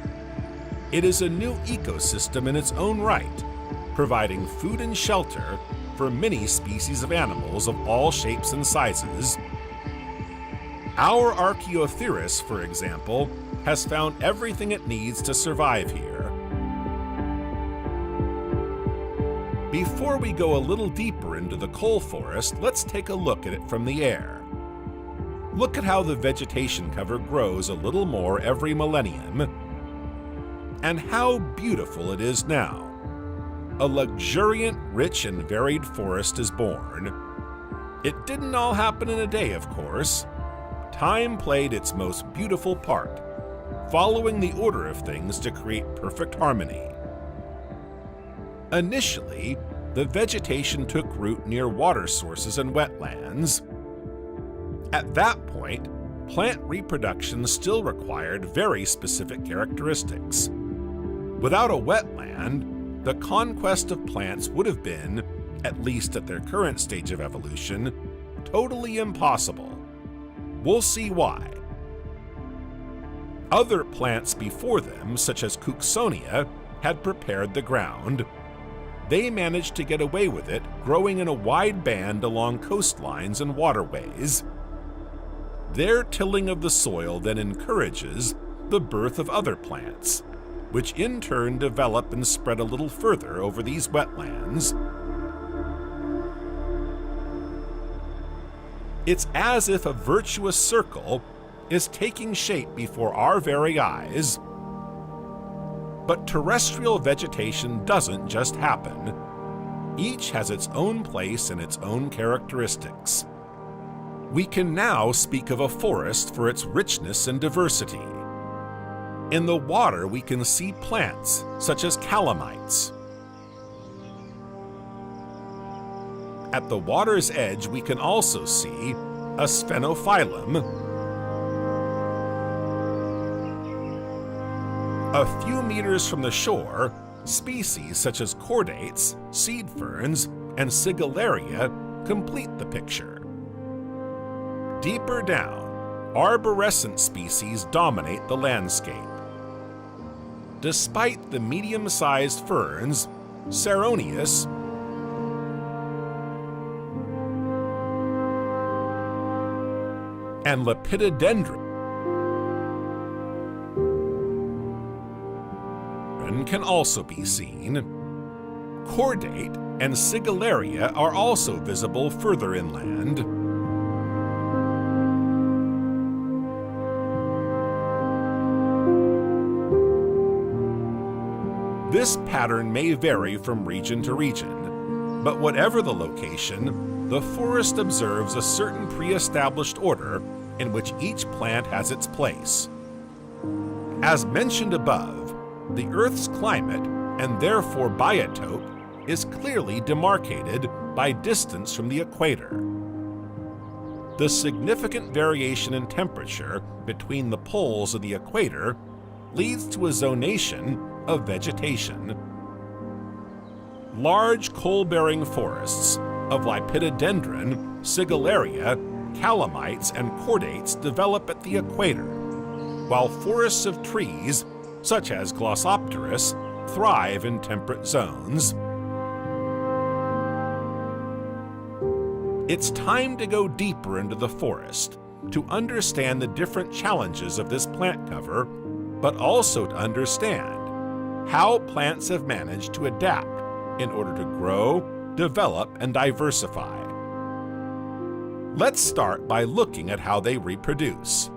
It is a new ecosystem in its own right, providing food and shelter for many species of animals of all shapes and sizes. Our Archaeopteryx, for example, has found everything it needs to survive here. Before we go a little deeper into the coal forest, let's take a look at it from the air. Look at how the vegetation cover grows a little more every millennium, and how beautiful it is now. A luxuriant, rich, and varied forest is born. It didn't all happen in a day, of course. Time played its most beautiful part, following the order of things to create perfect harmony. Initially, the vegetation took root near water sources and wetlands. At that point, plant reproduction still required very specific characteristics. Without a wetland, the conquest of plants would have been, at least at their current stage of evolution, totally impossible. We'll see why. Other plants before them, such as Cooksonia, had prepared the ground. They managed to get away with it, growing in a wide band along coastlines and waterways. Their tilling of the soil then encourages the birth of other plants, which in turn develop and spread a little further over these wetlands. It's as if a virtuous circle is taking shape before our very eyes. But terrestrial vegetation doesn't just happen. Each has its own place and its own characteristics. We can now speak of a forest for its richness and diversity. In the water, we can see plants such as calamites. At the water's edge, we can also see a sphenophyllum. A few meters from the shore, species such as chordates, seed ferns, and sigillaria complete the picture. Deeper down, arborescent species dominate the landscape. Despite the medium-sized ferns, Ceronius and Lepidodendron can also be seen. Chordate and sigillaria are also visible further inland. This pattern may vary from region to region, but whatever the location, the forest observes a certain pre-established order in which each plant has its place. As mentioned above, the Earth's climate, and therefore biotope, is clearly demarcated by distance from the equator. The significant variation in temperature between the poles and the equator leads to a zonation of vegetation. Large coal-bearing forests of Lepidodendron, Sigillaria, calamites, and chordates develop at the equator, while forests of trees, such as Glossopteris, thrive in temperate zones. It's time to go deeper into the forest to understand the different challenges of this plant cover, but also to understand how plants have managed to adapt in order to grow, develop, and diversify. Let's start by looking at how they reproduce.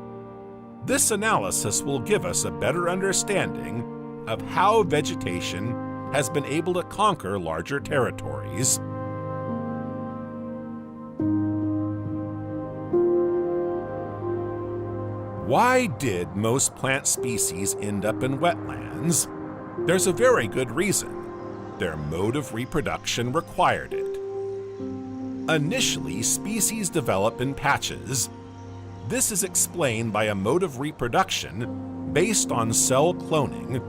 This analysis will give us a better understanding of how vegetation has been able to conquer larger territories. Why did most plant species end up in wetlands? There's a very good reason. Their mode of reproduction required it. Initially, species develop in patches. This is explained by a mode of reproduction based on cell cloning.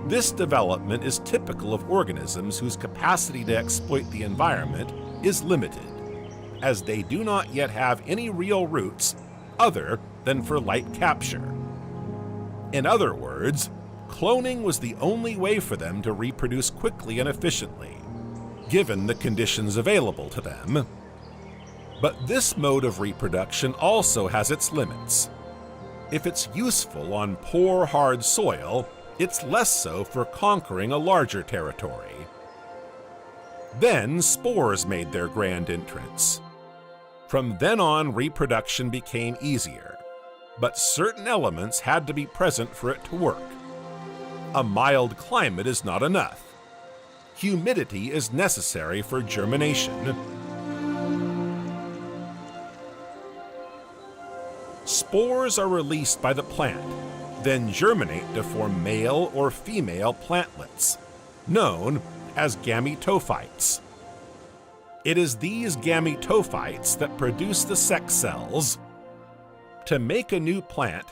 This development is typical of organisms whose capacity to exploit the environment is limited, as they do not yet have any real roots other than for light capture. In other words, cloning was the only way for them to reproduce quickly and efficiently, given the conditions available to them. But this mode of reproduction also has its limits. If it's useful on poor, hard soil, it's less so for conquering a larger territory. Then spores made their grand entrance. From then on, reproduction became easier, but certain elements had to be present for it to work. A mild climate is not enough. Humidity is necessary for germination. Spores are released by the plant, then germinate to form male or female plantlets, known as gametophytes. It is these gametophytes that produce the sex cells. To make a new plant,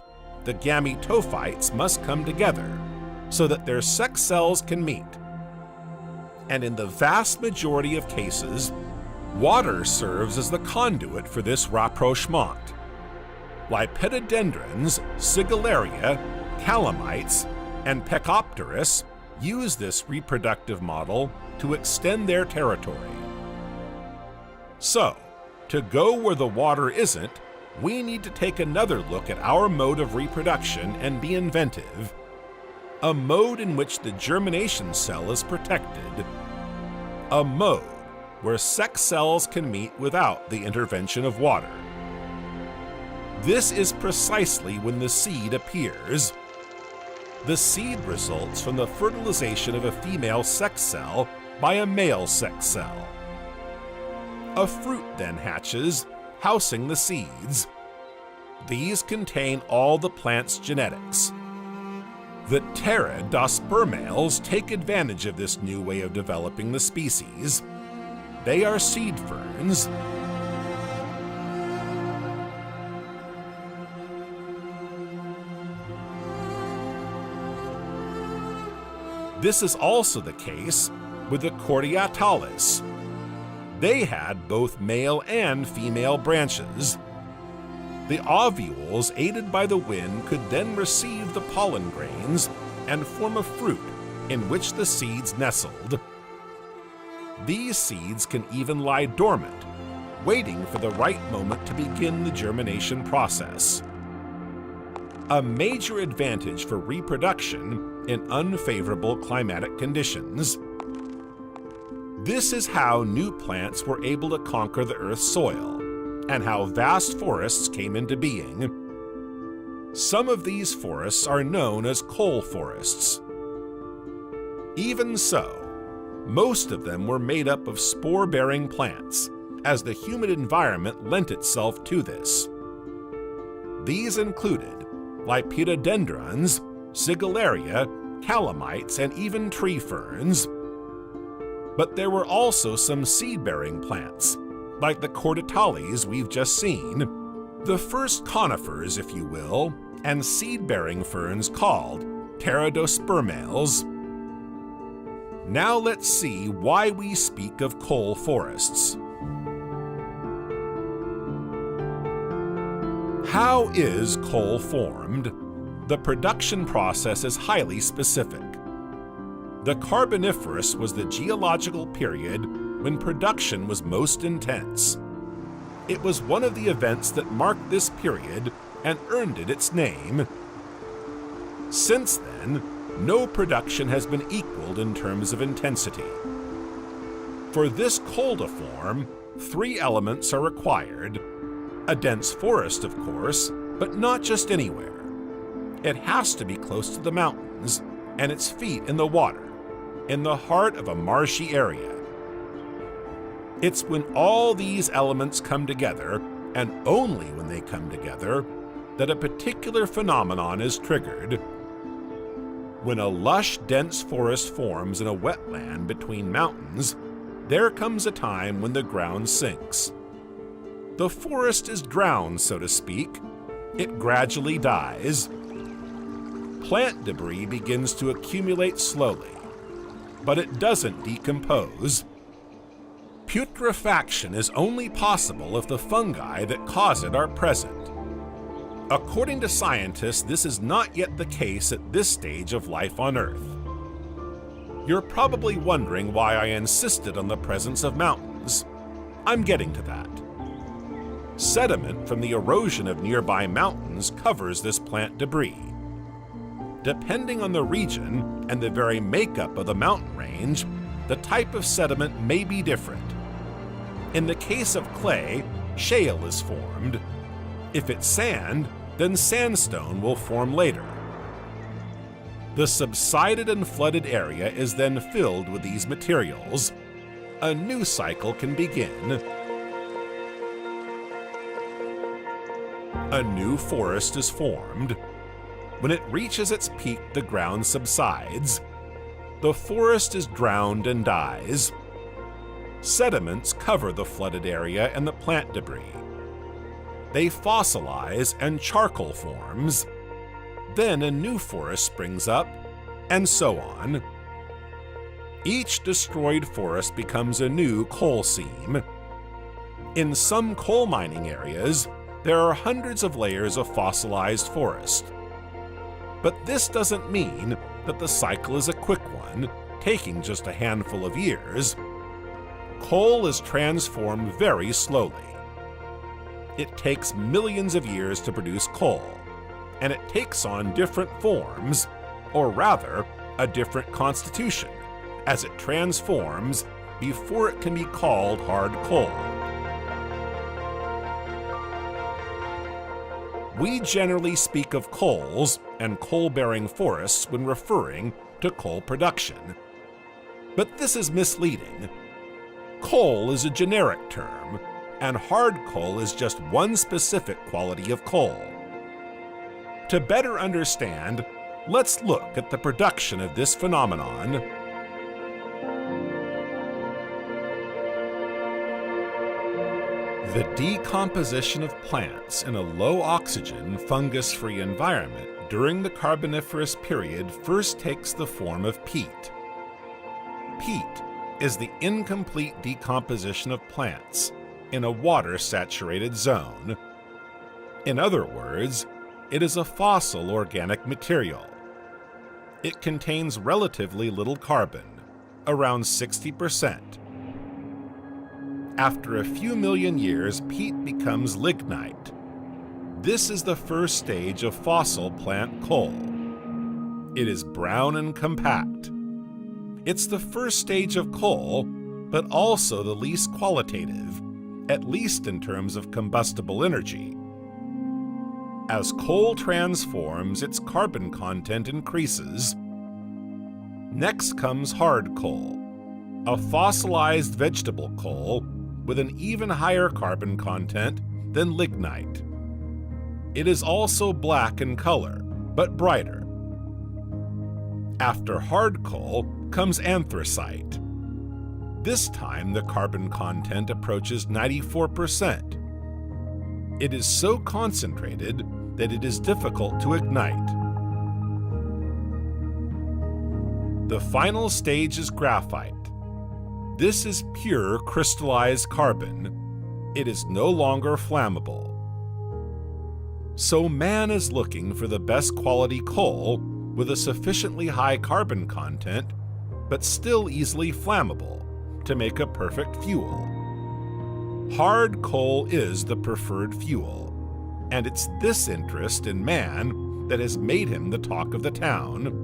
the gametophytes must come together so that their sex cells can meet. And in the vast majority of cases, water serves as the conduit for this rapprochement. Lepidodendrons, Sigillaria, calamites, and Pecopterus use this reproductive model to extend their territory. So, to go where the water isn't, we need to take another look at our mode of reproduction and be inventive. A mode in which the germination cell is protected. A mode where sex cells can meet without the intervention of water. This is precisely when the seed appears. The seed results from the fertilization of a female sex cell by a male sex cell. A fruit then hatches, housing the seeds. These contain all the plant's genetics. The pteridospermales take advantage of this new way of developing the species. They are seed ferns. This is also the case with the Cordiatalis. They had both male and female branches. The ovules, aided by the wind, could then receive the pollen grains and form a fruit in which the seeds nestled. These seeds can even lie dormant, waiting for the right moment to begin the germination process. A major advantage for reproduction in unfavorable climatic conditions. This is how new plants were able to conquer the Earth's soil, and how vast forests came into being. Some of these forests are known as coal forests. Even so, most of them were made up of spore-bearing plants, as the humid environment lent itself to this. These included lepidodendrons, sigillaria, calamites, and even tree ferns. But there were also some seed-bearing plants, like the cordytales we've just seen, the first conifers, if you will, and seed-bearing ferns called pteridospermales. Now let's see why we speak of coal forests. How is coal formed? The production process is highly specific. The Carboniferous was the geological period when production was most intense. It was one of the events that marked this period and earned it its name. Since then, no production has been equaled in terms of intensity. For this coal to form, 3 elements are required. A dense forest, of course, but not just anywhere. It has to be close to the mountains and its feet in the water, in the heart of a marshy area. It's when all these elements come together, and only when they come together, that a particular phenomenon is triggered. When a lush, dense forest forms in a wetland between mountains, there comes a time when the ground sinks. The forest is drowned, so to speak. It gradually dies. Plant debris begins to accumulate slowly, but it doesn't decompose. Putrefaction is only possible if the fungi that cause it are present. According to scientists, this is not yet the case at this stage of life on Earth. You're probably wondering why I insisted on the presence of mountains. I'm getting to that. Sediment from the erosion of nearby mountains covers this plant debris. Depending on the region and the very makeup of the mountain range, the type of sediment may be different. In the case of clay, shale is formed. If it's sand, then sandstone will form later. The subsided and flooded area is then filled with these materials. A new cycle can begin. A new forest is formed. When it reaches its peak, the ground subsides. The forest is drowned and dies. Sediments cover the flooded area and the plant debris. They fossilize and charcoal forms. Then a new forest springs up, and so on. Each destroyed forest becomes a new coal seam. In some coal mining areas, there are hundreds of layers of fossilized forest. But this doesn't mean that the cycle is a quick one, taking just a handful of years. Coal is transformed very slowly. It takes millions of years to produce coal, and it takes on different forms, or rather, a different constitution, as it transforms before it can be called hard coal. We generally speak of coals and coal-bearing forests when referring to coal production. But this is misleading. Coal is a generic term, and hard coal is just one specific quality of coal. To better understand, let's look at the production of this phenomenon. The decomposition of plants in a low-oxygen, fungus-free environment during the Carboniferous period first takes the form of peat. Peat is the incomplete decomposition of plants in a water-saturated zone. In other words, it is a fossil organic material. It contains relatively little carbon, around 60%. After a few million years, peat becomes lignite. This is the first stage of fossil plant coal. It is brown and compact. It's the first stage of coal, but also the least qualitative, at least in terms of combustible energy. As coal transforms, its carbon content increases. Next comes hard coal, a fossilized vegetable coal with an even higher carbon content than lignite. It is also black in color, but brighter. After hard coal comes anthracite. This time the carbon content approaches 94%. It is so concentrated that it is difficult to ignite. The final stage is graphite. This is pure crystallized carbon. It is no longer flammable. So man is looking for the best quality coal with a sufficiently high carbon content, but still easily flammable, to make a perfect fuel. Hard coal is the preferred fuel, and it's this interest in man that has made him the talk of the town.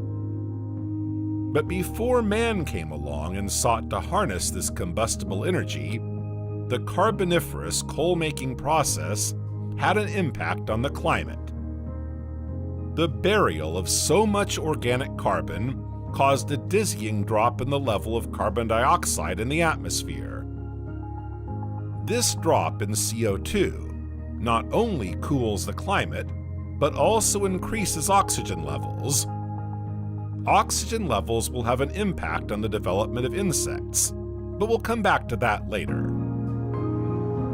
But before man came along and sought to harness this combustible energy, the Carboniferous coal-making process had an impact on the climate. The burial of so much organic carbon caused a dizzying drop in the level of carbon dioxide in the atmosphere. This drop in CO2 not only cools the climate, but also increases oxygen levels. Oxygen levels will have an impact on the development of insects, but we'll come back to that later.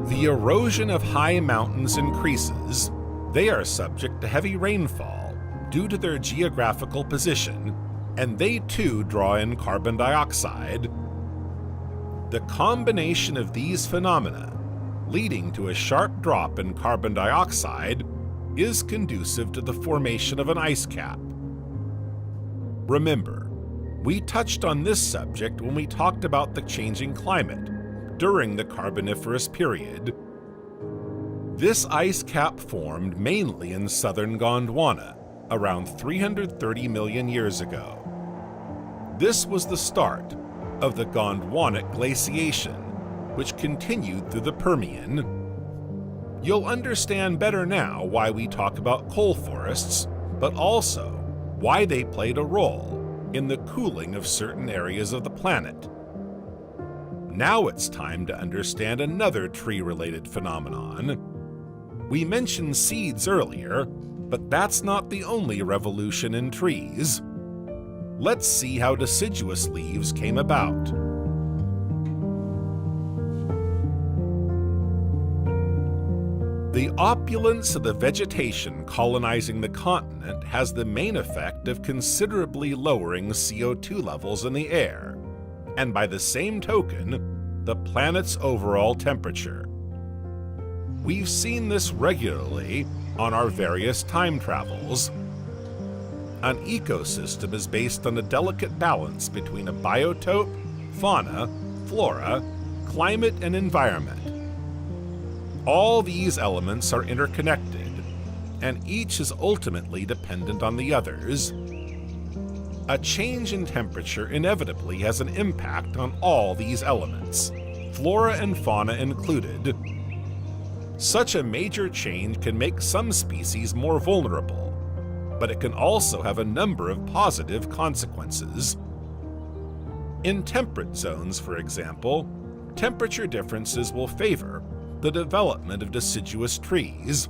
The erosion of high mountains increases. They are subject to heavy rainfall due to their geographical position, and they too draw in carbon dioxide. The combination of these phenomena, leading to a sharp drop in carbon dioxide, is conducive to the formation of an ice cap. Remember, we touched on this subject when we talked about the changing climate during the Carboniferous period. This ice cap formed mainly in southern Gondwana, around 330 million years ago. This was the start of the Gondwanic glaciation, which continued through the Permian. You'll understand better now why we talk about coal forests, but also why they played a role in the cooling of certain areas of the planet. Now it's time to understand another tree-related phenomenon. We mentioned seeds earlier, but that's not the only revolution in trees. Let's see how deciduous leaves came about. The opulence of the vegetation colonizing the continent has the main effect of considerably lowering CO2 levels in the air, and by the same token, the planet's overall temperature. We've seen this regularly on our various time travels. An ecosystem is based on a delicate balance between a biotope, fauna, flora, climate, and environment. All these elements are interconnected, and each is ultimately dependent on the others. A change in temperature inevitably has an impact on all these elements, flora and fauna included. Such a major change can make some species more vulnerable, but it can also have a number of positive consequences. In temperate zones, for example, temperature differences will favor the development of deciduous trees.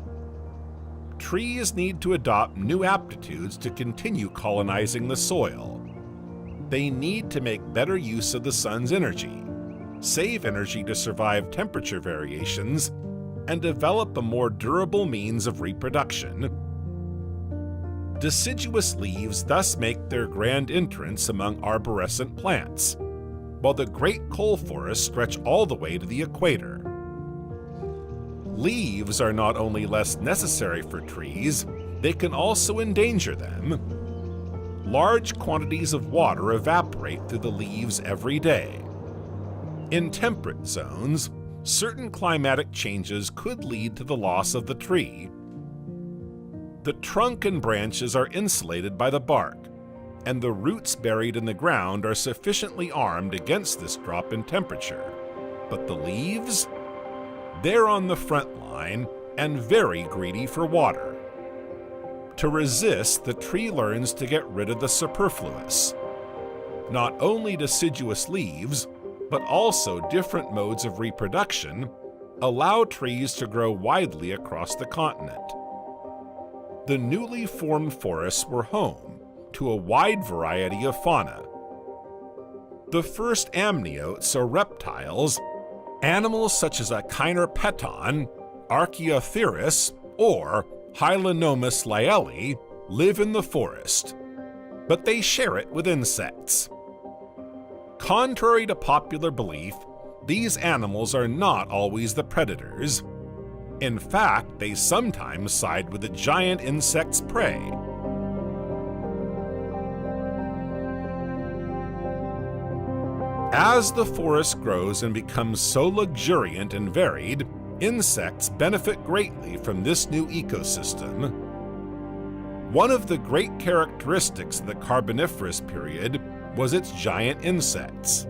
Trees need to adopt new aptitudes to continue colonizing the soil. They need to make better use of the sun's energy, save energy to survive temperature variations, and develop a more durable means of reproduction. Deciduous leaves thus make their grand entrance among arborescent plants, while the great coal forests stretch all the way to the equator. Leaves are not only less necessary for trees, they can also endanger them. Large quantities of water evaporate through the leaves every day. In temperate zones, certain climatic changes could lead to the loss of the tree. The trunk and branches are insulated by the bark, and the roots buried in the ground are sufficiently armed against this drop in temperature. But the leaves? They're on the front line and very greedy for water. To resist, the tree learns to get rid of the superfluous. Not only deciduous leaves, but also different modes of reproduction allow trees to grow widely across the continent. The newly formed forests were home to a wide variety of fauna. The first amniotes, or reptiles, animals such as echinopeton, Archaeopteryx, or Hylonomus lyelli, live in the forest, but they share it with insects. Contrary to popular belief, these animals are not always the predators. In fact, they sometimes side with the giant insect's prey. As the forest grows and becomes so luxuriant and varied, insects benefit greatly from this new ecosystem. One of the great characteristics of the Carboniferous period was its giant insects.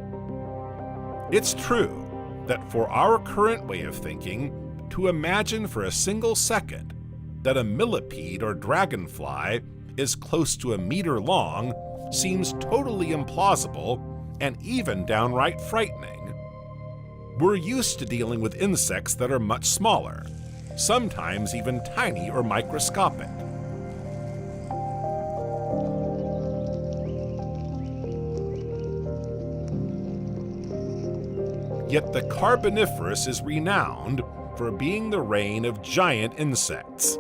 It's true that for our current way of thinking, to imagine for a single second that a millipede or dragonfly is close to a meter long seems totally implausible and even downright frightening. We're used to dealing with insects that are much smaller, sometimes even tiny or microscopic. Yet the Carboniferous is renowned for being the reign of giant insects.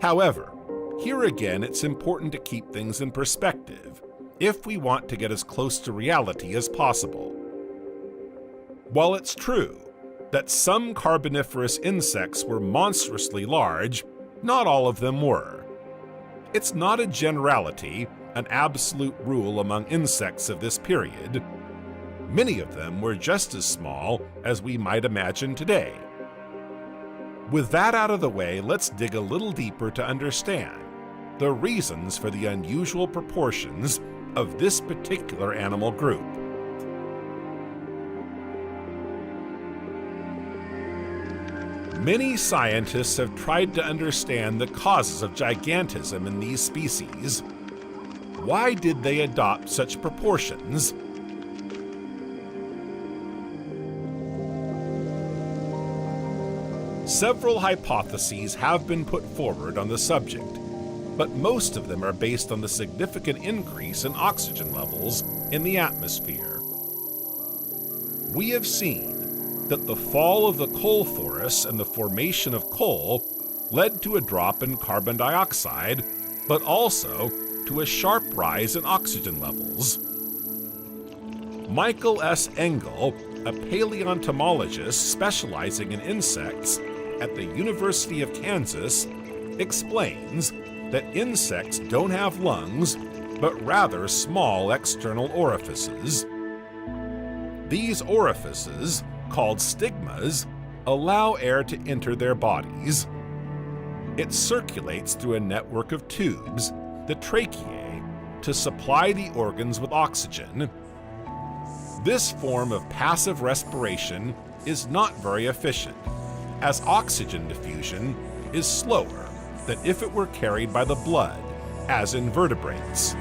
However, here again it's important to keep things in perspective if we want to get as close to reality as possible. While it's true that some Carboniferous insects were monstrously large, not all of them were. It's not a generality, an absolute rule among insects of this period. Many of them were just as small as we might imagine today. With that out of the way, let's dig a little deeper to understand the reasons for the unusual proportions of this particular animal group. Many scientists have tried to understand the causes of gigantism in these species. Why did they adopt such proportions? Several hypotheses have been put forward on the subject, but most of them are based on the significant increase in oxygen levels in the atmosphere. We have seen that the fall of the coal forests and the formation of coal led to a drop in carbon dioxide, but also to a sharp rise in oxygen levels. Michael S. Engel, a paleoentomologist specializing in insects at the University of Kansas, explains that insects don't have lungs, but rather small external orifices. These orifices, called stigmas, allow air to enter their bodies. It circulates through a network of tubes, the tracheae, to supply the organs with oxygen. This form of passive respiration is not very efficient, as oxygen diffusion is slower than if it were carried by the blood, as in vertebrates.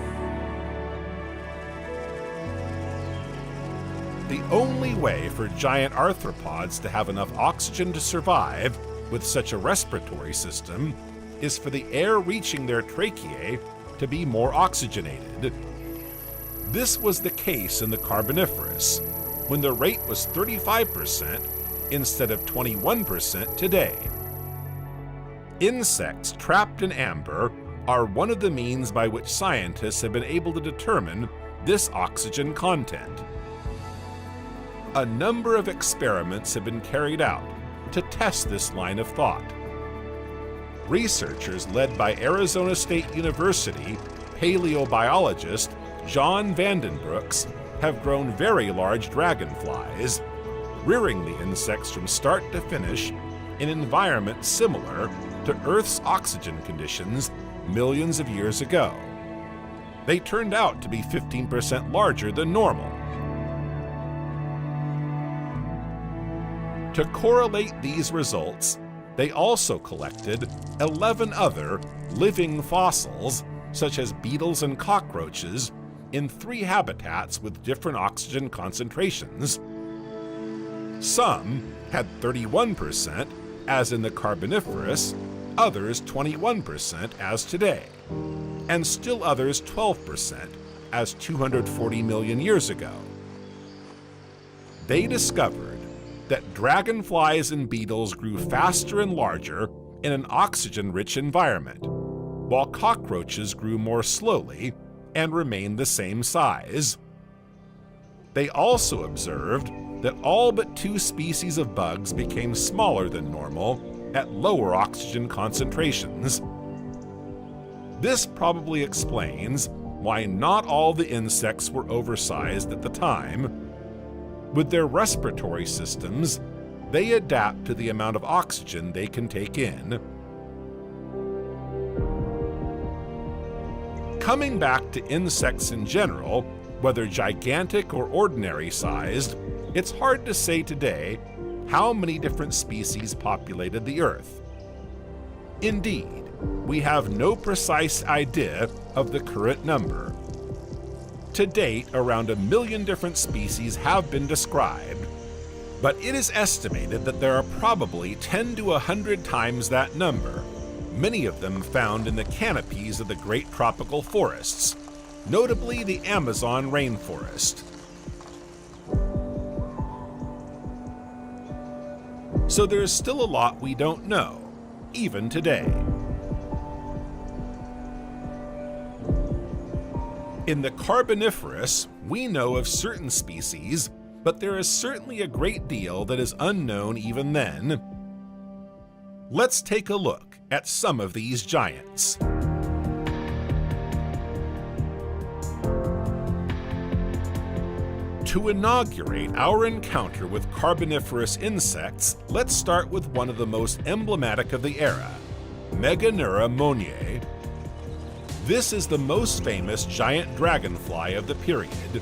The only way for giant arthropods to have enough oxygen to survive with such a respiratory system is for the air reaching their tracheae to be more oxygenated. This was the case in the Carboniferous, when the rate was 35% instead of 21% today. Insects trapped in amber are one of the means by which scientists have been able to determine this oxygen content. A number of experiments have been carried out to test this line of thought. Researchers led by Arizona State University paleobiologist John Vandenbrooks have grown very large dragonflies, rearing the insects from start to finish in environments similar to Earth's oxygen conditions millions of years ago. They turned out to be 15% larger than normal. To correlate these results, they also collected 11 other living fossils, such as beetles and cockroaches, in 3 habitats with different oxygen concentrations. Some had 31%, as in the Carboniferous, others 21%, as today, and still others 12%, as 240 million years ago. They discovered that dragonflies and beetles grew faster and larger in an oxygen-rich environment, while cockroaches grew more slowly and remained the same size. They also observed that all but 2 species of bugs became smaller than normal at lower oxygen concentrations. This probably explains why not all the insects were oversized at the time. With their respiratory systems, they adapt to the amount of oxygen they can take in. Coming back to insects in general, whether gigantic or ordinary sized, it's hard to say today how many different species populated the Earth. Indeed, we have no precise idea of the current number. To date, around 1 million different species have been described, but it is estimated that there are probably 10 to 100 times that number, many of them found in the canopies of the great tropical forests, notably the Amazon rainforest. So there's still a lot we don't know, even today. In the Carboniferous, we know of certain species, but there is certainly a great deal that is unknown even then. Let's take a look at some of these giants. To inaugurate our encounter with Carboniferous insects, let's start with one of the most emblematic of the era, Meganura moniae. This is the most famous giant dragonfly of the period.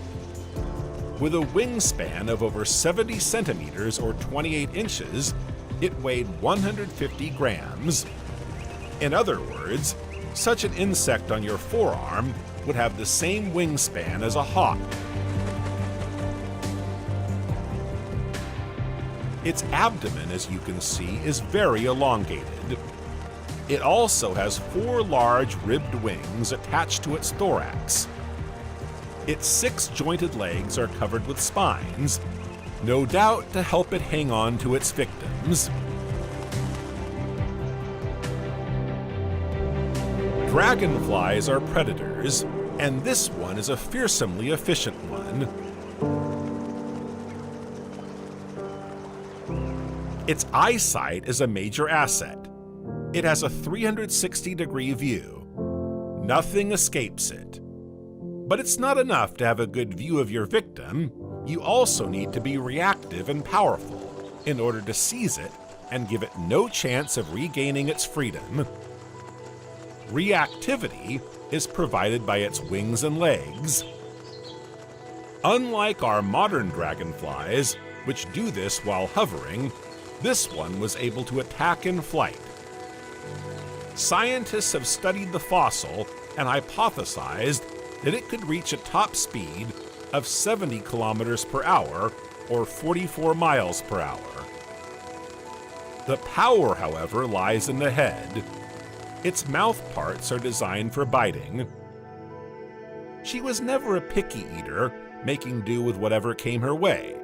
With a wingspan of over 70 centimeters or 28 inches, it weighed 150 grams. In other words, such an insect on your forearm would have the same wingspan as a hawk. Its abdomen, as you can see, is very elongated. It also has 4 large ribbed wings attached to its thorax. Its 6 jointed legs are covered with spines, no doubt to help it hang on to its victims. Dragonflies are predators, and this one is a fearsomely efficient one. Its eyesight is a major asset. It has a 360-degree view. Nothing escapes it. But it's not enough to have a good view of your victim. You also need to be reactive and powerful in order to seize it and give it no chance of regaining its freedom. Reactivity is provided by its wings and legs. Unlike our modern dragonflies, which do this while hovering, this one was able to attack in flight. Scientists have studied the fossil and hypothesized that it could reach a top speed of 70 kilometers per hour or 44 miles per hour. The power, however, lies in the head. Its mouth parts are designed for biting. She was never a picky eater, making do with whatever came her way.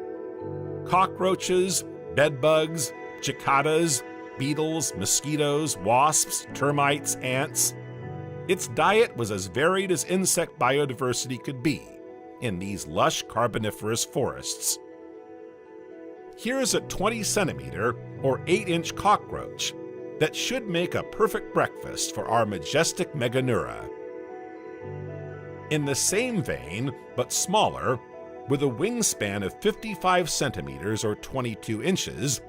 Cockroaches, bedbugs, cicadas, beetles, mosquitoes, wasps, termites, ants. Its diet was as varied as insect biodiversity could be in these lush Carboniferous forests. Here's a 20-centimeter or 8-inch cockroach that should make a perfect breakfast for our majestic Meganura. In the same vein, but smaller, with a wingspan of 55 centimeters or 22 inches,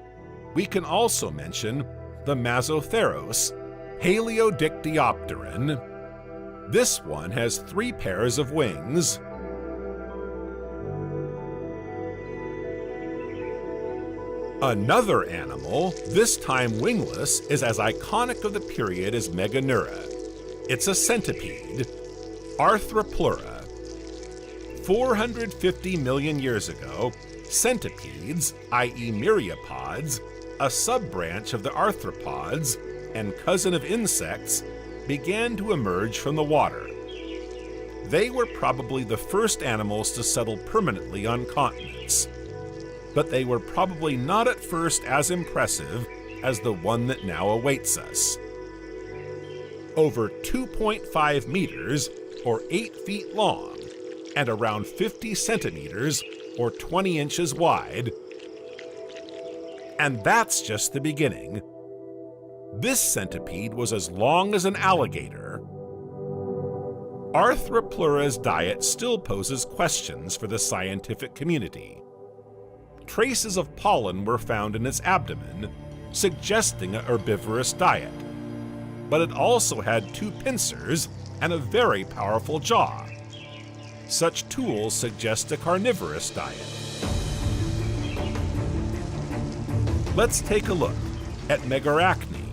we can also mention the Mosasaurus, Heliodictyopteran. This one has 3 pairs of wings. Another animal, this time wingless, is as iconic of the period as Meganura. It's a centipede, Arthroplura. 450 million years ago, centipedes, i.e. myriapods, a sub-branch of the arthropods and cousin of insects, began to emerge from the water. They were probably the first animals to settle permanently on continents, but they were probably not at first as impressive as the one that now awaits us. Over 2.5 meters, or 8 feet long, and around 50 centimeters, or 20 inches wide. And that's just the beginning. This centipede was as long as an alligator. Arthropleura's diet still poses questions for the scientific community. Traces of pollen were found in its abdomen, suggesting a herbivorous diet, but it also had 2 pincers and a very powerful jaw. Such tools suggest a carnivorous diet. Let's take a look at Megarachne,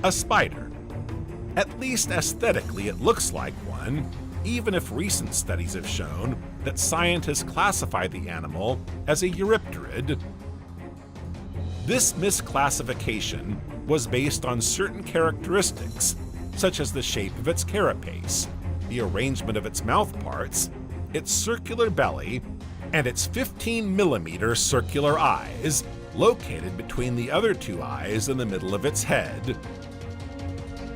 a spider. At least aesthetically it looks like one, even if recent studies have shown that scientists classify the animal as a eurypterid. This misclassification was based on certain characteristics, such as the shape of its carapace, the arrangement of its mouth parts, its circular belly, and its 15-millimeter circular eyes, located between the other 2 eyes in the middle of its head.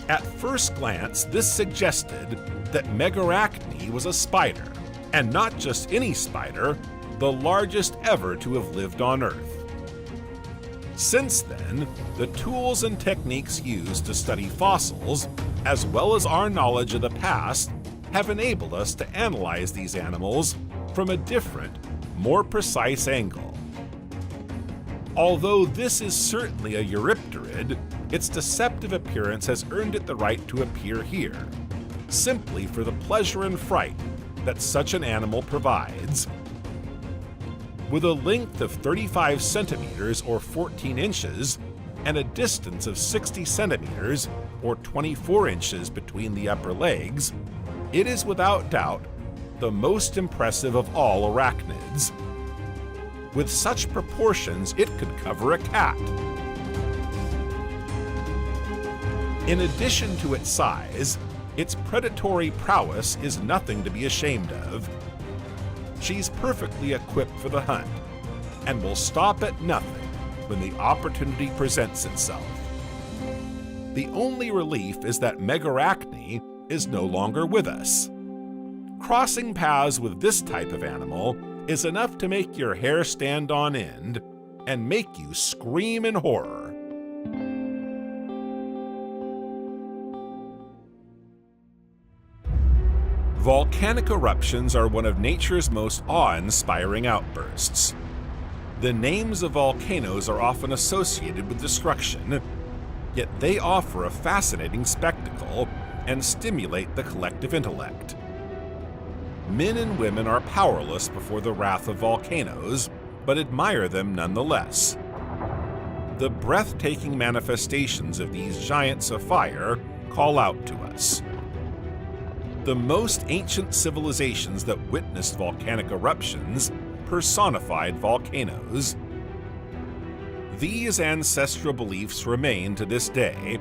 At first glance, this suggested that Megarachne was a spider, and not just any spider, the largest ever to have lived on Earth. Since then, the tools and techniques used to study fossils, as well as our knowledge of the past, have enabled us to analyze these animals from a different, more precise angle. Although this is certainly a eurypterid, its deceptive appearance has earned it the right to appear here, simply for the pleasure and fright that such an animal provides. With a length of 35 centimeters or 14 inches and a distance of 60 centimeters or 24 inches between the upper legs, it is without doubt the most impressive of all arachnids. With such proportions, it could cover a cat. In addition to its size, its predatory prowess is nothing to be ashamed of. She's perfectly equipped for the hunt, and will stop at nothing when the opportunity presents itself. The only relief is that Megarachne is no longer with us. Crossing paths with this type of animal is enough to make your hair stand on end and make you scream in horror. Volcanic eruptions are one of nature's most awe-inspiring outbursts. The names of volcanoes are often associated with destruction, yet they offer a fascinating spectacle and stimulate the collective intellect. Men and women are powerless before the wrath of volcanoes, but admire them nonetheless. The breathtaking manifestations of these giants of fire call out to us. The most ancient civilizations that witnessed volcanic eruptions personified volcanoes. These ancestral beliefs remain to this day,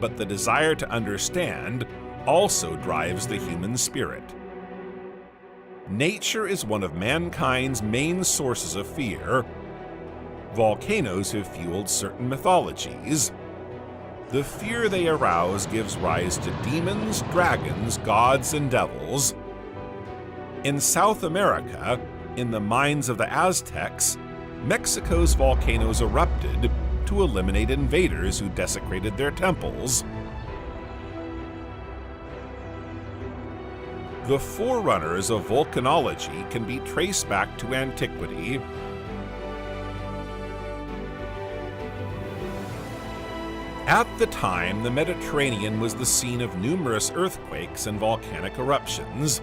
but the desire to understand also drives the human spirit. Nature is one of mankind's main sources of fear. Volcanoes have fueled certain mythologies. The fear they arouse gives rise to demons, dragons, gods, and devils. In South America, in the mines of the Aztecs, Mexico's volcanoes erupted to eliminate invaders who desecrated their temples. The forerunners of volcanology can be traced back to antiquity. At the time, the Mediterranean was the scene of numerous earthquakes and volcanic eruptions.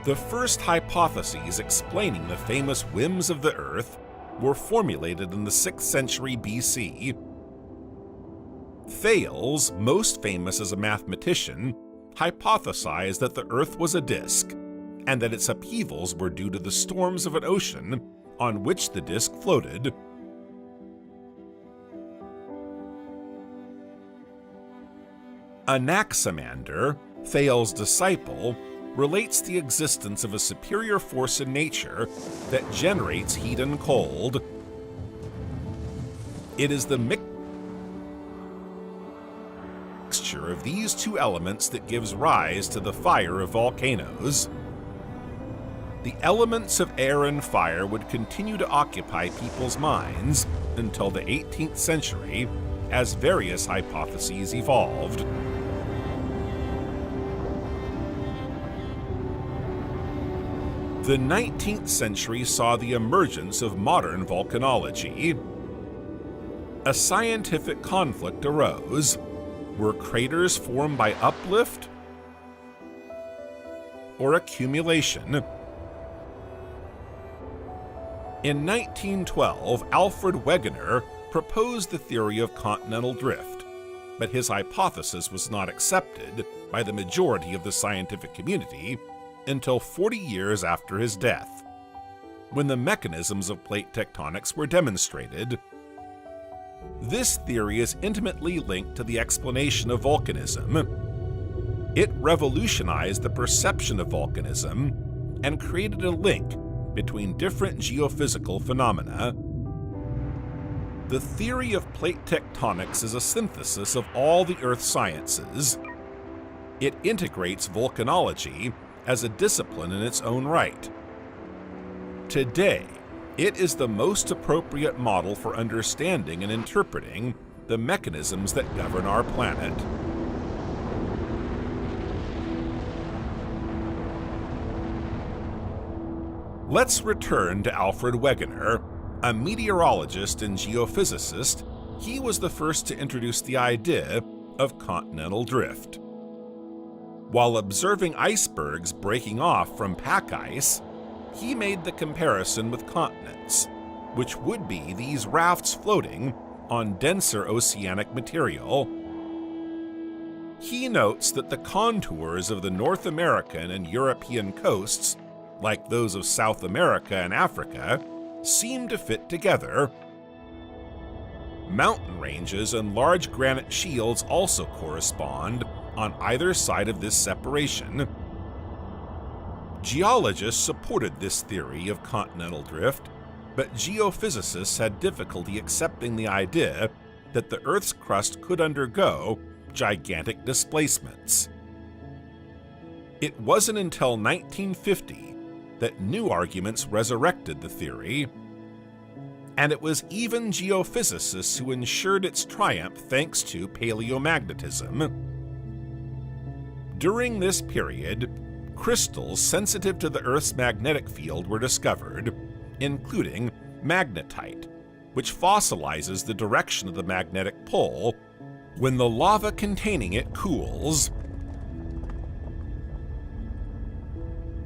The first hypotheses explaining the famous whims of the Earth were formulated in the 6th century BC. Thales, most famous as a mathematician, hypothesized that the Earth was a disk, and that its upheavals were due to the storms of an ocean on which the disk floated. Anaximander, Thales' disciple, relates the existence of a superior force in nature that generates heat and cold. It is the mixture of these two elements that gives rise to the fire of volcanoes. The elements of air and fire would continue to occupy people's minds until the 18th century as various hypotheses evolved. The 19th century saw the emergence of modern volcanology. A scientific conflict arose. Were craters formed by uplift or accumulation? In 1912, Alfred Wegener proposed the theory of continental drift, but his hypothesis was not accepted by the majority of the scientific community until 40 years after his death, when the mechanisms of plate tectonics were demonstrated. This theory is intimately linked to the explanation of volcanism. It revolutionized the perception of volcanism and created a link between different geophysical phenomena. The theory of plate tectonics is a synthesis of all the earth sciences. It integrates volcanology as a discipline in its own right. Today, it is the most appropriate model for understanding and interpreting the mechanisms that govern our planet. Let's return to Alfred Wegener, a meteorologist and geophysicist. He was the first to introduce the idea of continental drift. While observing icebergs breaking off from pack ice, he made the comparison with continents, which would be these rafts floating on denser oceanic material. He notes that the contours of the North American and European coasts, like those of South America and Africa, seem to fit together. Mountain ranges and large granite shields also correspond on either side of this separation. Geologists supported this theory of continental drift, but geophysicists had difficulty accepting the idea that the Earth's crust could undergo gigantic displacements. It wasn't until 1950 that new arguments resurrected the theory, and it was even geophysicists who ensured its triumph thanks to paleomagnetism. During this period, crystals sensitive to the Earth's magnetic field were discovered, including magnetite, which fossilizes the direction of the magnetic pole when the lava containing it cools.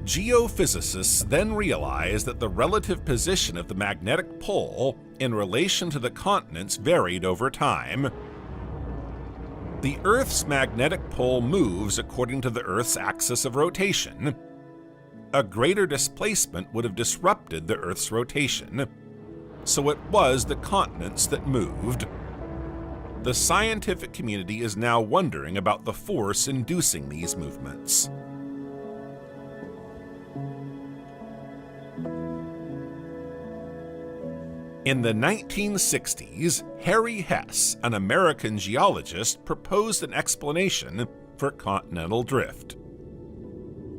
Geophysicists then realized that the relative position of the magnetic pole in relation to the continents varied over time. The Earth's magnetic pole moves according to the Earth's axis of rotation. A greater displacement would have disrupted the Earth's rotation, so it was the continents that moved. The scientific community is now wondering about the force inducing these movements. In the 1960s, Harry Hess, an American geologist, proposed an explanation for continental drift.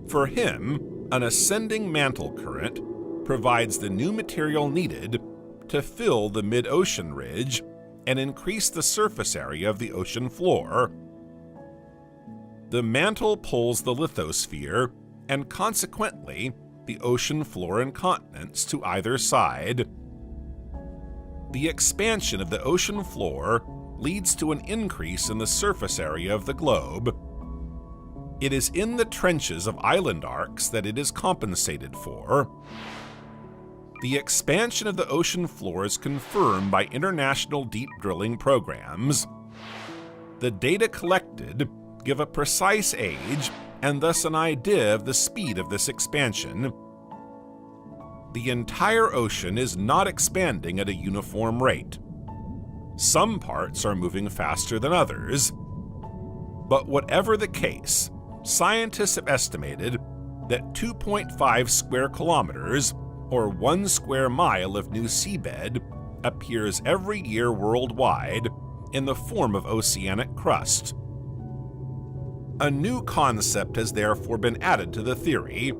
For him, an ascending mantle current provides the new material needed to fill the mid-ocean ridge and increase the surface area of the ocean floor. The mantle pulls the lithosphere and consequently the ocean floor and continents to either side. The expansion of the ocean floor leads to an increase in the surface area of the globe. It is in the trenches of island arcs that it is compensated for. The expansion of the ocean floor is confirmed by international deep drilling programs. The data collected give a precise age and thus an idea of the speed of this expansion. The entire ocean is not expanding at a uniform rate. Some parts are moving faster than others. But whatever the case, scientists have estimated that 2.5 square kilometers, or 1 square mile of new seabed, appears every year worldwide in the form of oceanic crust. A new concept has therefore been added to the theory.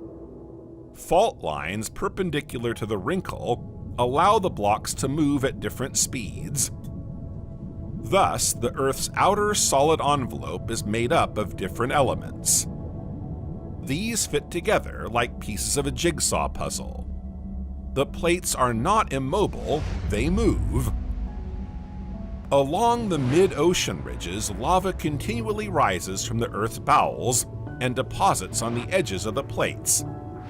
Fault lines perpendicular to the wrinkle allow the blocks to move at different speeds. Thus, the Earth's outer solid envelope is made up of different elements. These fit together like pieces of a jigsaw puzzle. The plates are not immobile, they move. Along the mid-ocean ridges, lava continually rises from the Earth's bowels and deposits on the edges of the plates,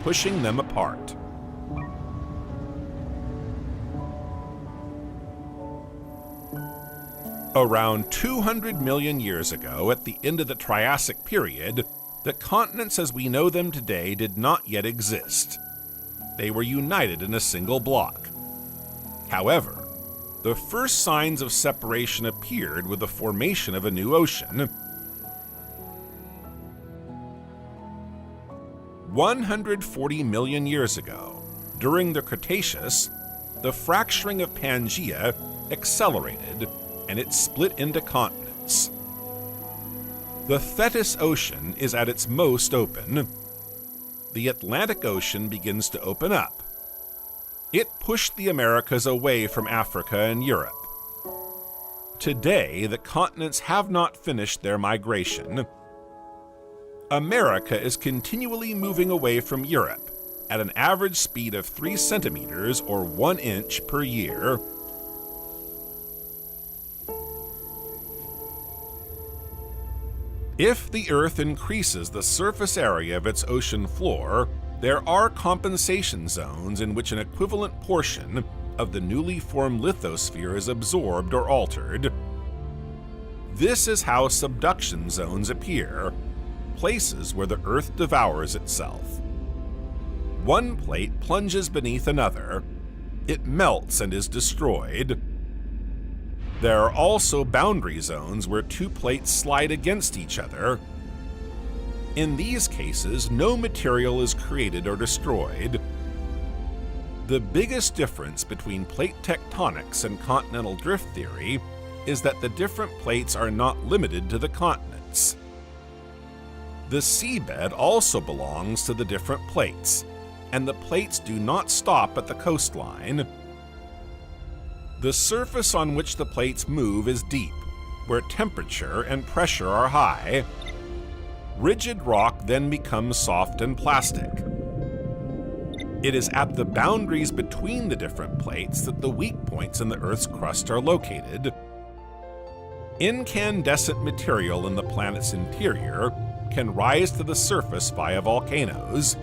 pushing them apart. Around 200 million years ago, at the end of the Triassic period, the continents as we know them today did not yet exist. They were united in a single block. However, the first signs of separation appeared with the formation of a new ocean. 140 million years ago, during the Cretaceous, the fracturing of Pangea accelerated and it split into continents. The Tethys Ocean is at its most open. The Atlantic Ocean begins to open up. It pushed the Americas away from Africa and Europe. Today, the continents have not finished their migration. America is continually moving away from Europe at an average speed of 3 centimeters or 1 inch per year. If the Earth increases the surface area of its ocean floor, there are compensation zones in which an equivalent portion of the newly formed lithosphere is absorbed or altered. This is how subduction zones appear, places where the Earth devours itself. One plate plunges beneath another. It melts and is destroyed. There are also boundary zones where 2 plates slide against each other. In these cases, no material is created or destroyed. The biggest difference between plate tectonics and continental drift theory is that the different plates are not limited to the continents. The seabed also belongs to the different plates, and the plates do not stop at the coastline. The surface on which the plates move is deep, where temperature and pressure are high. Rigid rock then becomes soft and plastic. It is at the boundaries between the different plates that the weak points in the Earth's crust are located. Incandescent material in the planet's interior can rise to the surface via volcanoes.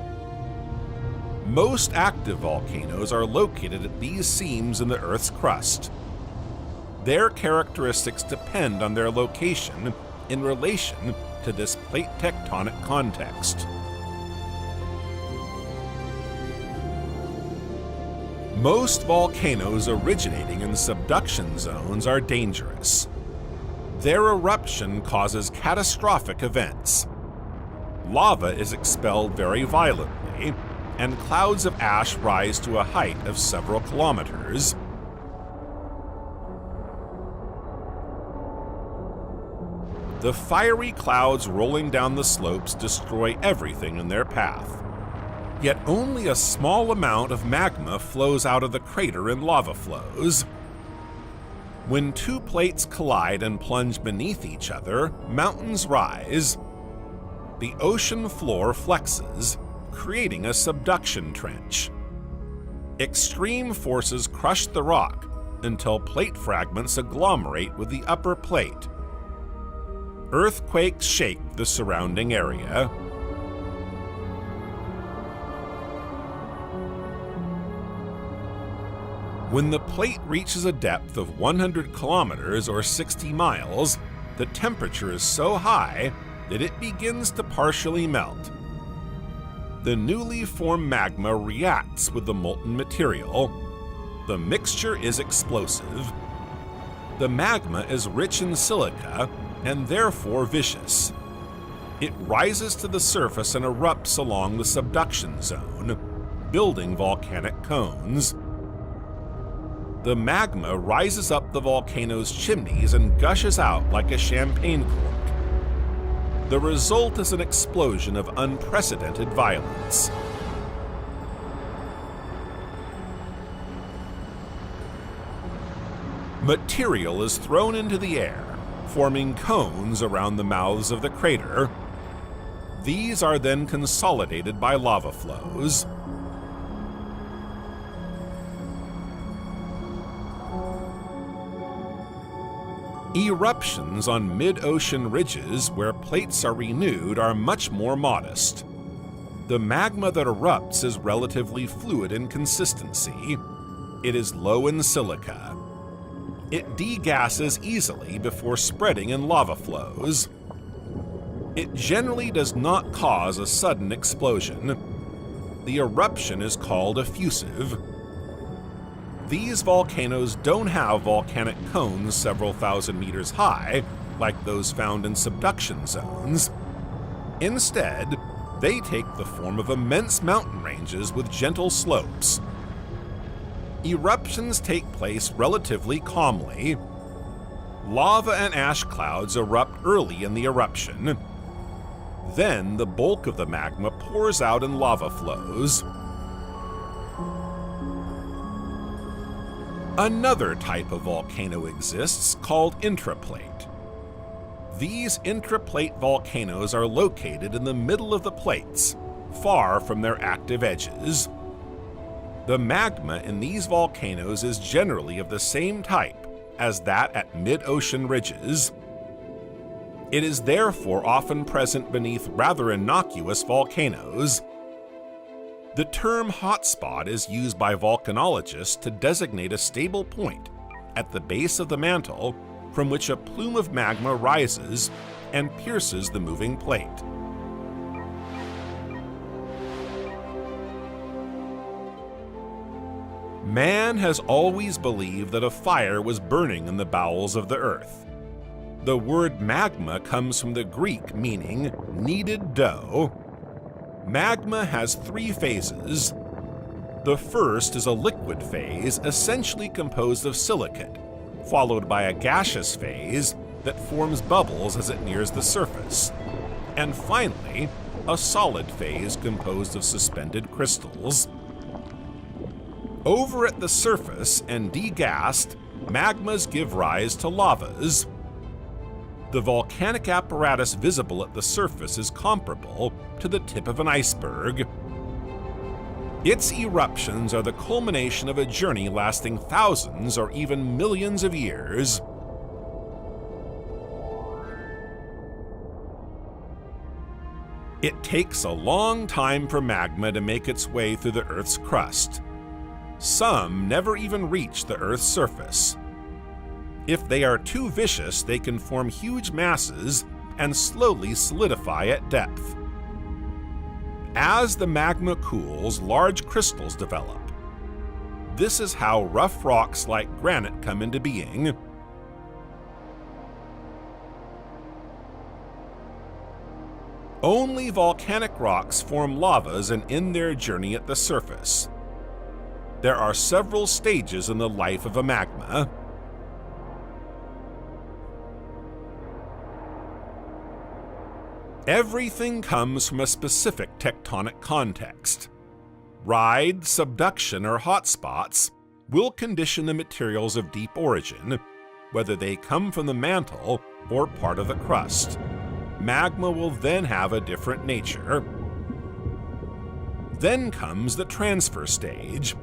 Most active volcanoes are located at these seams in the Earth's crust. Their characteristics depend on their location in relation to this plate tectonic context. Most volcanoes originating in subduction zones are dangerous. Their eruption causes catastrophic events. Lava is expelled very violently, and clouds of ash rise to a height of several kilometers. The fiery clouds rolling down the slopes destroy everything in their path. Yet only a small amount of magma flows out of the crater in lava flows. When 2 plates collide and plunge beneath each other, mountains rise. The ocean floor flexes, creating a subduction trench. Extreme forces crush the rock until plate fragments agglomerate with the upper plate. Earthquakes shake the surrounding area. When the plate reaches a depth of 100 kilometers or 60 miles, the temperature is so high that it begins to partially melt. The newly formed magma reacts with the molten material. The mixture is explosive. The magma is rich in silica and therefore viscous. It rises to the surface and erupts along the subduction zone, building volcanic cones. The magma rises up the volcano's chimneys and gushes out like a champagne cork. The result is an explosion of unprecedented violence. Material is thrown into the air, forming cones around the mouths of the crater. These are then consolidated by lava flows. Eruptions on mid-ocean ridges where plates are renewed are much more modest. The magma that erupts is relatively fluid in consistency. It is low in silica. It degasses easily before spreading in lava flows. It generally does not cause a sudden explosion. The eruption is called effusive. These volcanoes don't have volcanic cones several thousand meters high, like those found in subduction zones. Instead, they take the form of immense mountain ranges with gentle slopes. Eruptions take place relatively calmly. Lava and ash clouds erupt early in the eruption. Then the bulk of the magma pours out in lava flows. Another type of volcano exists called intraplate. These intraplate volcanoes are located in the middle of the plates, far from their active edges. The magma in these volcanoes is generally of the same type as that at mid-ocean ridges. It is therefore often present beneath rather innocuous volcanoes. The term hotspot is used by volcanologists to designate a stable point at the base of the mantle from which a plume of magma rises and pierces the moving plate. Man has always believed that a fire was burning in the bowels of the earth. The word magma comes from the Greek meaning kneaded dough. Magma has three phases. The first is a liquid phase essentially composed of silicate, followed by a gaseous phase that forms bubbles as it nears the surface, and finally, a solid phase composed of suspended crystals. Over at the surface and degassed, magmas give rise to lavas. The volcanic apparatus visible at the surface is comparable to the tip of an iceberg. Its eruptions are the culmination of a journey lasting thousands or even millions of years. It takes a long time for magma to make its way through the Earth's crust. Some never even reach the Earth's surface. If they are too vicious, they can form huge masses and slowly solidify at depth. As the magma cools, large crystals develop. This is how rough rocks like granite come into being. Only volcanic rocks form lavas and end their journey at the surface. There are several stages in the life of a magma. Everything comes from a specific tectonic context. Ride, subduction, or hotspots will condition the materials of deep origin, whether they come from the mantle or part of the crust. Magma will then have a different nature. Then comes the transfer stage.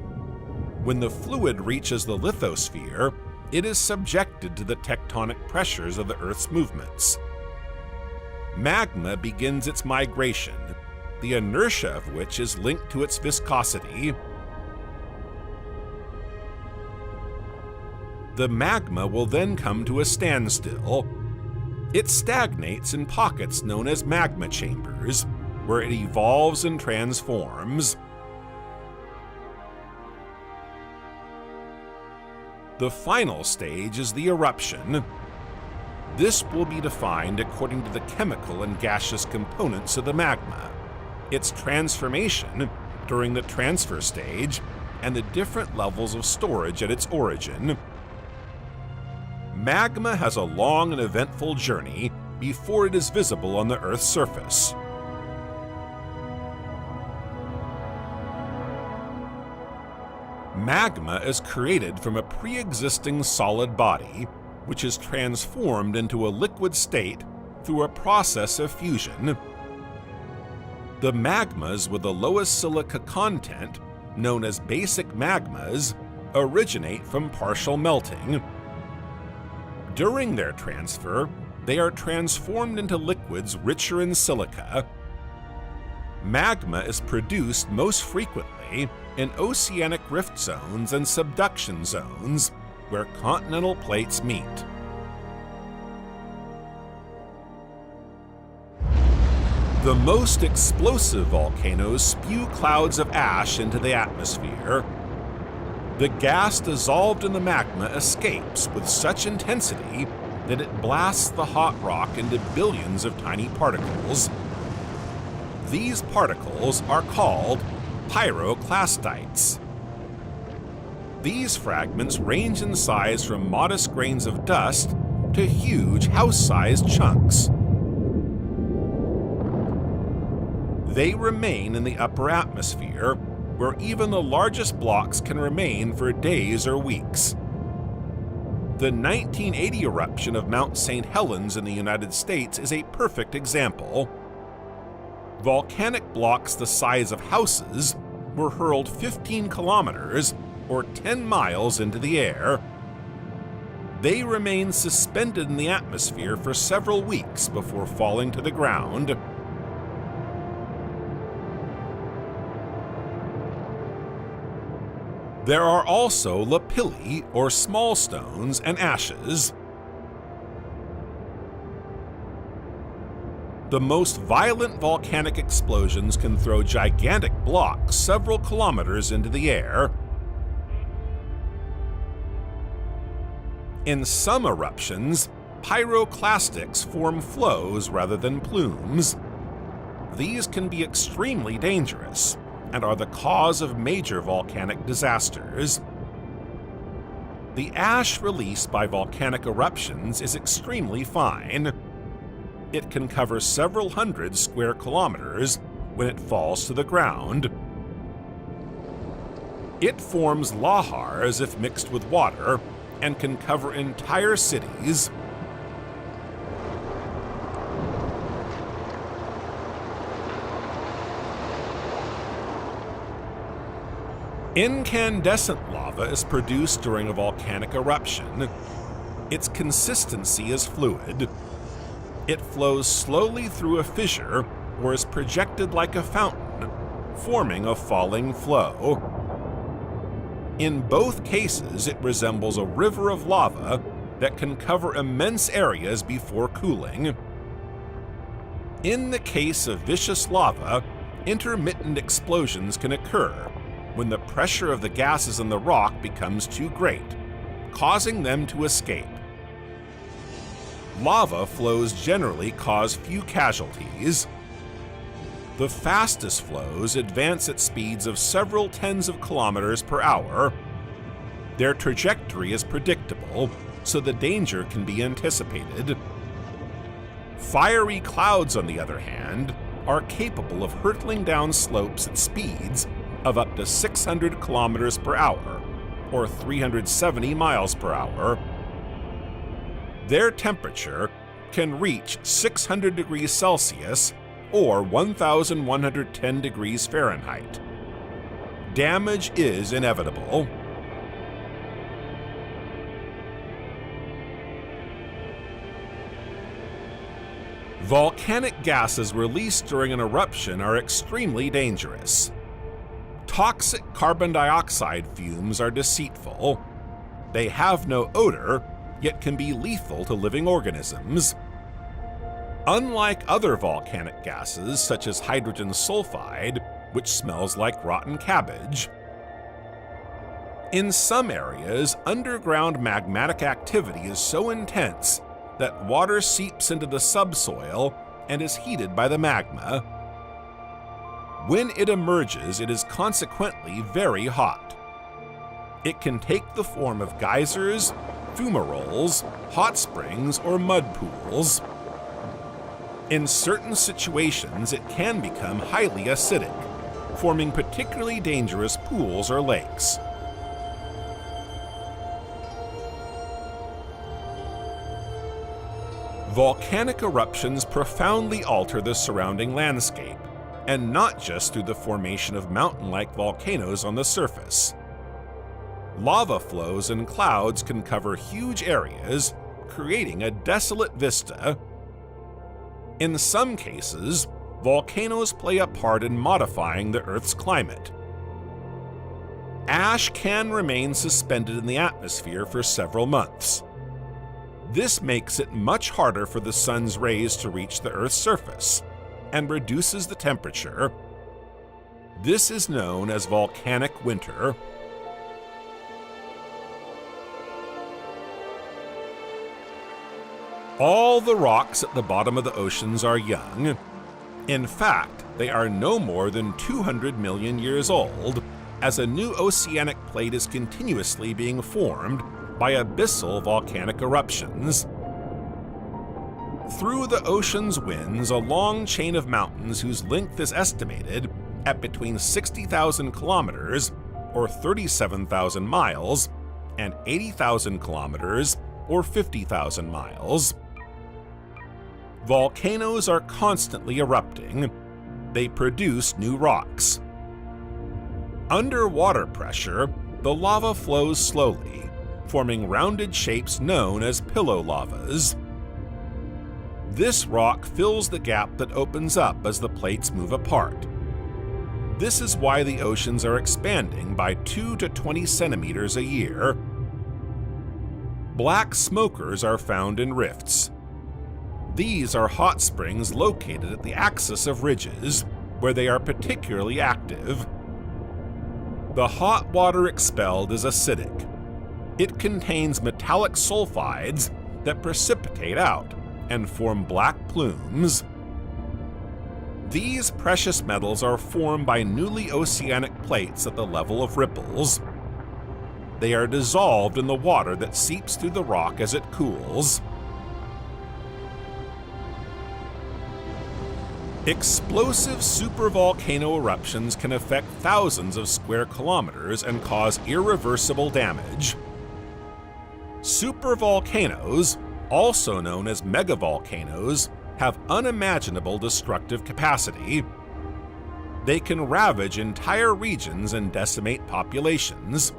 When the fluid reaches the lithosphere, it is subjected to the tectonic pressures of the Earth's movements. Magma begins its migration, the inertia of which is linked to its viscosity. The magma will then come to a standstill. It stagnates in pockets known as magma chambers, where it evolves and transforms. The final stage is the eruption. This will be defined according to the chemical and gaseous components of the magma, its transformation during the transfer stage, and the different levels of storage at its origin. Magma has a long and eventful journey before it is visible on the Earth's surface. Magma is created from a pre-existing solid body, which is transformed into a liquid state through a process of fusion. The magmas with the lowest silica content, known as basic magmas, originate from partial melting. During their transfer, they are transformed into liquids richer in silica. Magma is produced most frequently in oceanic rift zones and subduction zones, where continental plates meet. The most explosive volcanoes spew clouds of ash into the atmosphere. The gas dissolved in the magma escapes with such intensity that it blasts the hot rock into billions of tiny particles. These particles are called pyroclastites. These fragments range in size from modest grains of dust to huge house-sized chunks. They remain in the upper atmosphere, where even the largest blocks can remain for days or weeks. The 1980 eruption of Mount St. Helens in the United States is a perfect example. Volcanic blocks the size of houses were hurled 15 kilometers or 10 miles into the air. They remain suspended in the atmosphere for several weeks before falling to the ground. There are also lapilli, or small stones, and ashes. The most violent volcanic explosions can throw gigantic blocks several kilometers into the air. In some eruptions, pyroclastics form flows rather than plumes. These can be extremely dangerous and are the cause of major volcanic disasters. The ash released by volcanic eruptions is extremely fine. It can cover several hundred square kilometers when it falls to the ground. It forms lahars if mixed with water and can cover entire cities. Incandescent lava is produced during a volcanic eruption. Its consistency is fluid. It flows slowly through a fissure or is projected like a fountain, forming a falling flow. In both cases, it resembles a river of lava that can cover immense areas before cooling. In the case of viscous lava, intermittent explosions can occur when the pressure of the gases in the rock becomes too great, causing them to escape. Lava flows generally cause few casualties. The fastest flows advance at speeds of several tens of kilometers per hour. Their trajectory is predictable, so the danger can be anticipated. Fiery clouds, on the other hand, are capable of hurtling down slopes at speeds of up to 600 kilometers per hour, or 370 miles per hour. Their temperature can reach 600 degrees Celsius or 1,110 degrees Fahrenheit. Damage is inevitable. Volcanic gases released during an eruption are extremely dangerous. Toxic carbon dioxide fumes are deceitful. They have no odor, yet can be lethal to living organisms. Unlike other volcanic gases such as hydrogen sulfide, which smells like rotten cabbage, in some areas, underground magmatic activity is so intense that water seeps into the subsoil and is heated by the magma. When it emerges, it is consequently very hot. It can take the form of geysers, fumaroles, hot springs, or mud pools. In certain situations, it can become highly acidic, forming particularly dangerous pools or lakes. Volcanic eruptions profoundly alter the surrounding landscape, and not just through the formation of mountain-like volcanoes on the surface. Lava flows and clouds can cover huge areas, creating a desolate vista. In some cases, volcanoes play a part in modifying the Earth's climate. Ash can remain suspended in the atmosphere for several months. This makes it much harder for the sun's rays to reach the Earth's surface and reduces the temperature. This is known as volcanic winter. All the rocks at the bottom of the oceans are young. In fact, they are no more than 200 million years old, as a new oceanic plate is continuously being formed by abyssal volcanic eruptions. Through the ocean's winds, a long chain of mountains whose length is estimated at between 60,000 kilometers, or 37,000 miles, and 80,000 kilometers, or 50,000 miles. Volcanoes are constantly erupting. They produce new rocks. Under water pressure, the lava flows slowly, forming rounded shapes known as pillow lavas. This rock fills the gap that opens up as the plates move apart. This is why the oceans are expanding by 2 to 20 centimeters a year. Black smokers are found in rifts. These are hot springs located at the axis of ridges, where they are particularly active. The hot water expelled is acidic. It contains metallic sulfides that precipitate out and form black plumes. These precious metals are formed by newly oceanic plates at the level of ripples. They are dissolved in the water that seeps through the rock as it cools. Explosive supervolcano eruptions can affect thousands of square kilometers and cause irreversible damage. Supervolcanoes, also known as megavolcanoes, have unimaginable destructive capacity. They can ravage entire regions and decimate populations.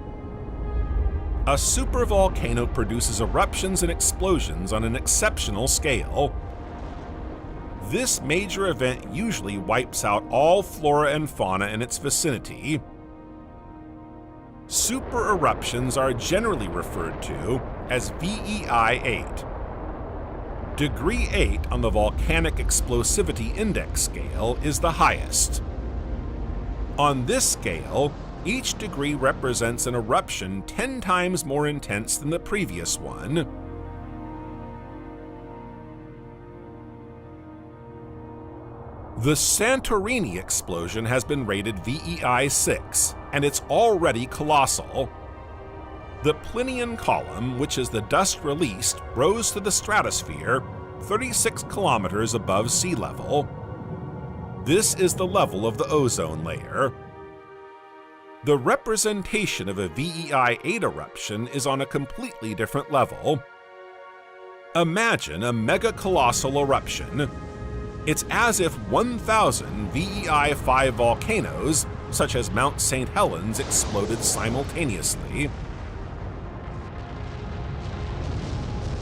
A supervolcano produces eruptions and explosions on an exceptional scale. This major event usually wipes out all flora and fauna in its vicinity. Super eruptions are generally referred to as VEI 8. Degree 8 on the Volcanic Explosivity Index scale is the highest. On this scale, each degree represents an eruption 10 times more intense than the previous one. The Santorini explosion has been rated VEI 6, and it's already colossal. The Plinian column, which is the dust released, rose to the stratosphere 36 kilometers above sea level. This is the level of the ozone layer. The representation of a VEI 8 eruption is on a completely different level. Imagine a mega-colossal eruption. It's as if 1,000 VEI 5 volcanoes, such as Mount St. Helens, exploded simultaneously.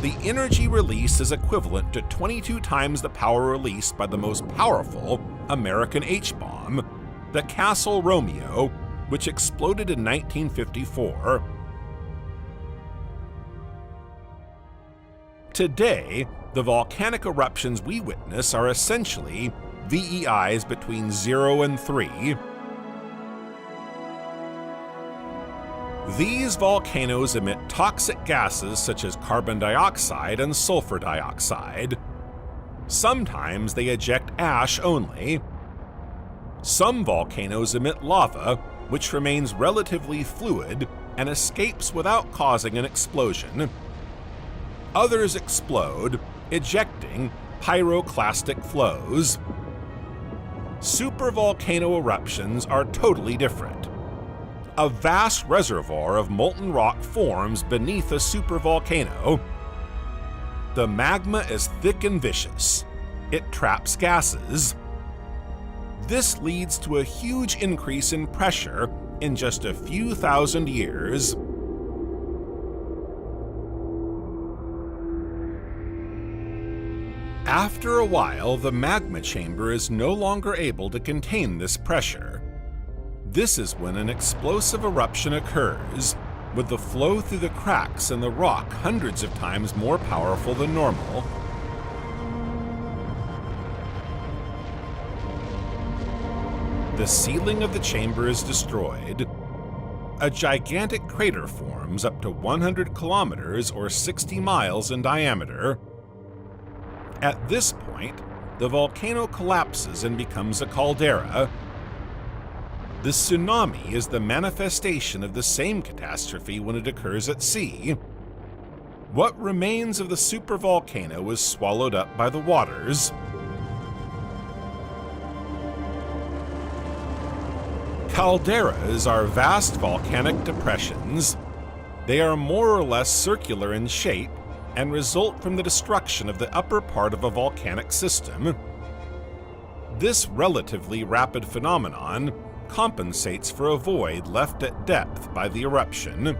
The energy release is equivalent to 22 times the power released by the most powerful American H-bomb, the Castle Romeo, which exploded in 1954. Today, The volcanic eruptions we witness are essentially VEIs between 0 and 3. These volcanoes emit toxic gases such as carbon dioxide and sulfur dioxide. Sometimes they eject ash only. Some volcanoes emit lava, which remains relatively fluid and escapes without causing an explosion. Others explode, ejecting pyroclastic flows. Supervolcano eruptions are totally different. A vast reservoir of molten rock forms beneath a supervolcano. The magma is thick and vicious. It traps gases. This leads to a huge increase in pressure in just a few thousand years. After a while, the magma chamber is no longer able to contain this pressure. This is when an explosive eruption occurs, with the flow through the cracks in the rock hundreds of times more powerful than normal. The ceiling of the chamber is destroyed. A gigantic crater forms up to 100 kilometers or 60 miles in diameter. At this point, the volcano collapses and becomes a caldera. The tsunami is the manifestation of the same catastrophe when it occurs at sea. What remains of the supervolcano is swallowed up by the waters. Calderas are vast volcanic depressions. They are more or less circular in shape and result from the destruction of the upper part of a volcanic system. This relatively rapid phenomenon compensates for a void left at depth by the eruption.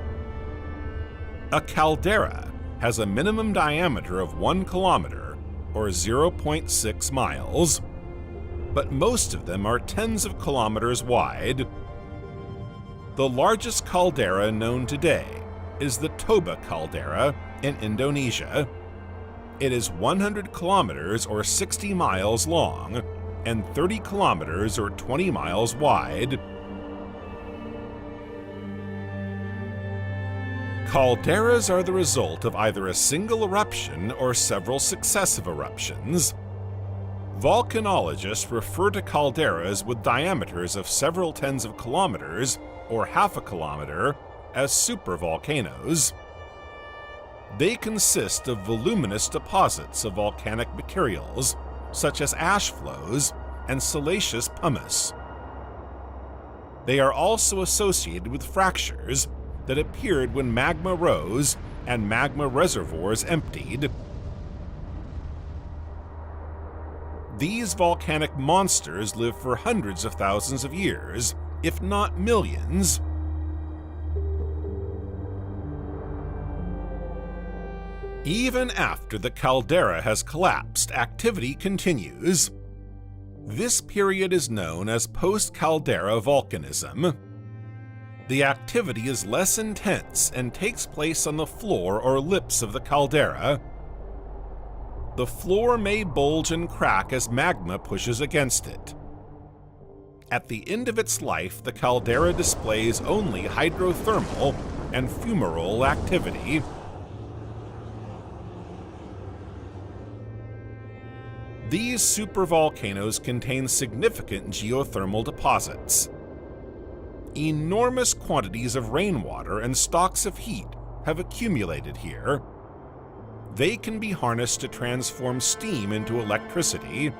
A caldera has a minimum diameter of 1 kilometer, or 0.6 miles, but most of them are tens of kilometers wide. The largest caldera known today is the Toba caldera in Indonesia. It is 100 kilometers or 60 miles long and 30 kilometers or 20 miles wide. Calderas are the result of either a single eruption or several successive eruptions. Volcanologists refer to calderas with diameters of several tens of kilometers or half a kilometer as supervolcanoes. They consist of voluminous deposits of volcanic materials, such as ash flows and siliceous pumice. They are also associated with fractures that appeared when magma rose and magma reservoirs emptied. These volcanic monsters live for hundreds of thousands of years, if not millions. Even after the caldera has collapsed, activity continues. This period is known as post-caldera volcanism. The activity is less intense and takes place on the floor or lips of the caldera. The floor may bulge and crack as magma pushes against it. At the end of its life, the caldera displays only hydrothermal and fumarole activity. These supervolcanoes contain significant geothermal deposits. Enormous quantities of rainwater and stocks of heat have accumulated here. They can be harnessed to transform steam into electricity.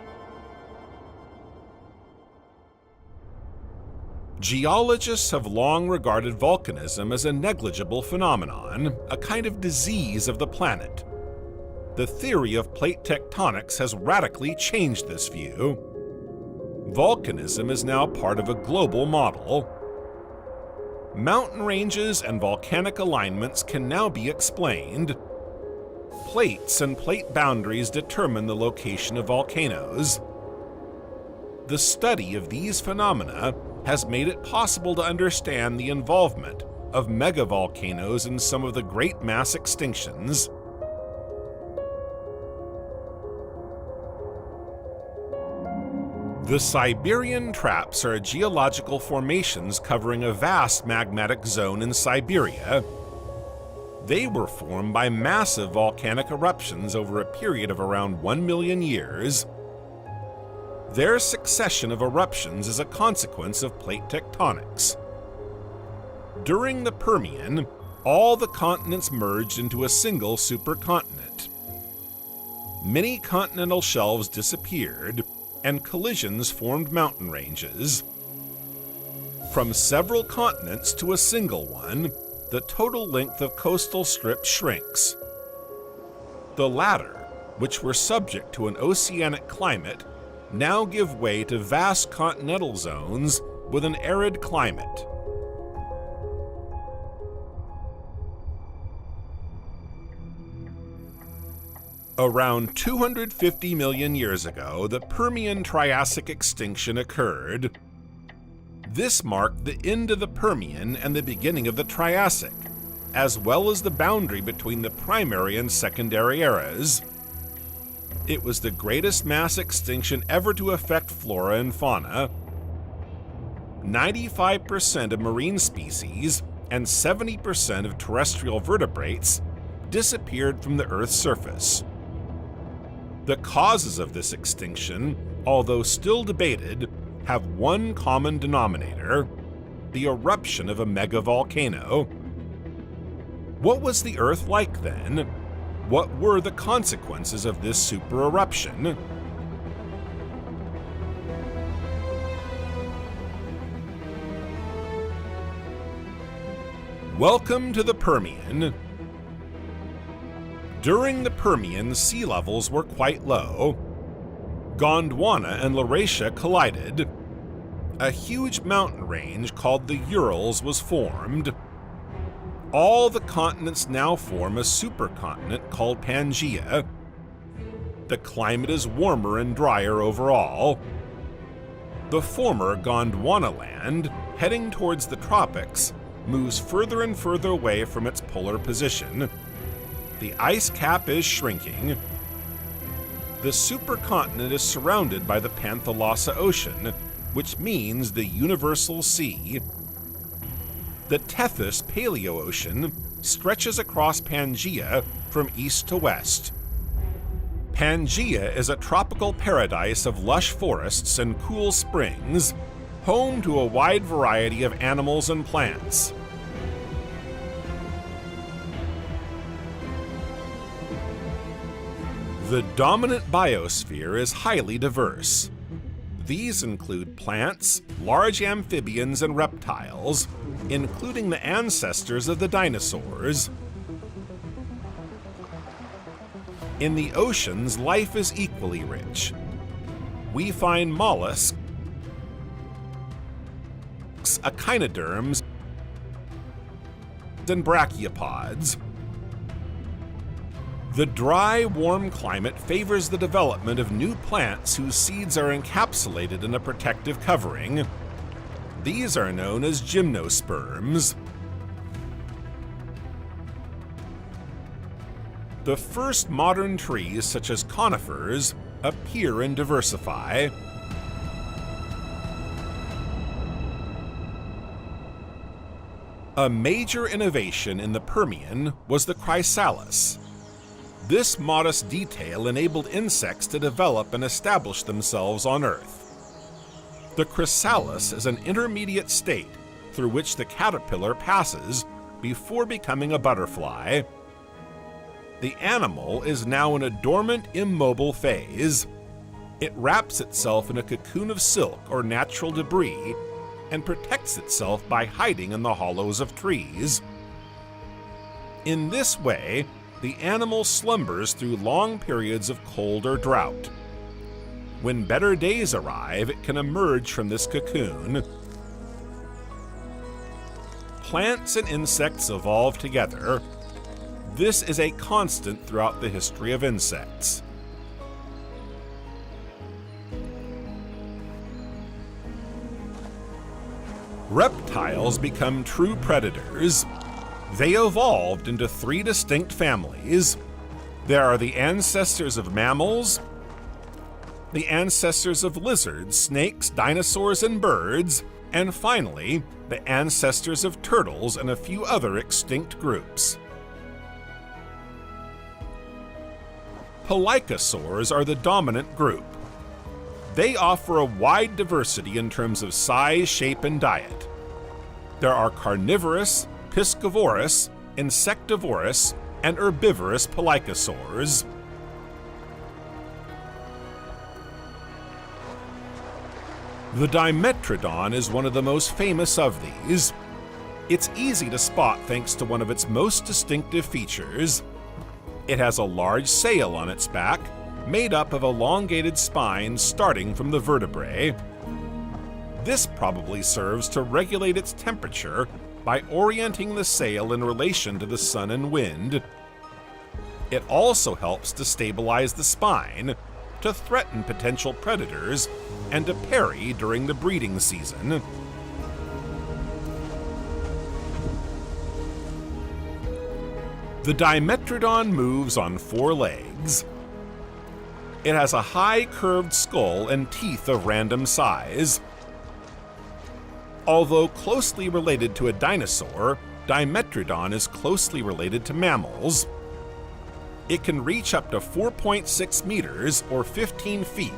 Geologists have long regarded volcanism as a negligible phenomenon, a kind of disease of the planet. The theory of plate tectonics has radically changed this view. Volcanism is now part of a global model. Mountain ranges and volcanic alignments can now be explained. Plates and plate boundaries determine the location of volcanoes. The study of these phenomena has made it possible to understand the involvement of megavolcanoes in some of the great mass extinctions. The Siberian Traps are geological formations covering a vast magmatic zone in Siberia. They were formed by massive volcanic eruptions over a period of around 1 million years. Their succession of eruptions is a consequence of plate tectonics. During the Permian, all the continents merged into a single supercontinent. Many continental shelves disappeared, and collisions formed mountain ranges. From several continents to a single one, the total length of coastal strips shrinks. The latter, which were subject to an oceanic climate, now give way to vast continental zones with an arid climate. Around 250 million years ago, the Permian-Triassic extinction occurred. This marked the end of the Permian and the beginning of the Triassic, as well as the boundary between the primary and secondary eras. It was the greatest mass extinction ever to affect flora and fauna. 95% of marine species and 70% of terrestrial vertebrates disappeared from the Earth's surface. The causes of this extinction, although still debated, have one common denominator: the eruption of a megavolcano. What was the Earth like then? What were the consequences of this supereruption? Welcome to the Permian. During the Permian, sea levels were quite low. Gondwana and Laurasia collided. A huge mountain range called the Urals was formed. All the continents now form a supercontinent called Pangea. The climate is warmer and drier overall. The former Gondwana land, heading towards the tropics, moves further and further away from its polar position. The ice cap is shrinking. The supercontinent is surrounded by the Panthalassa Ocean, which means the universal sea. The Tethys Paleocean stretches across Pangea from east to west. Pangea is a tropical paradise of lush forests and cool springs, home to a wide variety of animals and plants. The dominant biosphere is highly diverse. These include plants, large amphibians, and reptiles, including the ancestors of the dinosaurs. In the oceans, life is equally rich. We find mollusks, echinoderms, and brachiopods. The dry, warm climate favors the development of new plants whose seeds are encapsulated in a protective covering. These are known as gymnosperms. The first modern trees, such as conifers, appear and diversify. A major innovation in the Permian was the chrysalis. This modest detail enabled insects to develop and establish themselves on Earth. The chrysalis is an intermediate state through which the caterpillar passes before becoming a butterfly. The animal is now in a dormant, immobile phase. It wraps itself in a cocoon of silk or natural debris and protects itself by hiding in the hollows of trees. In this way, the animal slumbers through long periods of cold or drought. When better days arrive, it can emerge from this cocoon. Plants and insects evolve together. This is a constant throughout the history of insects. Reptiles become true predators. They evolved into three distinct families. There are the ancestors of mammals, the ancestors of lizards, snakes, dinosaurs, and birds, and finally, the ancestors of turtles and a few other extinct groups. Pelycosaurs are the dominant group. They offer a wide diversity in terms of size, shape, and diet. There are carnivorous, piscivorous, insectivorous, and herbivorous pelycosaurs. The Dimetrodon is one of the most famous of these. It's easy to spot thanks to one of its most distinctive features. It has a large sail on its back, made up of elongated spines starting from the vertebrae. This probably serves to regulate its temperature by orienting the sail in relation to the sun and wind. It also helps to stabilize the spine, to threaten potential predators, and to parry during the breeding season. The Dimetrodon moves on 4 legs. It has a high curved skull and teeth of random size. Although closely related to a dinosaur, Dimetrodon is closely related to mammals. It can reach up to 4.6 meters or 15 feet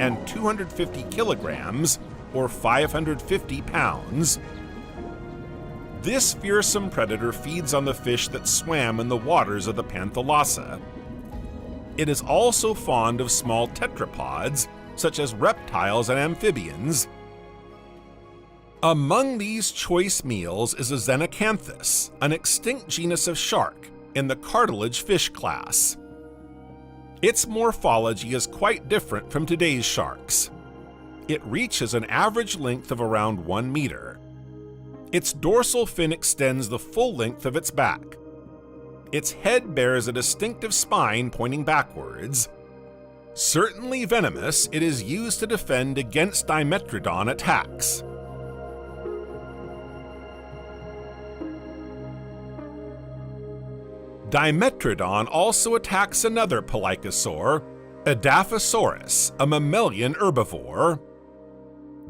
and 250 kilograms or 550 pounds. This fearsome predator feeds on the fish that swam in the waters of the Panthalassa. It is also fond of small tetrapods, such as reptiles and amphibians. Among these choice meals is a Xenacanthus, an extinct genus of shark, in the cartilage fish class. Its morphology is quite different from today's sharks. It reaches an average length of around 1 meter. Its dorsal fin extends the full length of its back. Its head bears a distinctive spine pointing backwards. Certainly venomous, it is used to defend against Dimetrodon attacks. Dimetrodon also attacks another pelycosaur, Adaptations, a mammalian herbivore.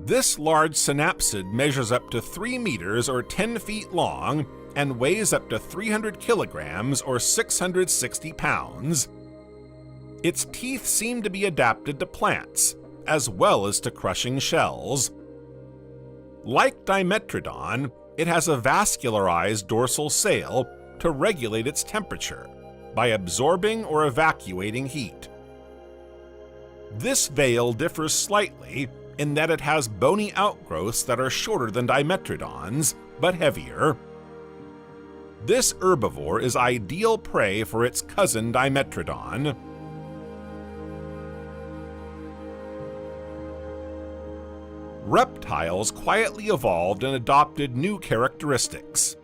This large synapsid measures up to 3 meters or 10 feet long and weighs up to 300 kilograms or 660 pounds. Its teeth seem to be adapted to plants, as well as to crushing shells. Like Dimetrodon, it has a vascularized dorsal sail to regulate its temperature by absorbing or evacuating heat. This veil differs slightly in that it has bony outgrowths that are shorter than Dimetrodon's, but heavier. This herbivore is ideal prey for its cousin Dimetrodon. Reptiles quietly evolved and adopted new characteristics.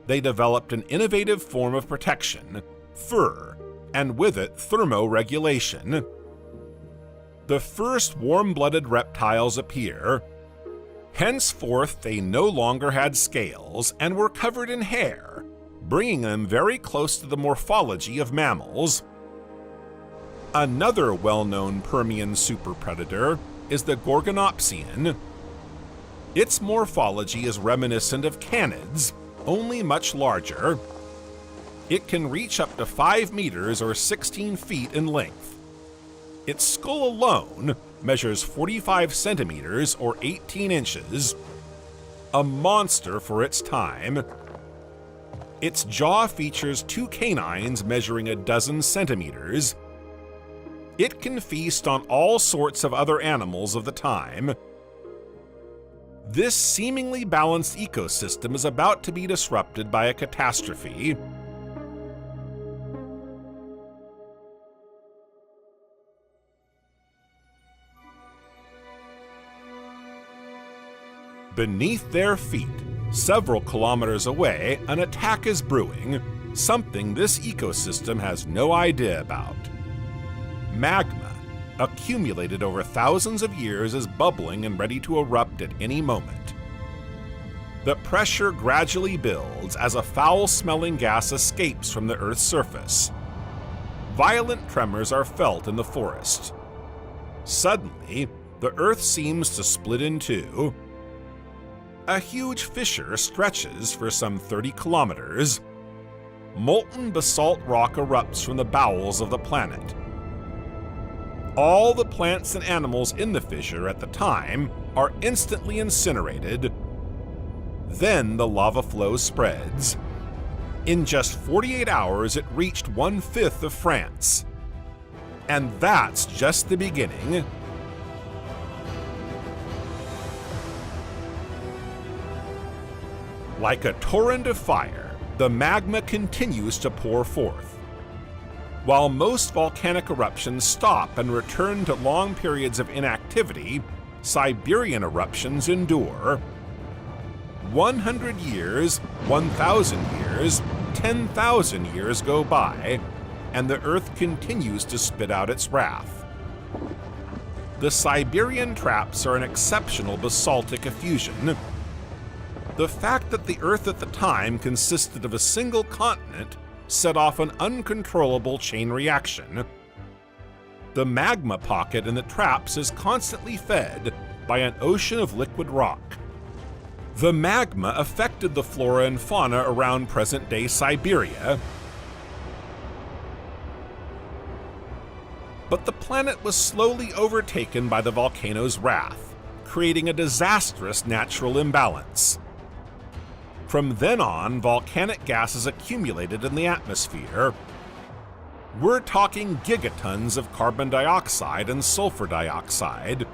They developed an innovative form of protection, fur, and with it thermoregulation. The first warm-blooded reptiles appear. Henceforth, they no longer had scales and were covered in hair, bringing them very close to the morphology of mammals. Another well-known Permian superpredator is the Gorgonopsian. Its morphology is reminiscent of canids, only much larger. It can reach up to 5 meters or 16 feet in length. Its skull alone measures 45 centimeters or 18 inches, a monster for its time. Its jaw features 2 canines measuring a dozen centimeters. It can feast on all sorts of other animals of the time. This seemingly balanced ecosystem is about to be disrupted by a catastrophe. Beneath their feet, several kilometers away, an attack is brewing, something this ecosystem has no idea about. Magma, accumulated over thousands of years, is bubbling and ready to erupt at any moment. The pressure gradually builds as a foul-smelling gas escapes from the Earth's surface. Violent tremors are felt in the forest. Suddenly, the Earth seems to split in two. A huge fissure stretches for some 30 kilometers. Molten basalt rock erupts from the bowels of the planet. All the plants and animals in the fissure at the time are instantly incinerated. Then the lava flow spreads. In just 48 hours, it reached 1/5 of France. And that's just the beginning. Like a torrent of fire, the magma continues to pour forth. While most volcanic eruptions stop and return to long periods of inactivity, Siberian eruptions endure. 100 years, 1,000 years, 10,000 years go by, and the Earth continues to spit out its wrath. The Siberian traps are an exceptional basaltic effusion. The fact that the Earth at the time consisted of a single continent set off an uncontrollable chain reaction. The magma pocket in the traps is constantly fed by an ocean of liquid rock. The magma affected the flora and fauna around present-day Siberia, but the planet was slowly overtaken by the volcano's wrath, creating a disastrous natural imbalance. From then on, volcanic gases accumulated in the atmosphere. We're talking gigatons of carbon dioxide and sulfur dioxide.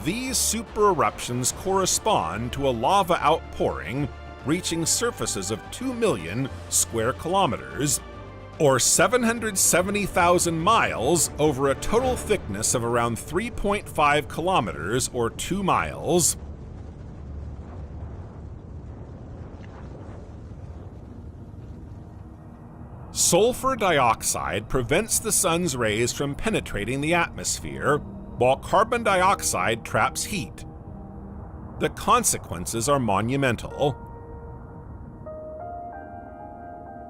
These super eruptions correspond to a lava outpouring reaching surfaces of 2 million square kilometers, or 770,000 miles over a total thickness of around 3.5 kilometers or 2 miles. Sulfur dioxide prevents the sun's rays from penetrating the atmosphere, while carbon dioxide traps heat. The consequences are monumental.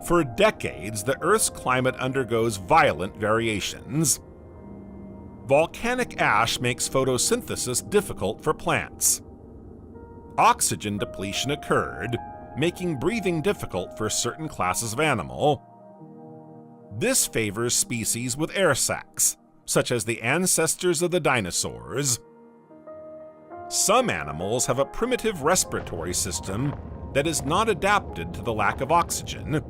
For decades, the Earth's climate undergoes violent variations. Volcanic ash makes photosynthesis difficult for plants. Oxygen depletion occurred, making breathing difficult for certain classes of animal. This favors species with air sacs, such as the ancestors of the dinosaurs. Some animals have a primitive respiratory system that is not adapted to the lack of oxygen.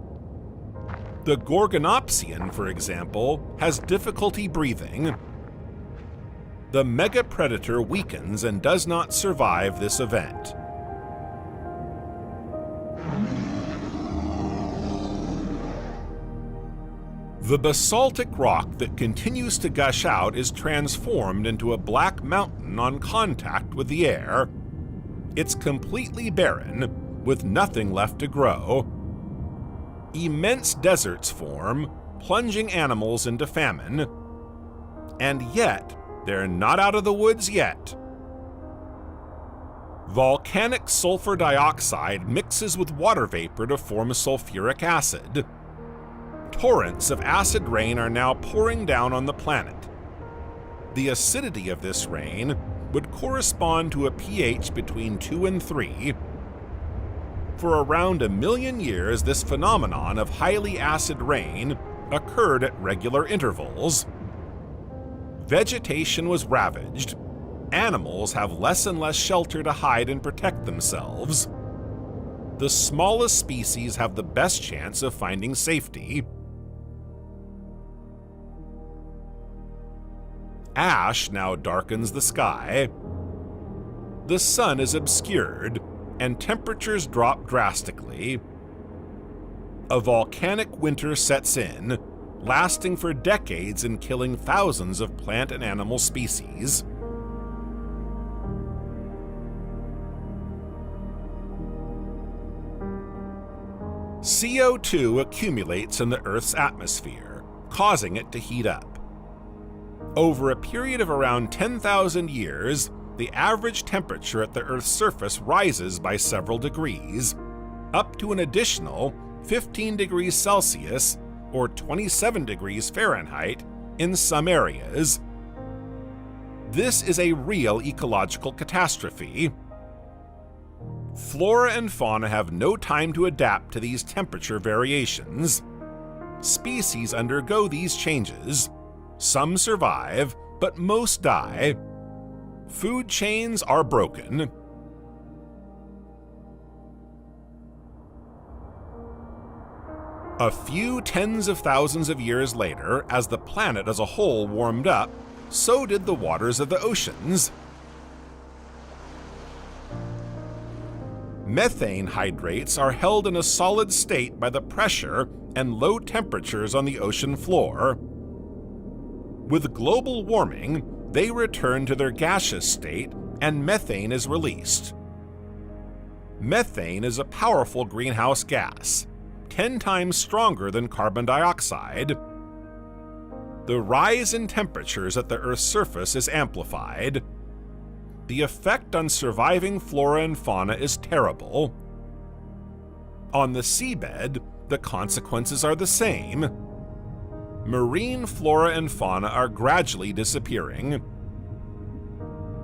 The Gorgonopsian, for example, has difficulty breathing. The megapredator weakens and does not survive this event. The basaltic rock that continues to gush out is transformed into a black mountain on contact with the air. It's completely barren, with nothing left to grow. Immense deserts form, plunging animals into famine. And yet, they're not out of the woods yet. Volcanic sulfur dioxide mixes with water vapor to form sulfuric acid. Torrents of acid rain are now pouring down on the planet. The acidity of this rain would correspond to a pH between 2 and 3. For around 1 million years, this phenomenon of highly acid rain occurred at regular intervals. Vegetation was ravaged. Animals have less and less shelter to hide and protect themselves. The smallest species have the best chance of finding safety. Ash now darkens the sky. The sun is obscured, and temperatures drop drastically. A volcanic winter sets in, lasting for decades and killing thousands of plant and animal species. CO2 accumulates in the Earth's atmosphere, causing it to heat up. Over a period of around 10,000 years, the average temperature at the Earth's surface rises by several degrees, up to an additional 15 degrees Celsius or 27 degrees Fahrenheit in some areas. This is a real ecological catastrophe. Flora and fauna have no time to adapt to these temperature variations. Species undergo these changes. Some survive, but most die. Food chains are broken. A few tens of thousands of years later, as the planet as a whole warmed up, so did the waters of the oceans. Methane hydrates are held in a solid state by the pressure and low temperatures on the ocean floor. With global warming, they return to their gaseous state and methane is released. Methane is a powerful greenhouse gas, 10 times stronger than carbon dioxide. The rise in temperatures at the Earth's surface is amplified. The effect on surviving flora and fauna is terrible. On the seabed, the consequences are the same. Marine flora and fauna are gradually disappearing.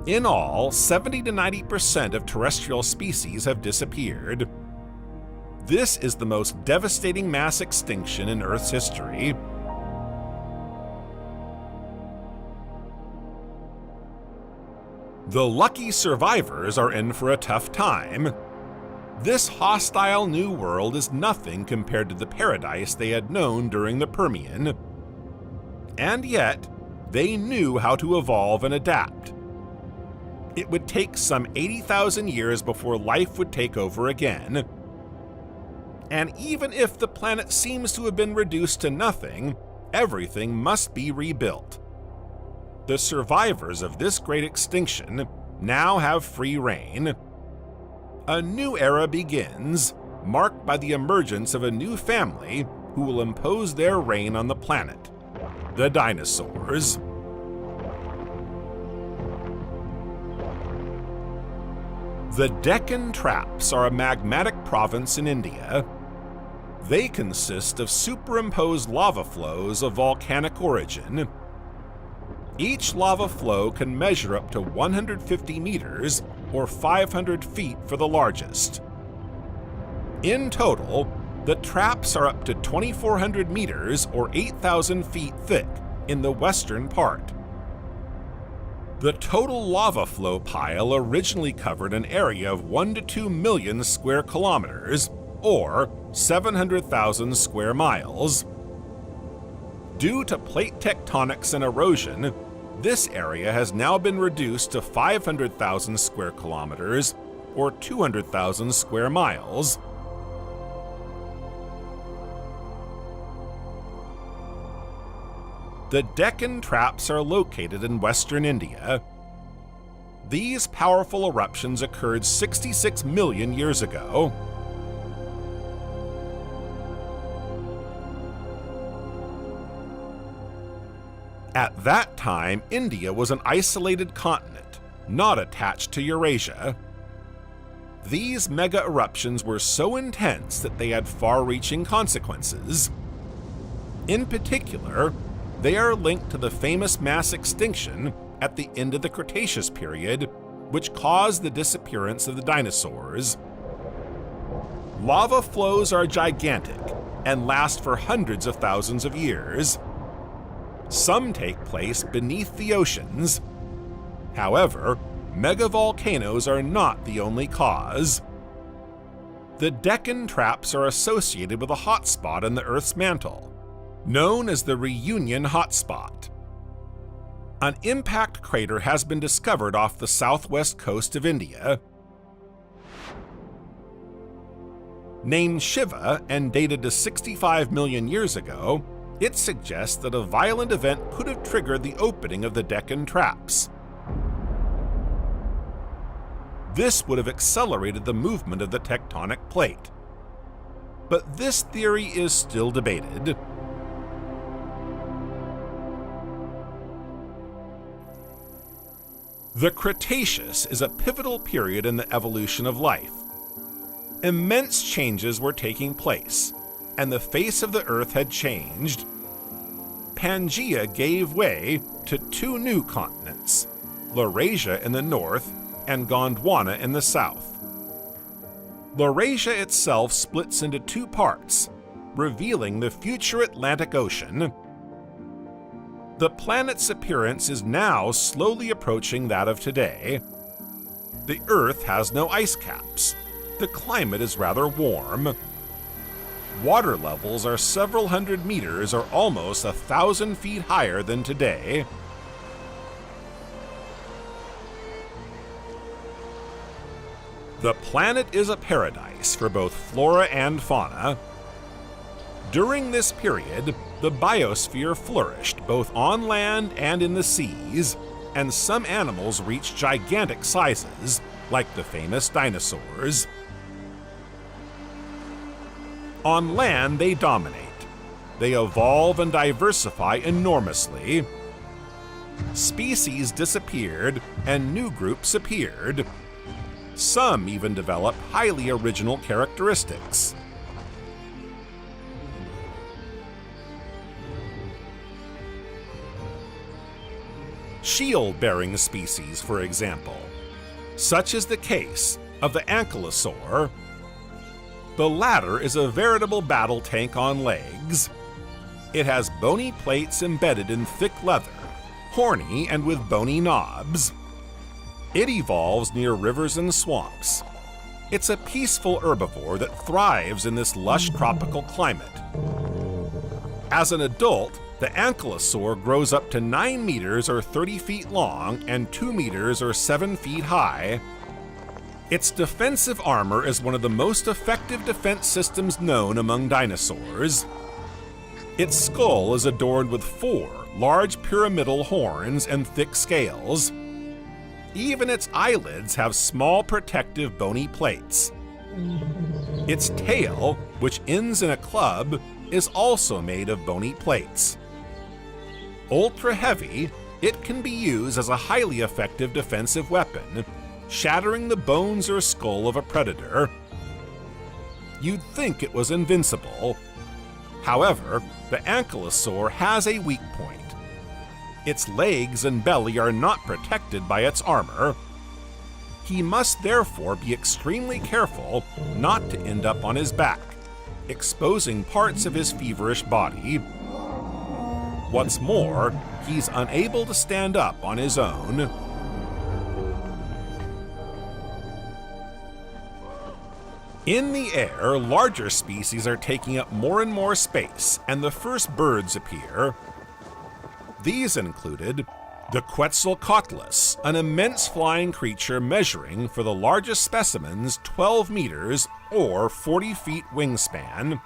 In all, 70 to 90% of terrestrial species have disappeared. This is the most devastating mass extinction in Earth's history. The lucky survivors are in for a tough time. This hostile new world is nothing compared to the paradise they had known during the Permian. And yet, they knew how to evolve and adapt. It would take some 80,000 years before life would take over again. And even if the planet seems to have been reduced to nothing, everything must be rebuilt. The survivors of this great extinction now have free reign. A new era begins, marked by the emergence of a new family who will impose their reign on the planet: the dinosaurs. The Deccan Traps are a magmatic province in India. They consist of superimposed lava flows of volcanic origin. Each lava flow can measure up to 150 meters, or 500 feet for the largest. In total, the traps are up to 2,400 meters, or 8,000 feet thick, in the western part. The total lava flow pile originally covered an area of 1 to 2 million square kilometers, or 700,000 square miles. Due to plate tectonics and erosion, this area has now been reduced to 500,000 square kilometers, or 200,000 square miles. The Deccan Traps are located in western India. These powerful eruptions occurred 66 million years ago. At that time, India was an isolated continent, not attached to Eurasia. These mega eruptions were so intense that they had far-reaching consequences. In particular, they are linked to the famous mass extinction at the end of the Cretaceous period, which caused the disappearance of the dinosaurs. Lava flows are gigantic and last for hundreds of thousands of years. Some take place beneath the oceans. However, megavolcanoes are not the only cause. The Deccan Traps are associated with a hotspot in the Earth's mantle, known as the Reunion Hotspot. An impact crater has been discovered off the southwest coast of India. Named Shiva and dated to 65 million years ago, it suggests that a violent event could have triggered the opening of the Deccan Traps. This would have accelerated the movement of the tectonic plate. But this theory is still debated. The Cretaceous is a pivotal period in the evolution of life. Immense changes were taking place, and the face of the Earth had changed. Pangea gave way to two new continents, Laurasia in the north, and Gondwana in the south. Laurasia itself splits into two parts, revealing the future Atlantic Ocean. The planet's appearance is now slowly approaching that of today. The Earth has no ice caps. The climate is rather warm. Water levels are several hundred meters or almost 1,000 feet higher than today. The planet is a paradise for both flora and fauna. During this period, the biosphere flourished both on land and in the seas, and some animals reached gigantic sizes, like the famous dinosaurs. On land, they dominate. They evolve and diversify enormously. Species disappeared and new groups appeared. Some even develop highly original characteristics. Shield-bearing species, for example. Such is the case of the ankylosaur. The latter is a veritable battle tank on legs. It has bony plates embedded in thick leather, horny and with bony knobs. It evolves near rivers and swamps. It's a peaceful herbivore that thrives in this lush tropical climate. As an adult, the ankylosaur grows up to 9 meters or 30 feet long and 2 meters or 7 feet high. Its defensive armor is one of the most effective defense systems known among dinosaurs. Its skull is adorned with 4 large pyramidal horns and thick scales. Even its eyelids have small protective bony plates. Its tail, which ends in a club, is also made of bony plates. Ultra heavy, it can be used as a highly effective defensive weapon, shattering the bones or skull of a predator. You'd think it was invincible. However, the ankylosaur has a weak point. Its legs and belly are not protected by its armor. He must therefore be extremely careful not to end up on his back, exposing parts of his feverish body. What's more, he's unable to stand up on his own. In the air, larger species are taking up more and more space, and the first birds appear. These included the Quetzalcoatlus, an immense flying creature measuring, for the largest specimens, 12 meters or 40 feet wingspan.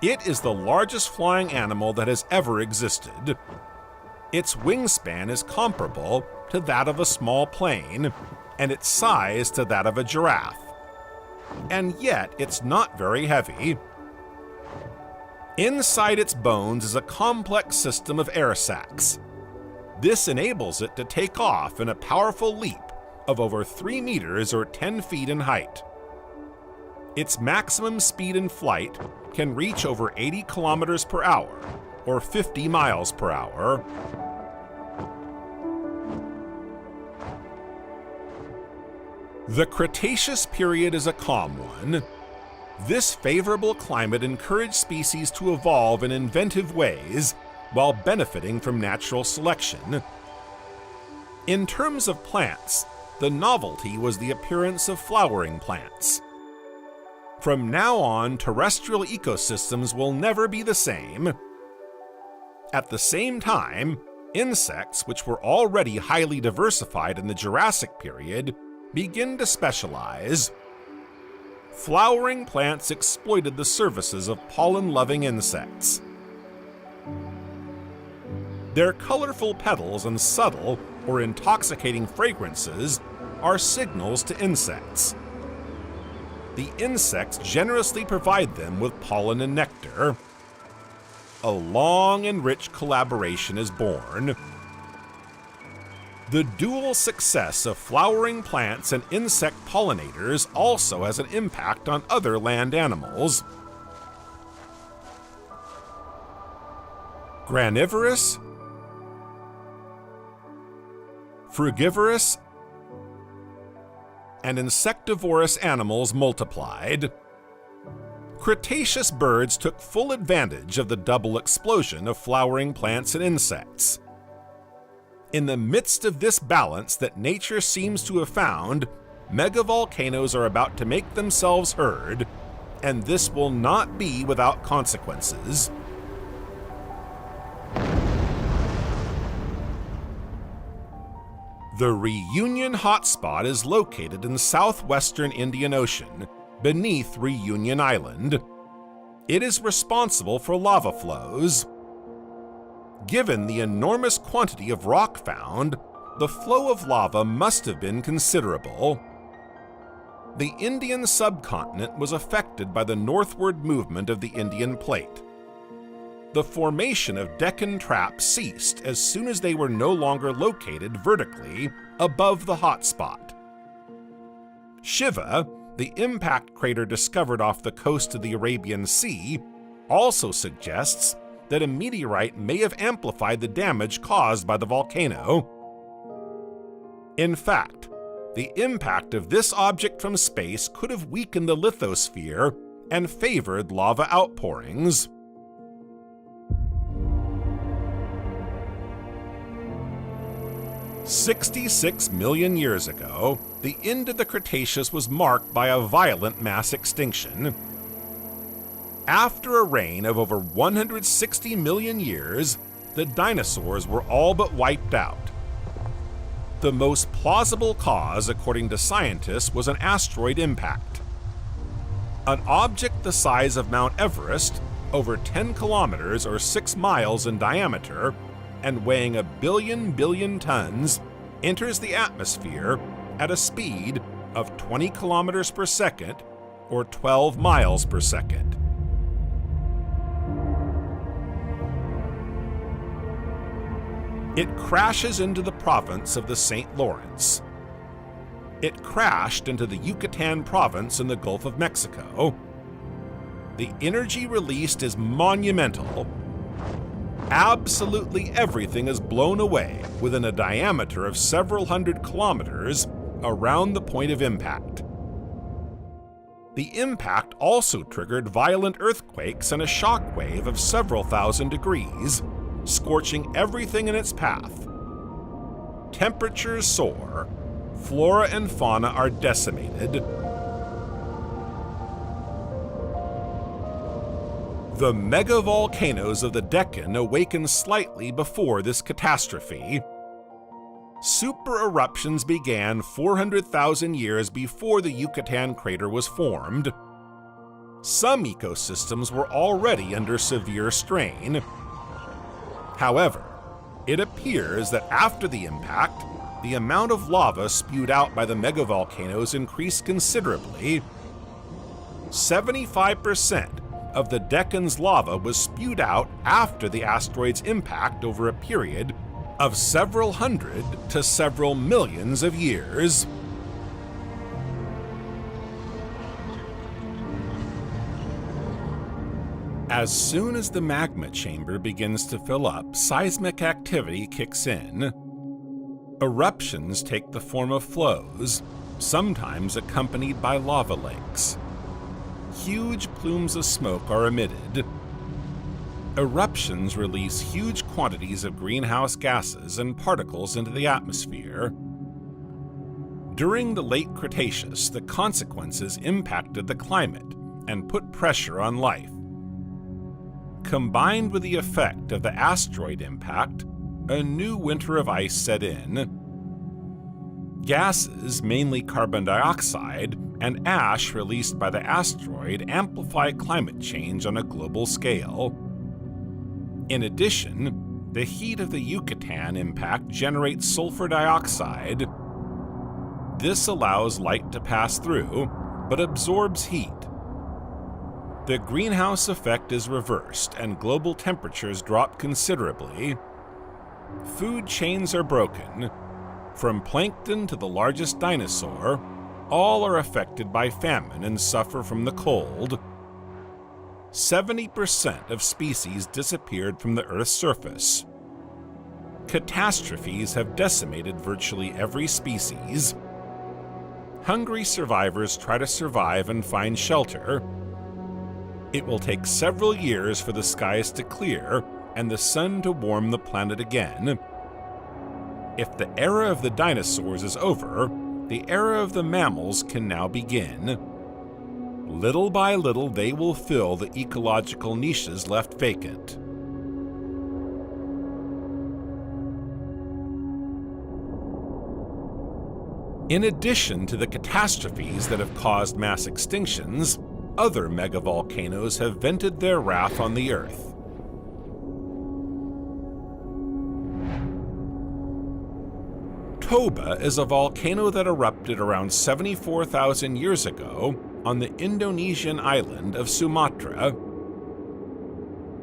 It is the largest flying animal that has ever existed. Its wingspan is comparable to that of a small plane, and its size to that of a giraffe. And yet, it's not very heavy. Inside its bones is a complex system of air sacs. This enables it to take off in a powerful leap of over 3 meters or 10 feet in height. Its maximum speed in flight can reach over 80 kilometers per hour, or 50 miles per hour. The Cretaceous period is a calm one. This favorable climate encouraged species to evolve in inventive ways while benefiting from natural selection. In terms of plants, the novelty was the appearance of flowering plants. From now on, terrestrial ecosystems will never be the same. At the same time, insects, which were already highly diversified in the Jurassic period, begin to specialize. Flowering plants exploited the services of pollen-loving insects. Their colorful petals and subtle or intoxicating fragrances are signals to insects. The insects generously provide them with pollen and nectar. A long and rich collaboration is born. The dual success of flowering plants and insect pollinators also has an impact on other land animals. Granivorous, frugivorous and insectivorous animals multiplied. Cretaceous birds took full advantage of the double explosion of flowering plants and insects. In the midst of this balance that nature seems to have found, megavolcanoes are about to make themselves heard, and this will not be without consequences. The Reunion hotspot is located in southwestern Indian Ocean, beneath Reunion Island. It is responsible for lava flows. Given the enormous quantity of rock found, the flow of lava must have been considerable. The Indian subcontinent was affected by the northward movement of the Indian Plate. The formation of Deccan traps ceased as soon as they were no longer located vertically above the hotspot. Shiva, the impact crater discovered off the coast of the Arabian Sea, also suggests that a meteorite may have amplified the damage caused by the volcano. In fact, the impact of this object from space could have weakened the lithosphere and favored lava outpourings. "66 million years ago, the end of the Cretaceous was marked by a violent mass extinction. After a reign of over 160 million years, the dinosaurs were all but wiped out. The most plausible cause, according to scientists, was an asteroid impact. An object the size of Mount Everest, over 10 kilometers or 6 miles in diameter, and weighing a billion tons, enters the atmosphere at a speed of 20 kilometers per second or 12 miles per second. It crashes into the province of the St. Lawrence. It crashed into the Yucatan province in the Gulf of Mexico. The energy released is monumental. Absolutely everything is blown away within a diameter of several hundred kilometers around the point of impact. The impact also triggered violent earthquakes and a shock wave of several thousand degrees, scorching everything in its path. Temperatures soar. Flora and fauna are decimated. The megavolcanoes of the Deccan awakened slightly before this catastrophe. Super eruptions began 400,000 years before the Yucatan crater was formed. Some ecosystems were already under severe strain. However, it appears that after the impact, the amount of lava spewed out by the megavolcanoes increased considerably. 75% of the Deccan's lava was spewed out after the asteroid's impact over a period of several hundred to several millions of years. As soon as the magma chamber begins to fill up, seismic activity kicks in. Eruptions take the form of flows, sometimes accompanied by lava lakes. Huge plumes of smoke are emitted. Eruptions release huge quantities of greenhouse gases and particles into the atmosphere. During the late Cretaceous, the consequences impacted the climate and put pressure on life. Combined with the effect of the asteroid impact, a new winter of ice set in. Gases, mainly carbon dioxide, and ash released by the asteroid amplify climate change on a global scale. In addition, the heat of the Yucatan impact generates sulfur dioxide. This allows light to pass through, but absorbs heat. The greenhouse effect is reversed and global temperatures drop considerably. Food chains are broken. From plankton to the largest dinosaur, all are affected by famine and suffer from the cold. 70% of species disappeared from the Earth's surface. Catastrophes have decimated virtually every species. Hungry survivors try to survive and find shelter. It will take several years for the skies to clear and the sun to warm the planet again. If the era of the dinosaurs is over, the era of the mammals can now begin. Little by little, they will fill the ecological niches left vacant. In addition to the catastrophes that have caused mass extinctions, other megavolcanoes have vented their wrath on the Earth. Toba is a volcano that erupted around 74,000 years ago on the Indonesian island of Sumatra.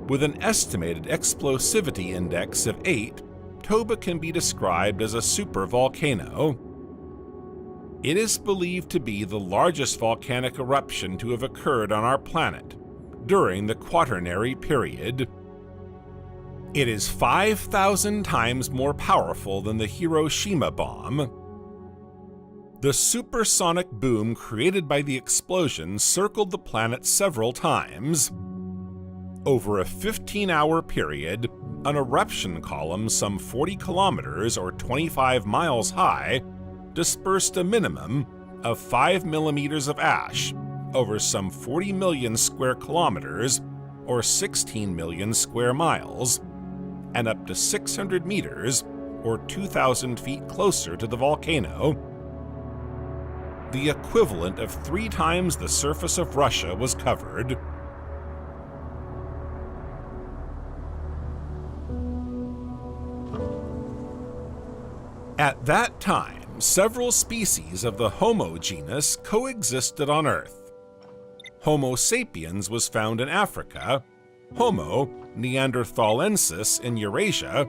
With an estimated explosivity index of 8, Toba can be described as a supervolcano. It is believed to be the largest volcanic eruption to have occurred on our planet during the Quaternary period. It is 5,000 times more powerful than the Hiroshima bomb. The supersonic boom created by the explosion circled the planet several times. Over a 15-hour period, an eruption column some 40 kilometers or 25 miles high dispersed a minimum of 5 millimeters of ash over some 40 million square kilometers or 16 million square miles, and up to 600 meters or 2,000 feet closer to the volcano. The equivalent of 3 times the surface of Russia was covered. At that time, several species of the Homo genus coexisted on Earth. Homo sapiens was found in Africa, Homo neanderthalensis in Eurasia,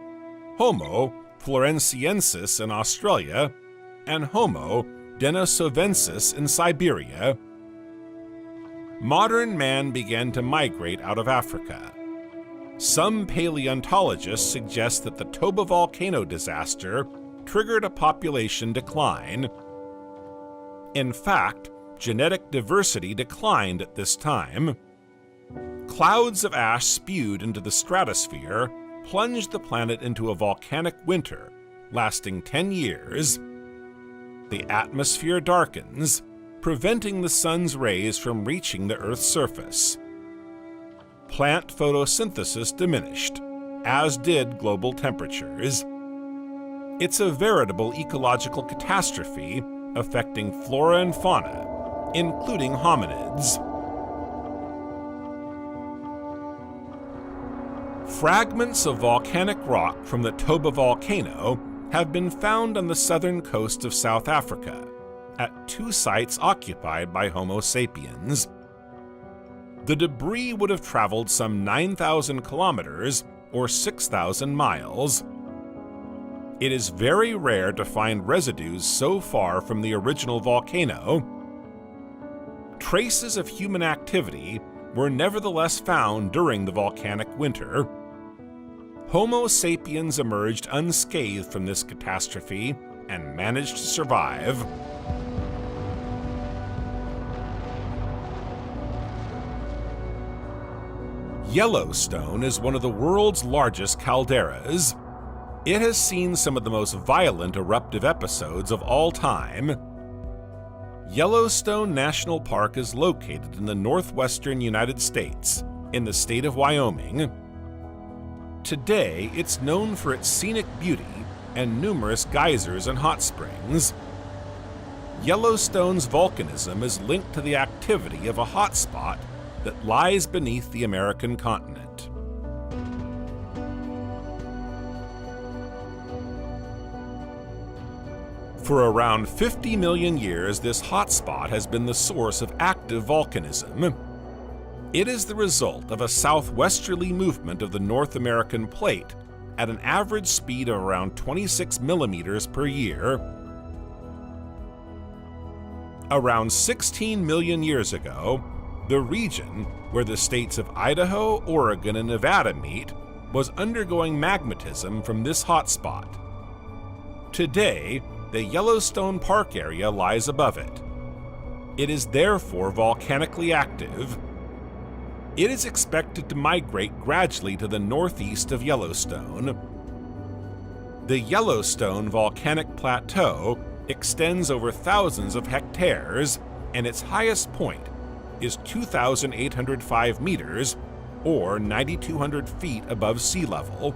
Homo floresiensis in Australia, and Homo denisovensis in Siberia. Modern man began to migrate out of Africa. Some paleontologists suggest that the Toba volcano disaster triggered a population decline. In fact, genetic diversity declined at this time. Clouds of ash spewed into the stratosphere plunged the planet into a volcanic winter, lasting 10 years. The atmosphere darkens, preventing the sun's rays from reaching the Earth's surface. Plant photosynthesis diminished, as did global temperatures. It's a veritable ecological catastrophe affecting flora and fauna, including hominids. Fragments of volcanic rock from the Toba volcano have been found on the southern coast of South Africa, at 2 sites occupied by Homo sapiens. The debris would have traveled some 9,000 kilometers or 6,000 miles. It is very rare to find residues so far from the original volcano. Traces of human activity were nevertheless found during the volcanic winter. Homo sapiens emerged unscathed from this catastrophe and managed to survive. Yellowstone is one of the world's largest calderas. It has seen some of the most violent eruptive episodes of all time. Yellowstone National Park is located in the northwestern United States, in the state of Wyoming. Today, it's known for its scenic beauty and numerous geysers and hot springs. Yellowstone's volcanism is linked to the activity of a hotspot that lies beneath the American continent. For around 50 million years, this hotspot has been the source of active volcanism. It is the result of a southwesterly movement of the North American plate at an average speed of around 26 millimeters per year. Around 16 million years ago, the region where the states of Idaho, Oregon, and Nevada meet was undergoing magmatism from this hotspot. Today, the Yellowstone Park area lies above it. It is therefore volcanically active. It is expected to migrate gradually to the northeast of Yellowstone. The Yellowstone Volcanic Plateau extends over thousands of hectares, and its highest point is 2,805 meters, or 9,200 feet above sea level.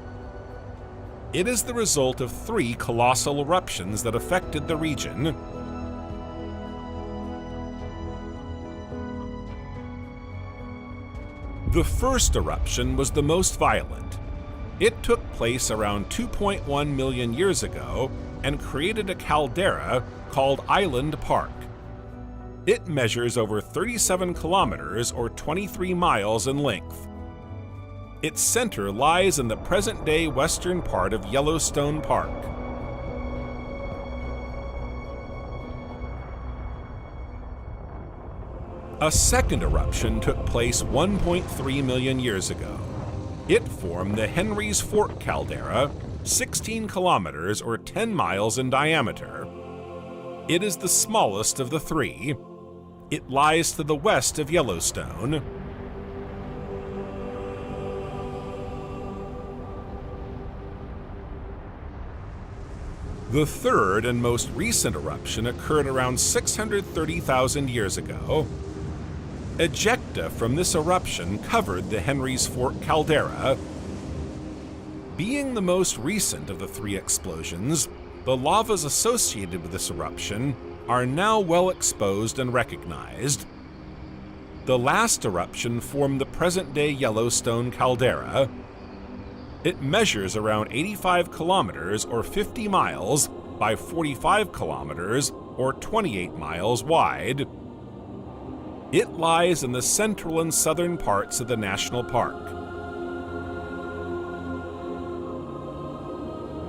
It is the result of 3 colossal eruptions that affected the region. The first eruption was the most violent. It took place around 2.1 million years ago and created a caldera called Island Park. It measures over 37 kilometers or 23 miles in length. Its center lies in the present-day western part of Yellowstone Park. A second eruption took place 1.3 million years ago. It formed the Henry's Fork caldera, 16 kilometers or 10 miles in diameter. It is the smallest of the 3. It lies to the west of Yellowstone. The third and most recent eruption occurred around 630,000 years ago. Ejecta from this eruption covered the Henry's Fork caldera. Being the most recent of the 3 explosions, the lavas associated with this eruption are now well exposed and recognized. The last eruption formed the present-day Yellowstone caldera. It measures around 85 kilometers or 50 miles by 45 kilometers or 28 miles wide. It lies in the central and southern parts of the national park.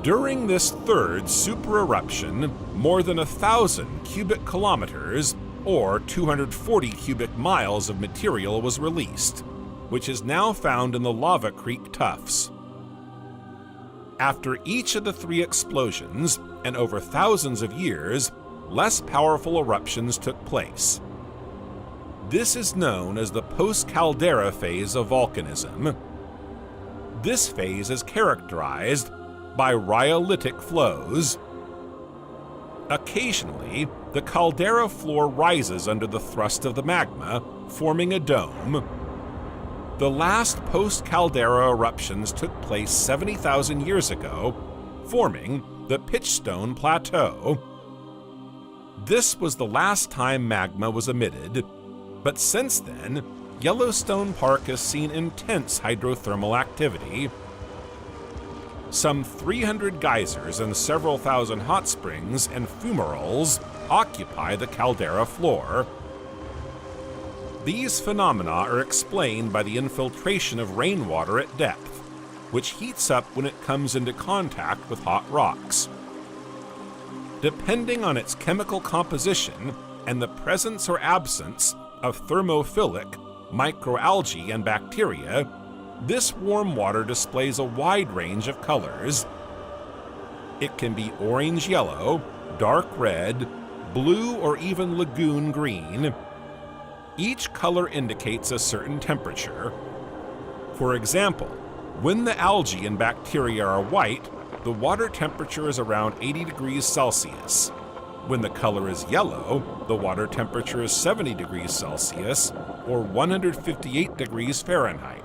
During this third super eruption, more than 1,000 cubic kilometers, or 240 cubic miles of material was released, which is now found in the lava creek tuffs. After each of the 3 explosions, and over thousands of years, less powerful eruptions took place. This is known as the post-caldera phase of volcanism. This phase is characterized by rhyolitic flows. Occasionally, the caldera floor rises under the thrust of the magma, forming a dome. The last post-caldera eruptions took place 70,000 years ago, forming the Pitchstone Plateau. This was the last time magma was emitted, but since then, Yellowstone Park has seen intense hydrothermal activity. Some 300 geysers and several thousand hot springs and fumaroles occupy the caldera floor. These phenomena are explained by the infiltration of rainwater at depth, which heats up when it comes into contact with hot rocks. Depending on its chemical composition and the presence or absence of thermophilic, microalgae, and bacteria, this warm water displays a wide range of colors. It can be orange-yellow, dark red, blue, or even lagoon green. Each color indicates a certain temperature. For example, when the algae and bacteria are white, the water temperature is around 80 degrees Celsius. When the color is yellow, the water temperature is 70 degrees Celsius, or 158 degrees Fahrenheit.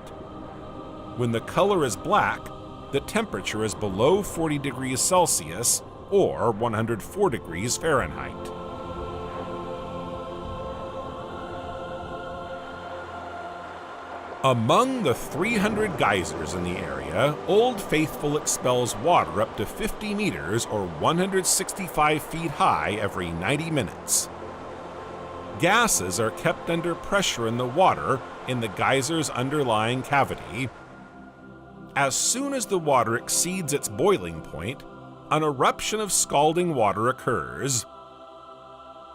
When the color is black, the temperature is below 40 degrees Celsius, or 104 degrees Fahrenheit. Among the 300 geysers in the area, Old Faithful expels water up to 50 meters or 165 feet high every 90 minutes. Gases are kept under pressure in the water in the geyser's underlying cavity. As soon as the water exceeds its boiling point, an eruption of scalding water occurs.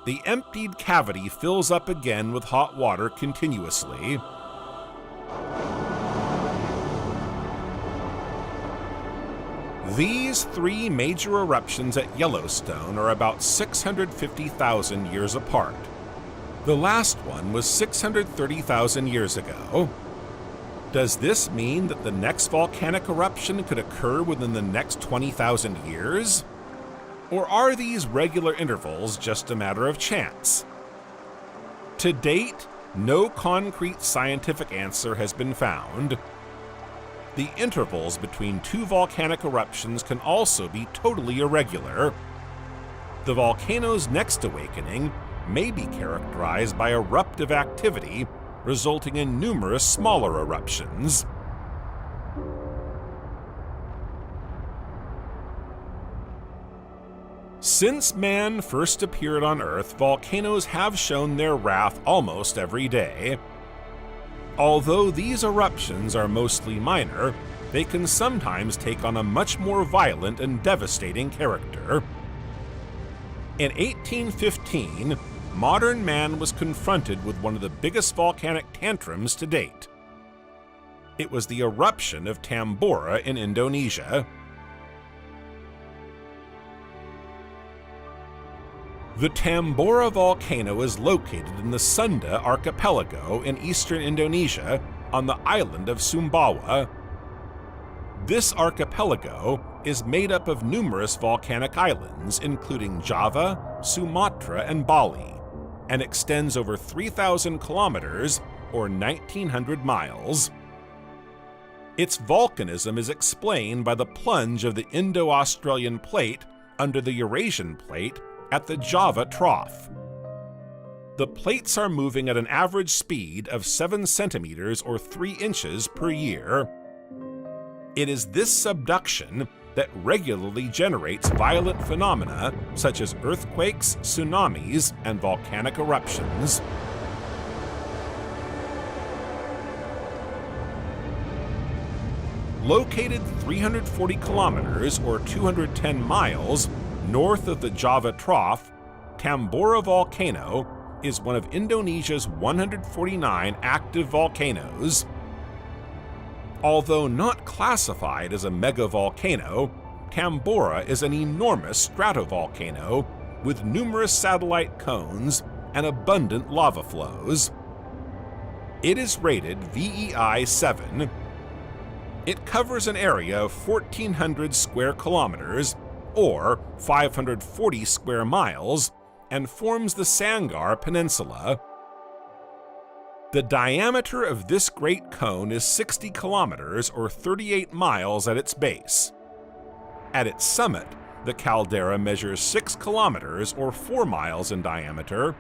The emptied cavity fills up again with hot water continuously. These three major eruptions at Yellowstone are about 650,000 years apart. The last one was 630,000 years ago. Does this mean that the next volcanic eruption could occur within the next 20,000 years? Or are these regular intervals just a matter of chance? To date, no concrete scientific answer has been found. The intervals between two volcanic eruptions can also be totally irregular. The volcano's next awakening may be characterized by eruptive activity, resulting in numerous smaller eruptions. Since man first appeared on Earth, volcanoes have shown their wrath almost every day. Although these eruptions are mostly minor, they can sometimes take on a much more violent and devastating character. In 1815, modern man was confronted with one of the biggest volcanic tantrums to date. It was the eruption of Tambora in Indonesia. The Tambora volcano is located in the Sunda archipelago in eastern Indonesia on the island of Sumbawa. This archipelago is made up of numerous volcanic islands, including Java, Sumatra, and Bali, and extends over 3,000 kilometers or 1,900 miles. Its volcanism is explained by the plunge of the Indo-Australian plate under the Eurasian plate at the Java Trough. The plates are moving at an average speed of 7 centimeters or 3 inches per year. It is this subduction that regularly generates violent phenomena such as earthquakes, tsunamis, and volcanic eruptions. Located 340 kilometers or 210 miles north of the Java Trough, Tambora Volcano is one of Indonesia's 149 active volcanoes. Although not classified as a megavolcano, Tambora is an enormous stratovolcano with numerous satellite cones and abundant lava flows. It is rated VEI 7. It covers an area of 1,400 square kilometers or 540 square miles, and forms the Sanggar Peninsula. The diameter of this great cone is 60 kilometers or 38 miles at its base. At its summit, the caldera measures 6 kilometers or 4 miles in diameter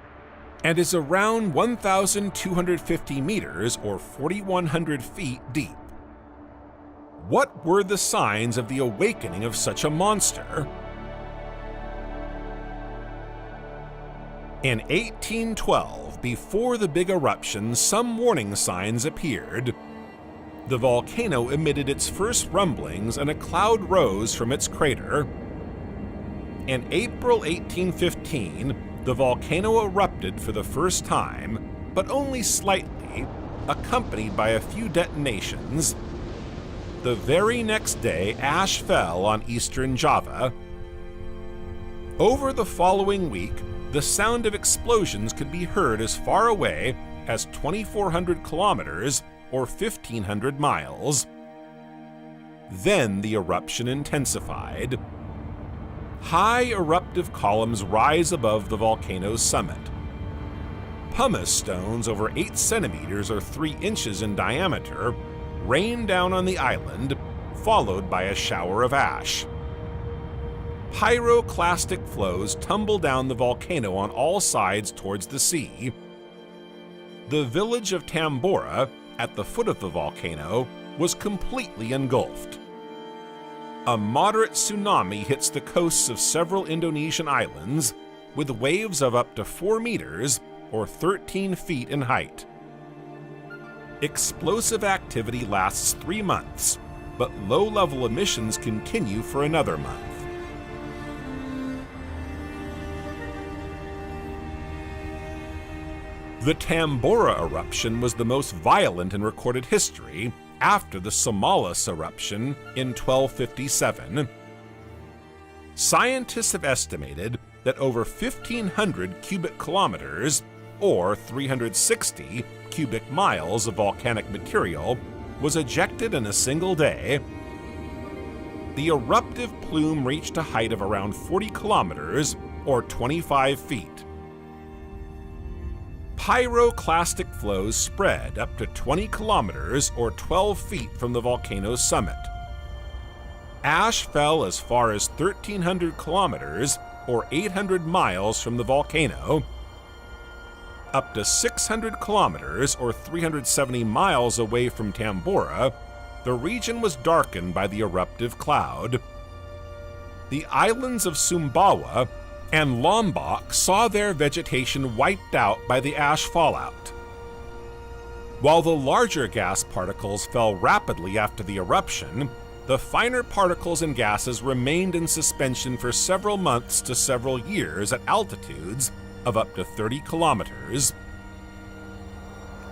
and is around 1,250 meters or 4,100 feet deep. What were the signs of the awakening of such a monster? In 1812, before the big eruption, some warning signs appeared. The volcano emitted its first rumblings and a cloud rose from its crater. In April 1815, the volcano erupted for the first time, but only slightly, accompanied by a few detonations. The very next day, ash fell on eastern Java. Over the following week, the sound of explosions could be heard as far away as 2,400 kilometers or 1,500 miles. Then the eruption intensified. High eruptive columns rise above the volcano's summit. Pumice stones over 8 centimeters or 3 inches in diameter rain down on the island, followed by a shower of ash. Pyroclastic flows tumble down the volcano on all sides towards the sea. The village of Tambora, at the foot of the volcano, was completely engulfed. A moderate tsunami hits the coasts of several Indonesian islands, with waves of up to 4 meters or 13 feet in height. Explosive activity lasts 3 months, but low-level emissions continue for another month. The Tambora eruption was the most violent in recorded history, after the Somalis eruption in 1257. Scientists have estimated that over 1,500 cubic kilometers, or 360 cubic miles of volcanic material, was ejected in a single day. The eruptive plume reached a height of around 40 kilometers, or 25 feet. Pyroclastic flows spread up to 20 kilometers, or 12 feet from the volcano's summit. Ash fell as far as 1,300 kilometers, or 800 miles from the volcano. Up to 600 kilometers, or 370 miles away from Tambora, the region was darkened by the eruptive cloud. The islands of Sumbawa and Lombok saw their vegetation wiped out by the ash fallout. While the larger gas particles fell rapidly after the eruption, the finer particles and gases remained in suspension for several months to several years at altitudes of up to 30 kilometers.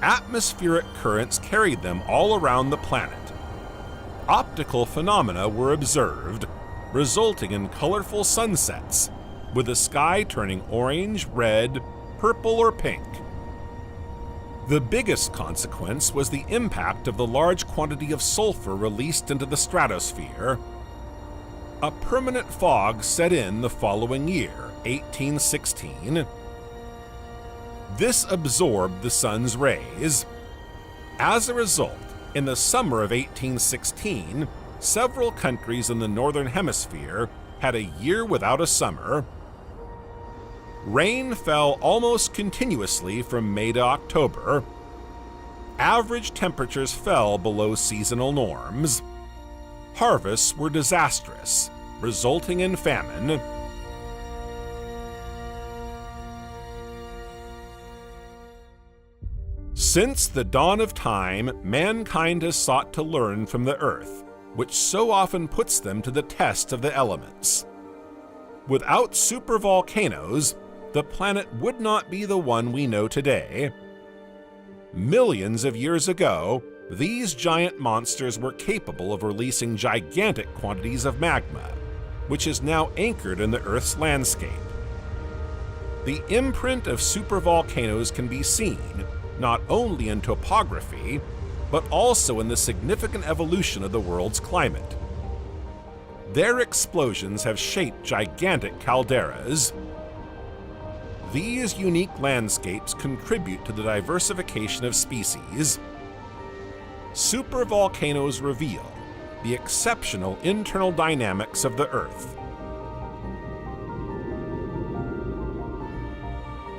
Atmospheric currents carried them all around the planet. Optical phenomena were observed, resulting in colorful sunsets, with the sky turning orange, red, purple, or pink. The biggest consequence was the impact of the large quantity of sulfur released into the stratosphere. A permanent fog set in the following year, 1816. This absorbed the sun's rays. As a result, in the summer of 1816, several countries in the northern hemisphere had a year without a summer. Rain fell almost continuously from May to October. Average temperatures fell below seasonal norms. Harvests were disastrous, resulting in famine. Since the dawn of time, mankind has sought to learn from the Earth, which so often puts them to the test of the elements. Without supervolcanoes, the planet would not be the one we know today. Millions of years ago, these giant monsters were capable of releasing gigantic quantities of magma, which is now anchored in the Earth's landscape. The imprint of supervolcanoes can be seen not only in topography, but also in the significant evolution of the world's climate. Their explosions have shaped gigantic calderas. These unique landscapes contribute to the diversification of species. Supervolcanoes reveal the exceptional internal dynamics of the Earth.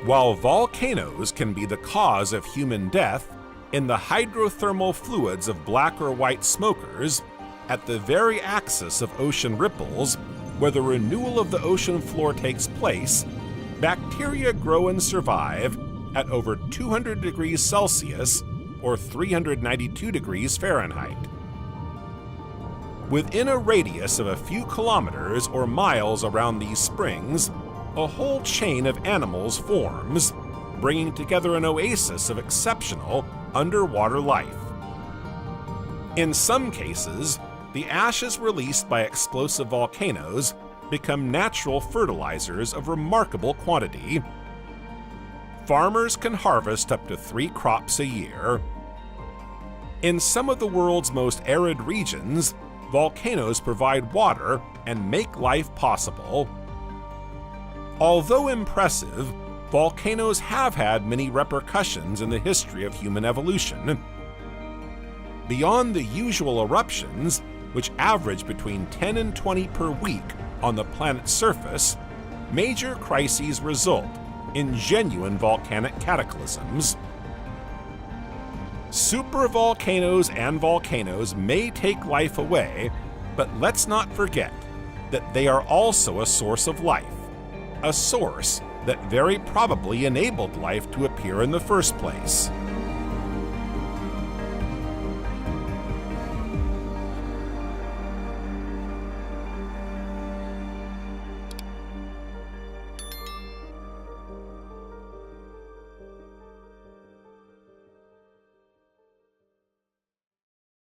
While volcanoes can be the cause of human death, in the hydrothermal fluids of black or white smokers, at the very axis of ocean ripples, where the renewal of the ocean floor takes place, bacteria grow and survive at over 200 degrees Celsius or 392 degrees Fahrenheit. Within a radius of a few kilometers or miles around these springs, a whole chain of animals forms, bringing together an oasis of exceptional underwater life. In some cases, the ashes released by explosive volcanoes become natural fertilizers of remarkable quantity. Farmers can harvest up to 3 crops a year. In some of the world's most arid regions, volcanoes provide water and make life possible. Although impressive, volcanoes have had many repercussions in the history of human evolution. Beyond the usual eruptions, which average between 10 and 20 per week on the planet's surface, major crises result in genuine volcanic cataclysms. Supervolcanoes and volcanoes may take life away, but let's not forget that they are also a source of life, a source that very probably enabled life to appear in the first place.